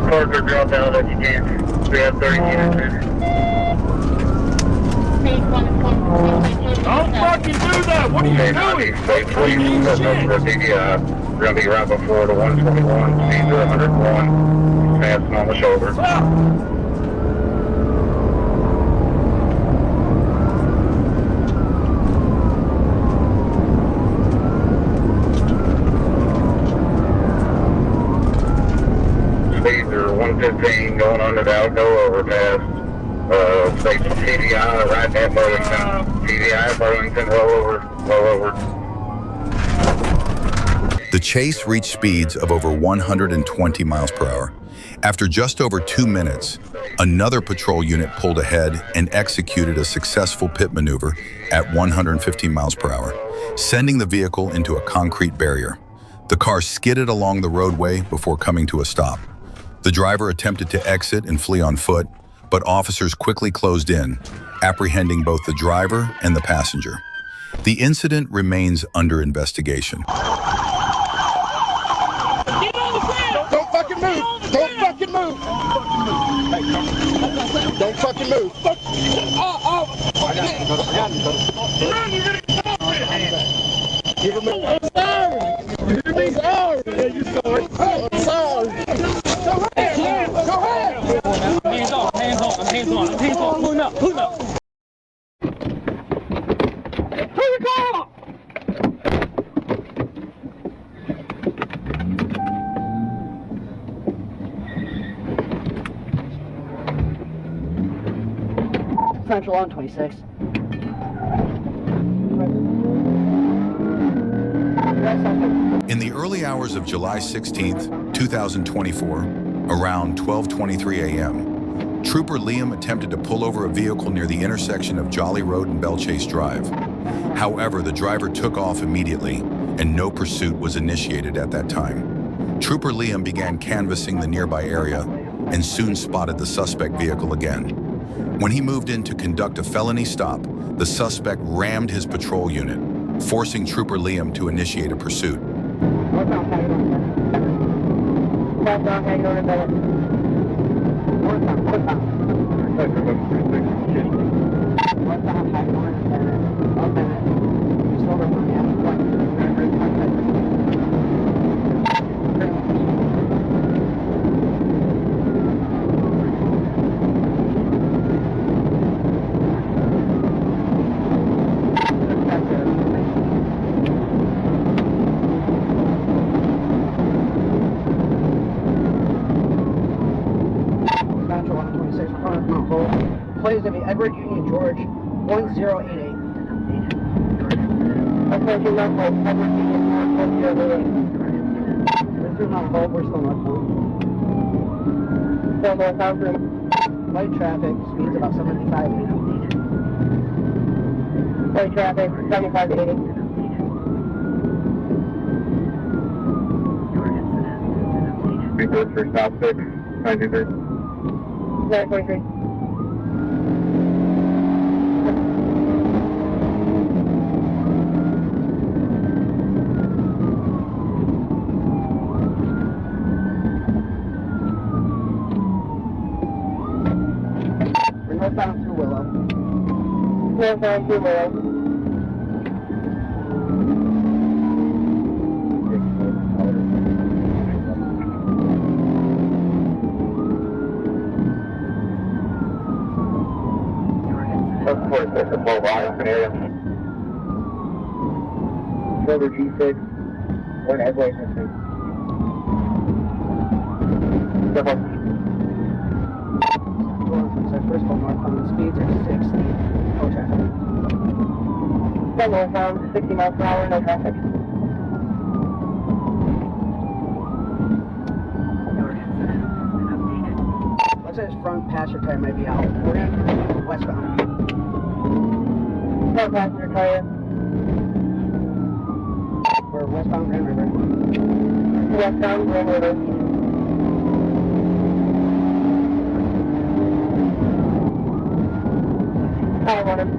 Parker, drop out if you can. We have 30 units in. Don't fucking do that! What are you doing? State police, that's up for DDI. We're going to be right before the 121, speed to 101, passing on the shoulder. Speeds are 115 going under the Alco overpass. State TVI right at Burlington. TVI Burlington, well over. The chase reached speeds of over 120 miles per hour. After just over 2 minutes, another patrol unit pulled ahead and executed a successful pit maneuver at 115 miles per hour, sending the vehicle into a concrete barrier. The car skidded along the roadway before coming to a stop. The driver attempted to exit and flee on foot, but officers quickly closed in, apprehending both the driver and the passenger. The incident remains under investigation. Don't fucking move! Don't fucking move! Don't fucking move! Give him a... I'm sorry! I'm sorry! Yeah, you sorry. I'm sorry! Go ahead! Go ahead! Hands on! Hands on! I'm hands on! I'm hands on! Pull him up! Pull him up! Pull the car! Central on 26. In the early hours of July 16th, 2024, around 12:23 a.m., Trooper Liam attempted to pull over a vehicle near the intersection of Jolly Road and Bellchase Drive. However, the driver took off immediately, and no pursuit was initiated at that time. Trooper Liam began canvassing the nearby area and soon spotted the suspect vehicle again. When he moved in to conduct a felony stop, the suspect rammed his patrol unit, forcing Trooper Liam to initiate a pursuit. plate is going to be Edward Union George 1088. Okay, do not hold. Edward Union George 1088. This is not hold, we're still northbound. Still northbound for Light traffic, speeds about 75 to 80. light traffic, 75 to 80. Report for South 6, 93. 943. We're northbound through Willow. Northbound through Willow. Silver G6, we're in Edway Street. First of all, northbound speeds are 60. No traffic. Still northbound, 60 miles per hour, no traffic. Looks like his front passenger tire might be out. We're in westbound. Front passenger tire. We're westbound Grand River. Westbound Grand River. I want him.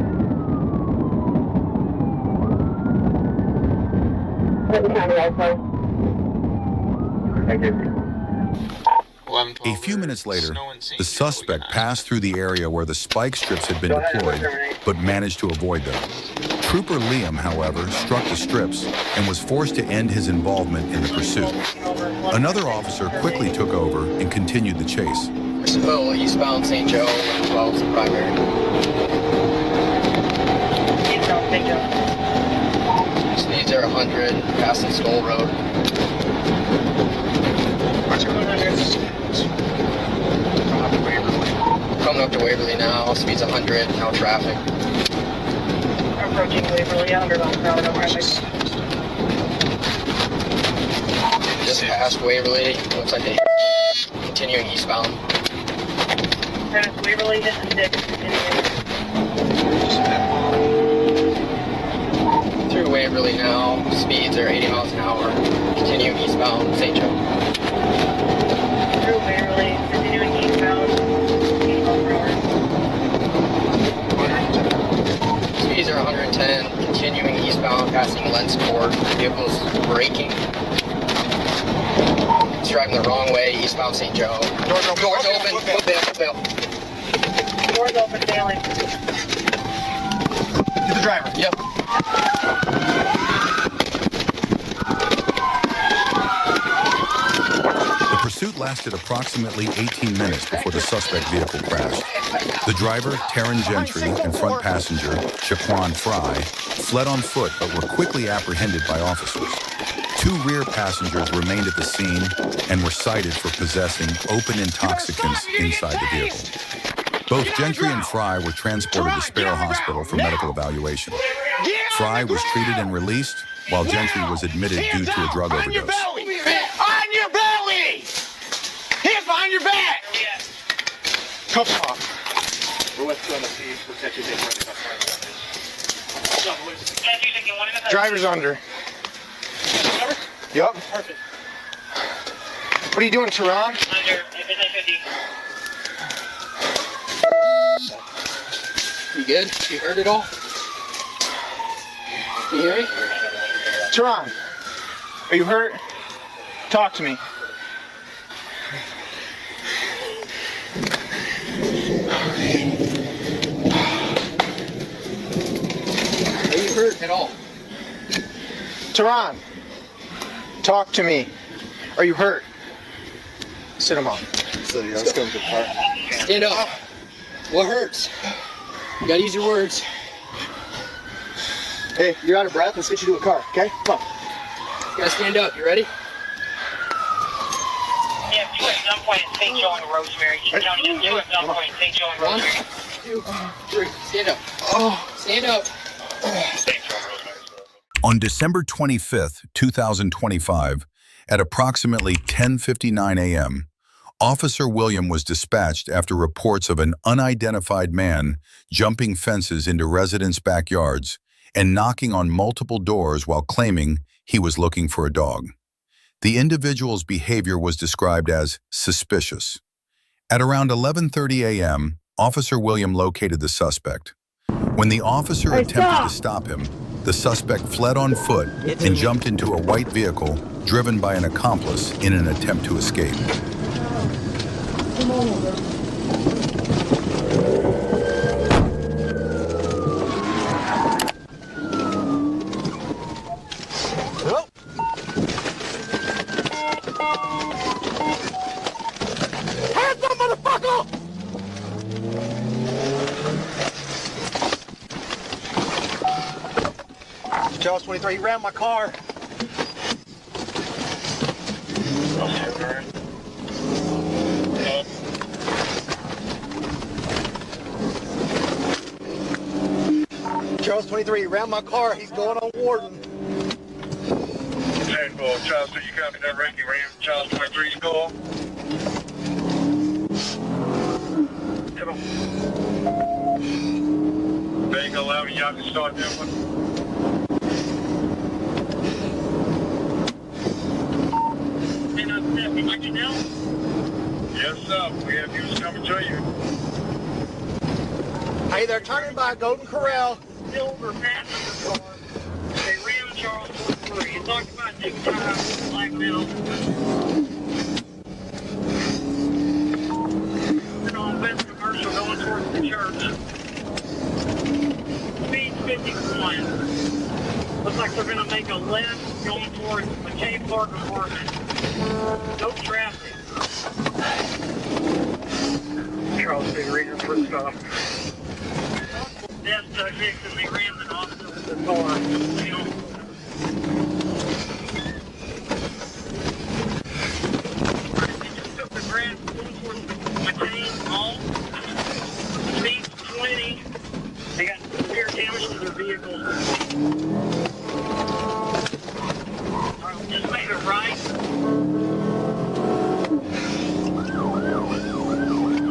Clinton County also. Thank you. A few minutes later, the suspect passed through the area where the spike strips had been deployed, but managed to avoid them. Trooper Liam, however, struck the strips and was forced to end his involvement in the pursuit. Another officer quickly took over and continued the chase. Well, eastbound St. Joe, 12 is the primary. Eastbound St. Joe. Speeds are 100, passing Skull Road. Coming up to Waverly now, speeds 100, no traffic. Approaching Waverly, 100 miles per hour, no traffic. Just past Waverly, looks like they continuing eastbound. Past Waverly, this is Dick. Through Waverly now, speeds are 80 miles an hour, continuing eastbound St. Joe. Through Waverly, continuing eastbound, 80 miles per hour. Speeds are 110, continuing eastbound, passing Lens Court. Vehicle's braking. It's driving the wrong way, eastbound St. Joe. Doors open, foot bail. Doors open, failing. To the driver. Yep. The pursuit lasted approximately 18 minutes before the suspect vehicle crashed. The driver, Taryn Gentry, and front passenger, Shaquan Fry, fled on foot but were quickly apprehended by officers. Two rear passengers remained at the scene and were cited for possessing open intoxicants inside the vehicle. Both Gentry and Fry were transported to Sparrow Hospital for medical evaluation. Fry was treated and released, while Gentry was admitted due to a drug overdose. On your belly! Hands behind your back! Cuffs off. We're with the scene, protect your dick right. Driver's under. Yup. Perfect. What are you doing, Tehran? You good? You heard it all? You hear me? Tehran, are you hurt? Talk to me. Are you hurt at all? Tehran, talk to me. Are you hurt? Sit him on. Let's go. Stand up. What hurts? You gotta use your words. Hey, you're out of breath. Let's get you to a car, okay? Come on. You gotta stand up. You ready? Yeah, you at gunpoint at St. Joe and Rosemary. He's counting you at gunpoint at St. Joe and Rosemary. 2, 3. Stand up. Stand up. On December 25th, 2025, at approximately 10:59 a.m., Officer William was dispatched after reports of an unidentified man jumping fences into residents' backyards and knocking on multiple doors while claiming he was looking for a dog. The individual's behavior was described as suspicious. At around 11:30 a.m., Officer William located the suspect. When the officer attempted to stop him, the suspect fled on foot and jumped into a white vehicle driven by an accomplice in an attempt to escape. Come on, bro. Hands up, motherfucker! Charles 23, he ran my car. Charles 23, he ran my car. He's going on Warden. Okay, cool. Charles 2, you copy that ranking ram? Charles 23, you call? Come on. They ain't gonna allow me, y'all can start that one. Yes, sir. We have views coming to you. Hey, they're turning by Golden Corral. Silver passenger car. They ran Charles 23. You talked about 2 times, black belt. They're on West Commercial going towards the church. Speed 51. Looks like they're going to make a left going towards McKay Park apartment. No traffic. Charles, big reason for the stop. Death subject and they ran the officer with the car. They just took the grass going towards McKay Mall. Speed 20. They got severe damage to their vehicle. Just made a right.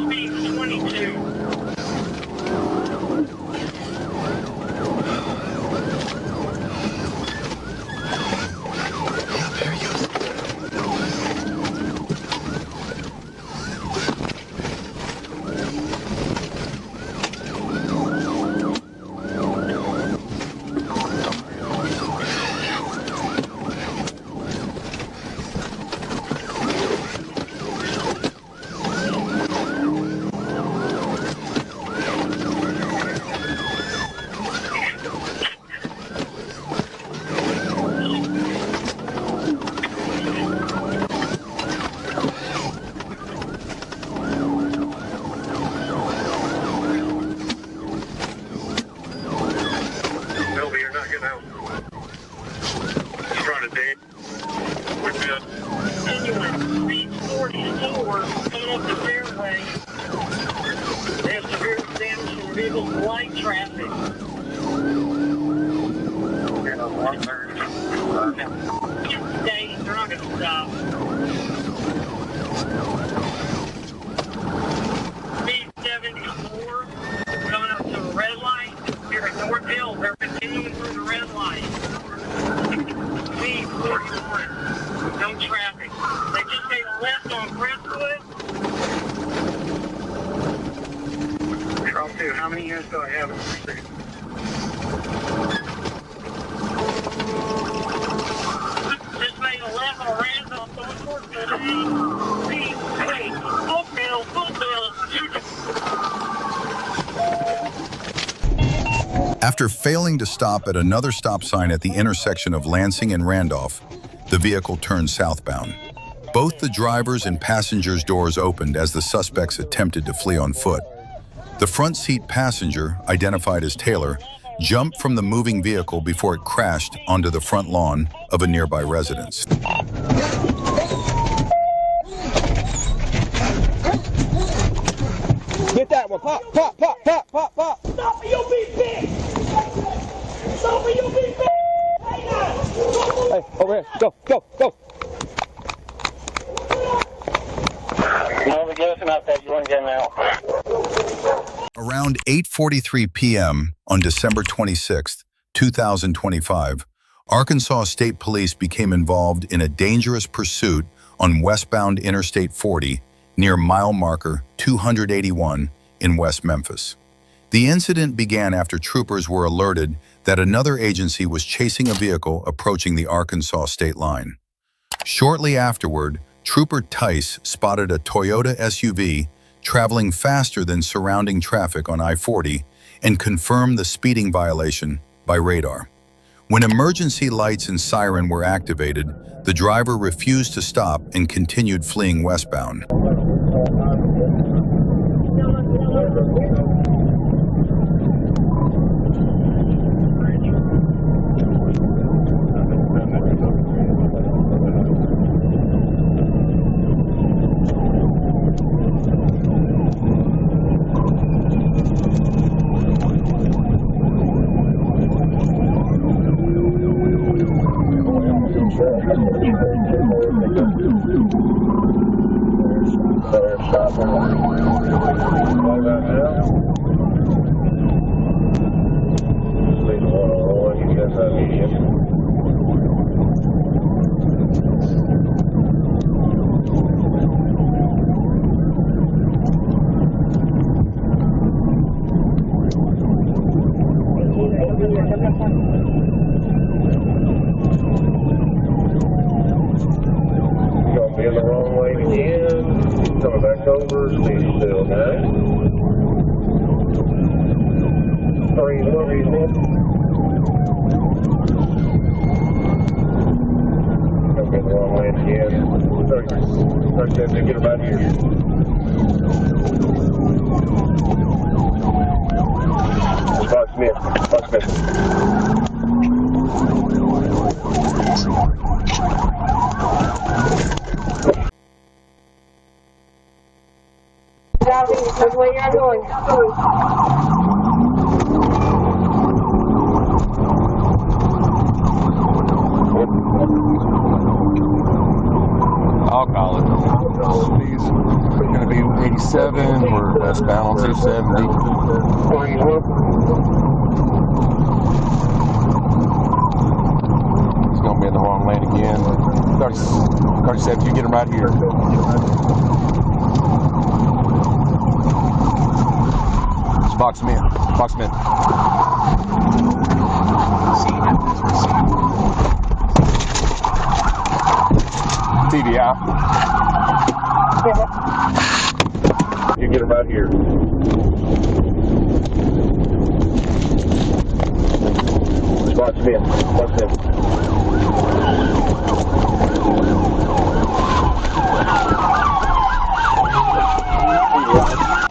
Speed 22. How many years do I have in the street? Just made a left on Randolph going towards the After failing to stop at another stop sign at the intersection of Lansing and Randolph, the vehicle turned southbound. Both the driver's and passenger's doors opened as the suspects attempted to flee on foot. The front seat passenger, identified as Taylor, jumped from the moving vehicle before it crashed onto the front lawn of a nearby residence. Get that one, pop, pop, pop, pop. enough that you want to get out. Around 8:43 p.m. on December 26, 2025, Arkansas State Police became involved in a dangerous pursuit on westbound Interstate 40 near mile marker 281 in West Memphis. The incident began after troopers were alerted that another agency was chasing a vehicle approaching the Arkansas state line. Shortly afterward, Trooper Tice spotted a Toyota SUV traveling faster than surrounding traffic on I-40 and confirmed the speeding violation by radar. When emergency lights and siren were activated, the driver refused to stop and continued fleeing westbound. That's where you're going. I'll call it. Speed's going to be 87. We're westbound on 270. He's going to be in the wrong lane again. 37, you get him right here. Just box him in. Box him in. TV out. You get him right here. Just watch him in. Watch him.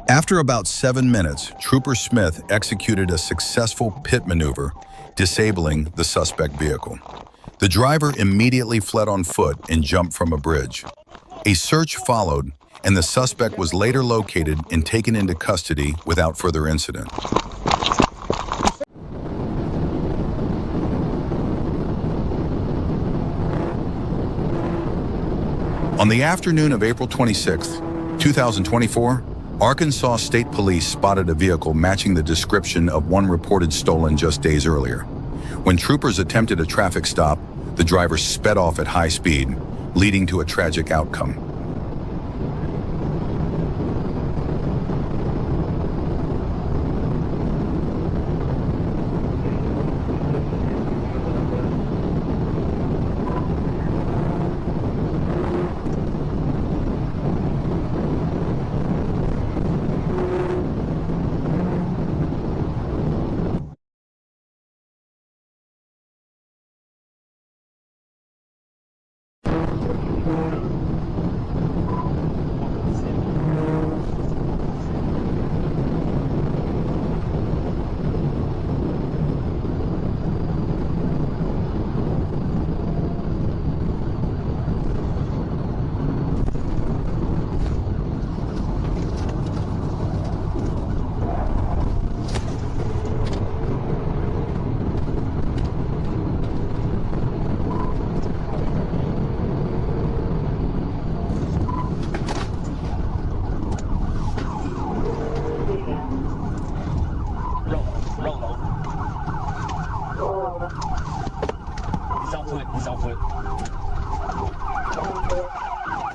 After about 7 minutes, Trooper Smith executed a successful pit maneuver, disabling the suspect vehicle. The driver immediately fled on foot and jumped from a bridge. A search followed, and the suspect was later located and taken into custody without further incident. On the afternoon of April 26, 2024, Arkansas State Police spotted a vehicle matching the description of one reported stolen just days earlier. When troopers attempted a traffic stop, the driver sped off at high speed, leading to a tragic outcome.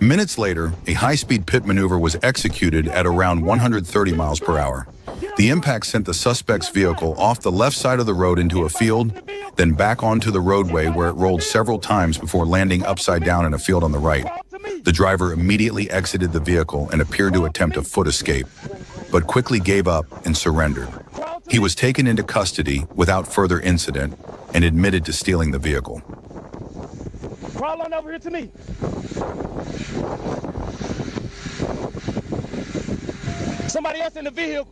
Minutes later, a high-speed pit maneuver was executed at around 130 miles per hour. The impact sent the suspect's vehicle off the left side of the road into a field, then back onto the roadway where it rolled several times before landing upside down in a field on the right. The driver immediately exited the vehicle and appeared to attempt a foot escape, but quickly gave up and surrendered. He was taken into custody without further incident and admitted to stealing the vehicle. Crawl on over here to me. Somebody else in the vehicle.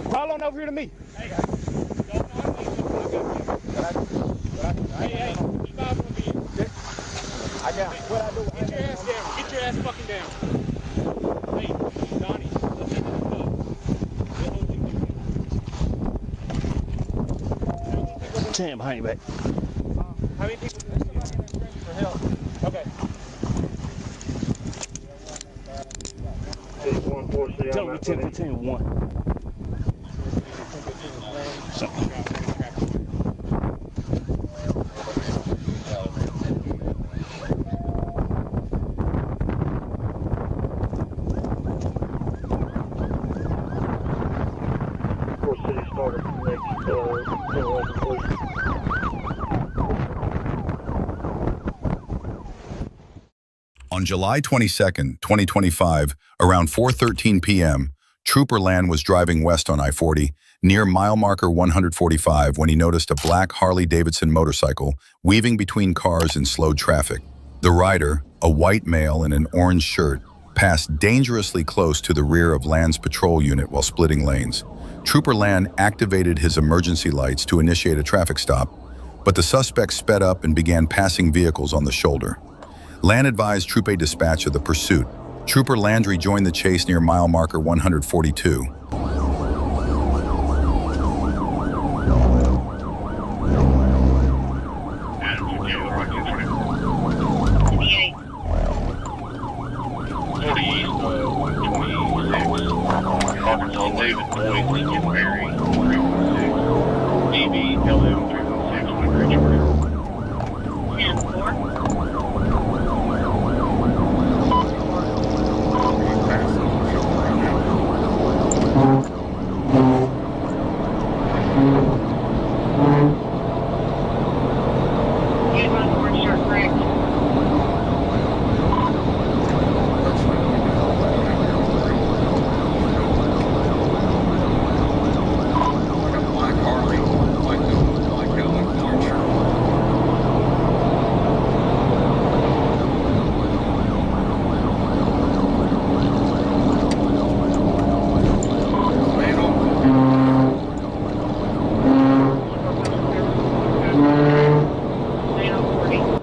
Crawl on over here to me. Hey, I got it. What I do? Get your ass down. Get your ass fucking down. Hey, Donnie, let's get this up. Damn, hang back. How many people? For help. Okay. Tell me 10 for 10 1. So. On July 22, 2025, around 4:13 p.m., Trooper Land was driving west on I-40 near mile marker 145 when he noticed a black Harley-Davidson motorcycle weaving between cars in slowed traffic. The rider, a white male in an orange shirt, passed dangerously close to the rear of Land's patrol unit while splitting lanes. Trooper Land activated his emergency lights to initiate a traffic stop, but the suspect sped up and began passing vehicles on the shoulder. Land advised Troop A dispatch of the pursuit. Trooper Landry joined the chase near mile marker 142.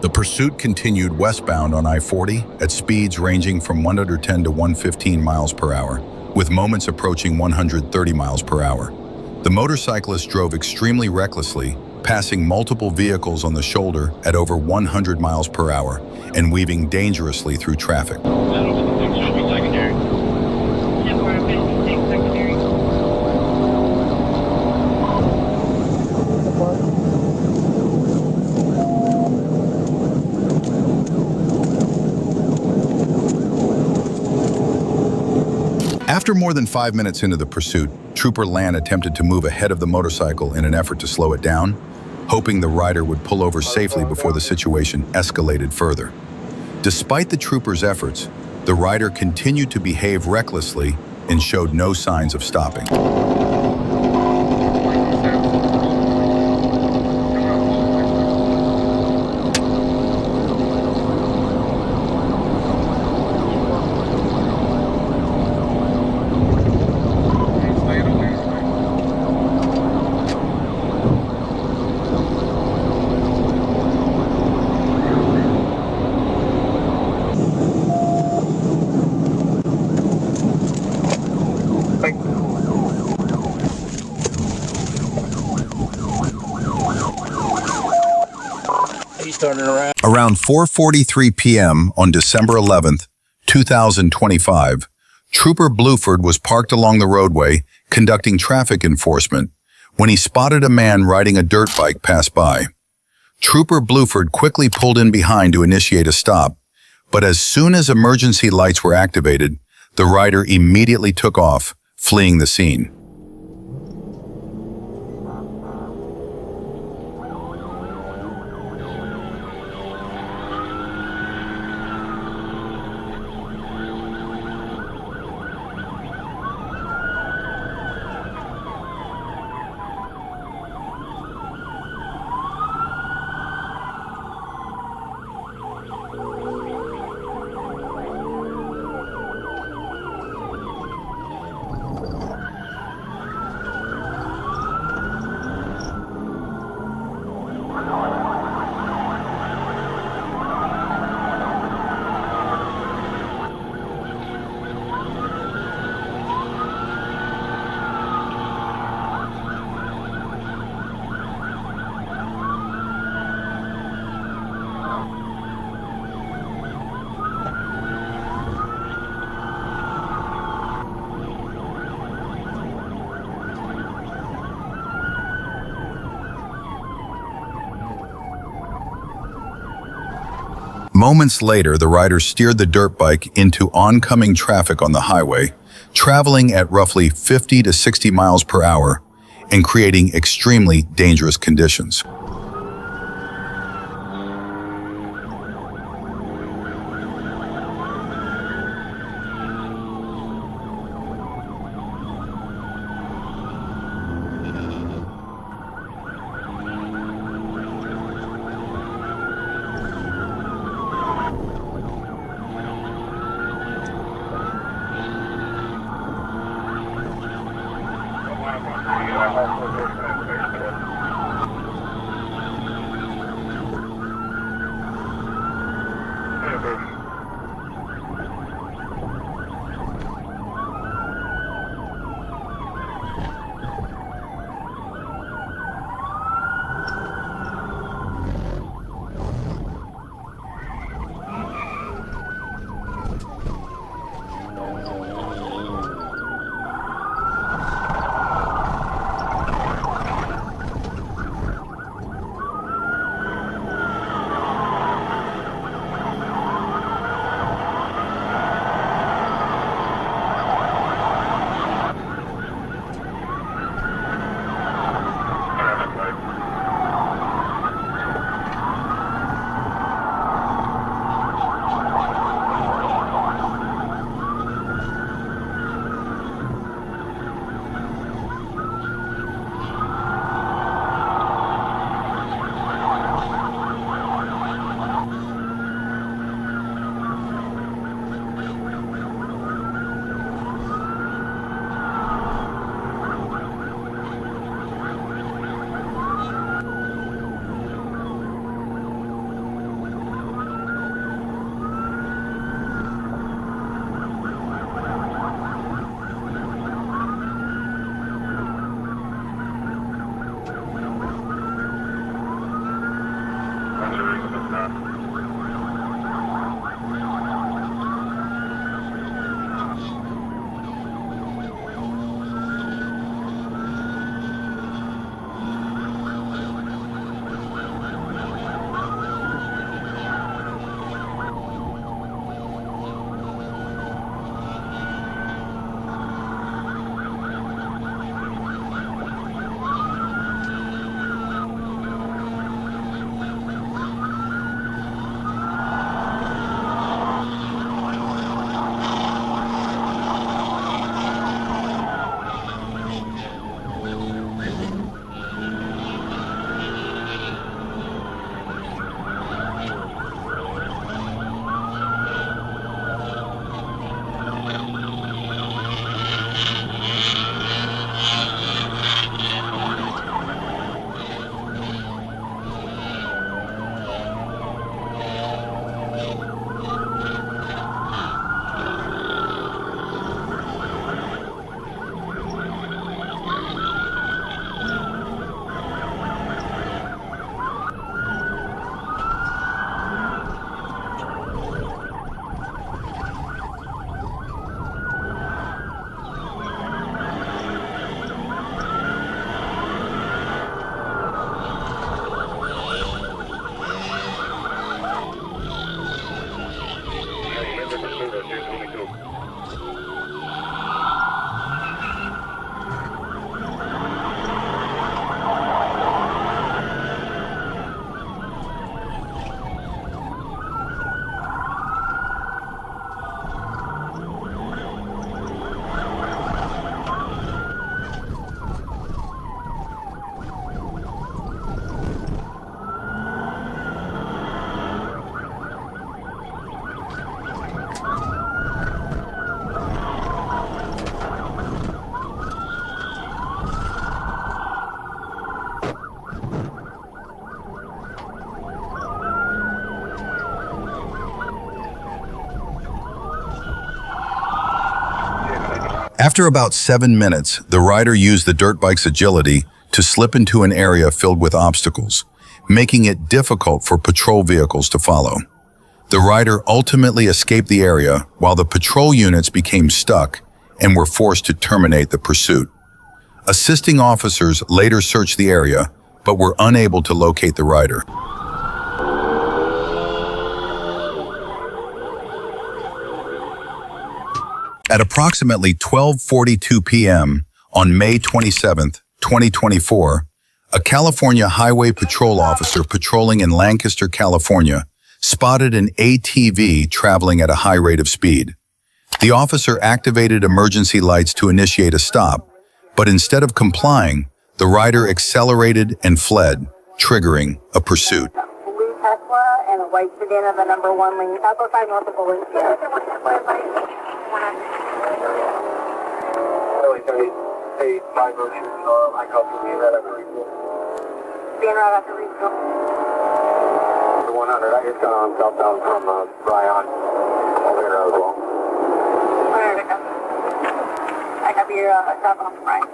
The pursuit continued westbound on I-40 at speeds ranging from 110 to 115 miles per hour, with moments approaching 130 miles per hour. The motorcyclist drove extremely recklessly, passing multiple vehicles on the shoulder at over 100 miles per hour and weaving dangerously through traffic. After more than 5 minutes into the pursuit, Trooper Land attempted to move ahead of the motorcycle in an effort to slow it down, hoping the rider would pull over safely before the situation escalated further. Despite the trooper's efforts, the rider continued to behave recklessly and showed no signs of stopping. Around 4:43 p.m. on December 11th, 2025, Trooper Bluford was parked along the roadway conducting traffic enforcement when he spotted a man riding a dirt bike pass by. Trooper Bluford quickly pulled in behind to initiate a stop, But as soon as emergency lights were activated, the rider immediately took off, fleeing the scene. Moments later, the rider steered the dirt bike into oncoming traffic on the highway, traveling at roughly 50 to 60 miles per hour and creating extremely dangerous conditions. After about 7 minutes, the rider used the dirt bike's agility to slip into an area filled with obstacles, making it difficult for patrol vehicles to follow. The rider ultimately escaped the area while the patrol units became stuck and were forced to terminate the pursuit. Assisting officers later searched the area, but were unable to locate the rider. At approximately 12:42 p.m. on May 27, 2024, a California Highway Patrol officer patrolling in Lancaster, California, spotted an ATV traveling at a high rate of speed. The officer activated emergency lights to initiate a stop, but instead of complying, the rider accelerated and fled, triggering a pursuit. Blue Tesla and a white sedan of the number 1 lane, Southwest 5 north of Valencia. Hey, my version, I call you being right after refill. Being right after refill. The 100, I just got on southbound from Bryan. Over here as well. Alright, I got your southbound from Bryan.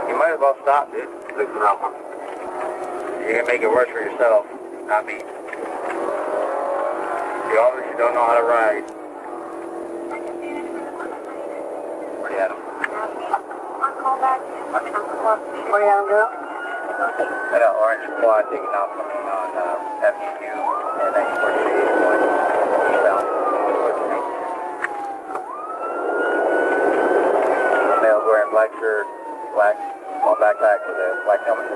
You might as well stop, dude. Listen up. You're gonna make it worse for yourself, not me. You obviously don't know how to ride. Where you at him? Where you at him, girl? I got orange quad taking off from me on FQ and then 48 going eastbound towards me. Male's wearing black shirt, black all backpack with a black helmet.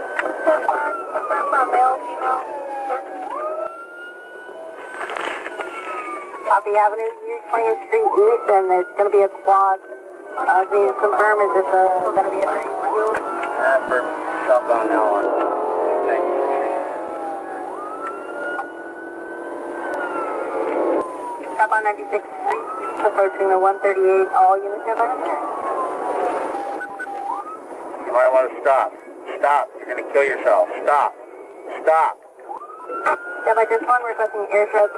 Copy Avenue, 20th Street East, and there's going to be a quad. Can you confirm, is this going to be a race for you? For southbound now on 96th Street. Stop on 96th Street, approaching the 138, all units are better. You might want to stop. Stop. You're going to kill yourself. Stop. Stop. Yeah, by just one requesting airstrip.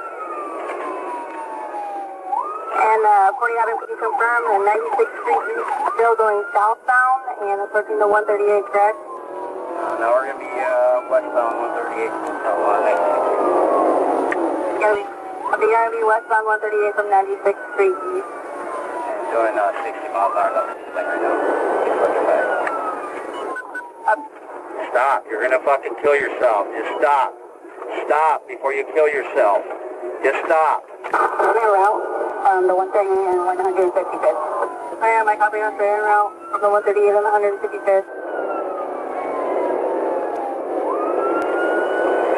And 40 Avenue, can you confirm the 96th Street East still going southbound and approaching the 138, correct? Now we're going to be westbound 138 until 96th. I'll be westbound 138 from 96th Street East. And doing 60 miles an hour up this thing right now. Keep looking back. Stop. You're going to fucking kill yourself. Just stop. Stop before you kill yourself. Just stop. Route from the 138 and 155th. I am, I copy on straight route from the 138 and 155th.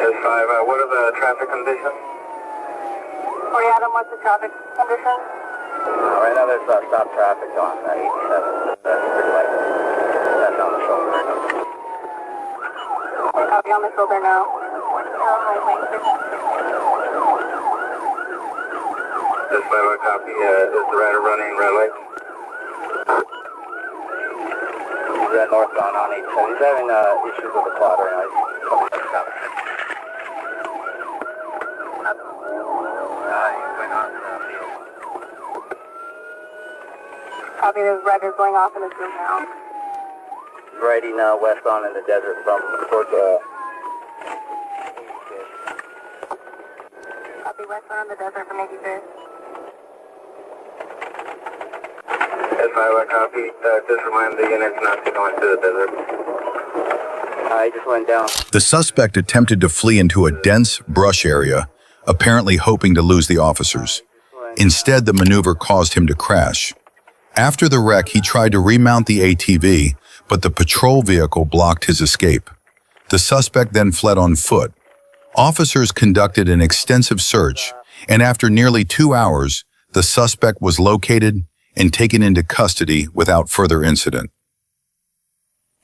S5, what are the traffic conditions? Adam, what's the traffic condition? Right now there's stop traffic on 87. That's pretty light. That's on the shoulder right now. Copy on the shoulder now. This 5, copy. Is the rider running red light? He's northbound on 87. He's having issues with the quad right now. He's coming to stop. He's going on the field. Copy, there's riders going off in the field now. Riding westbound in the desert from towards Copy, westbound in the desert from 85th. S5, copy. Just remind the units not to go into the desert. He just went down. The suspect attempted to flee into a dense brush area, apparently hoping to lose the officers. Instead, the maneuver caused him to crash. After the wreck, he tried to remount the ATV, but the patrol vehicle blocked his escape. The suspect then fled on foot. Officers conducted an extensive search, and after nearly 2 hours, the suspect was located and taken into custody without further incident.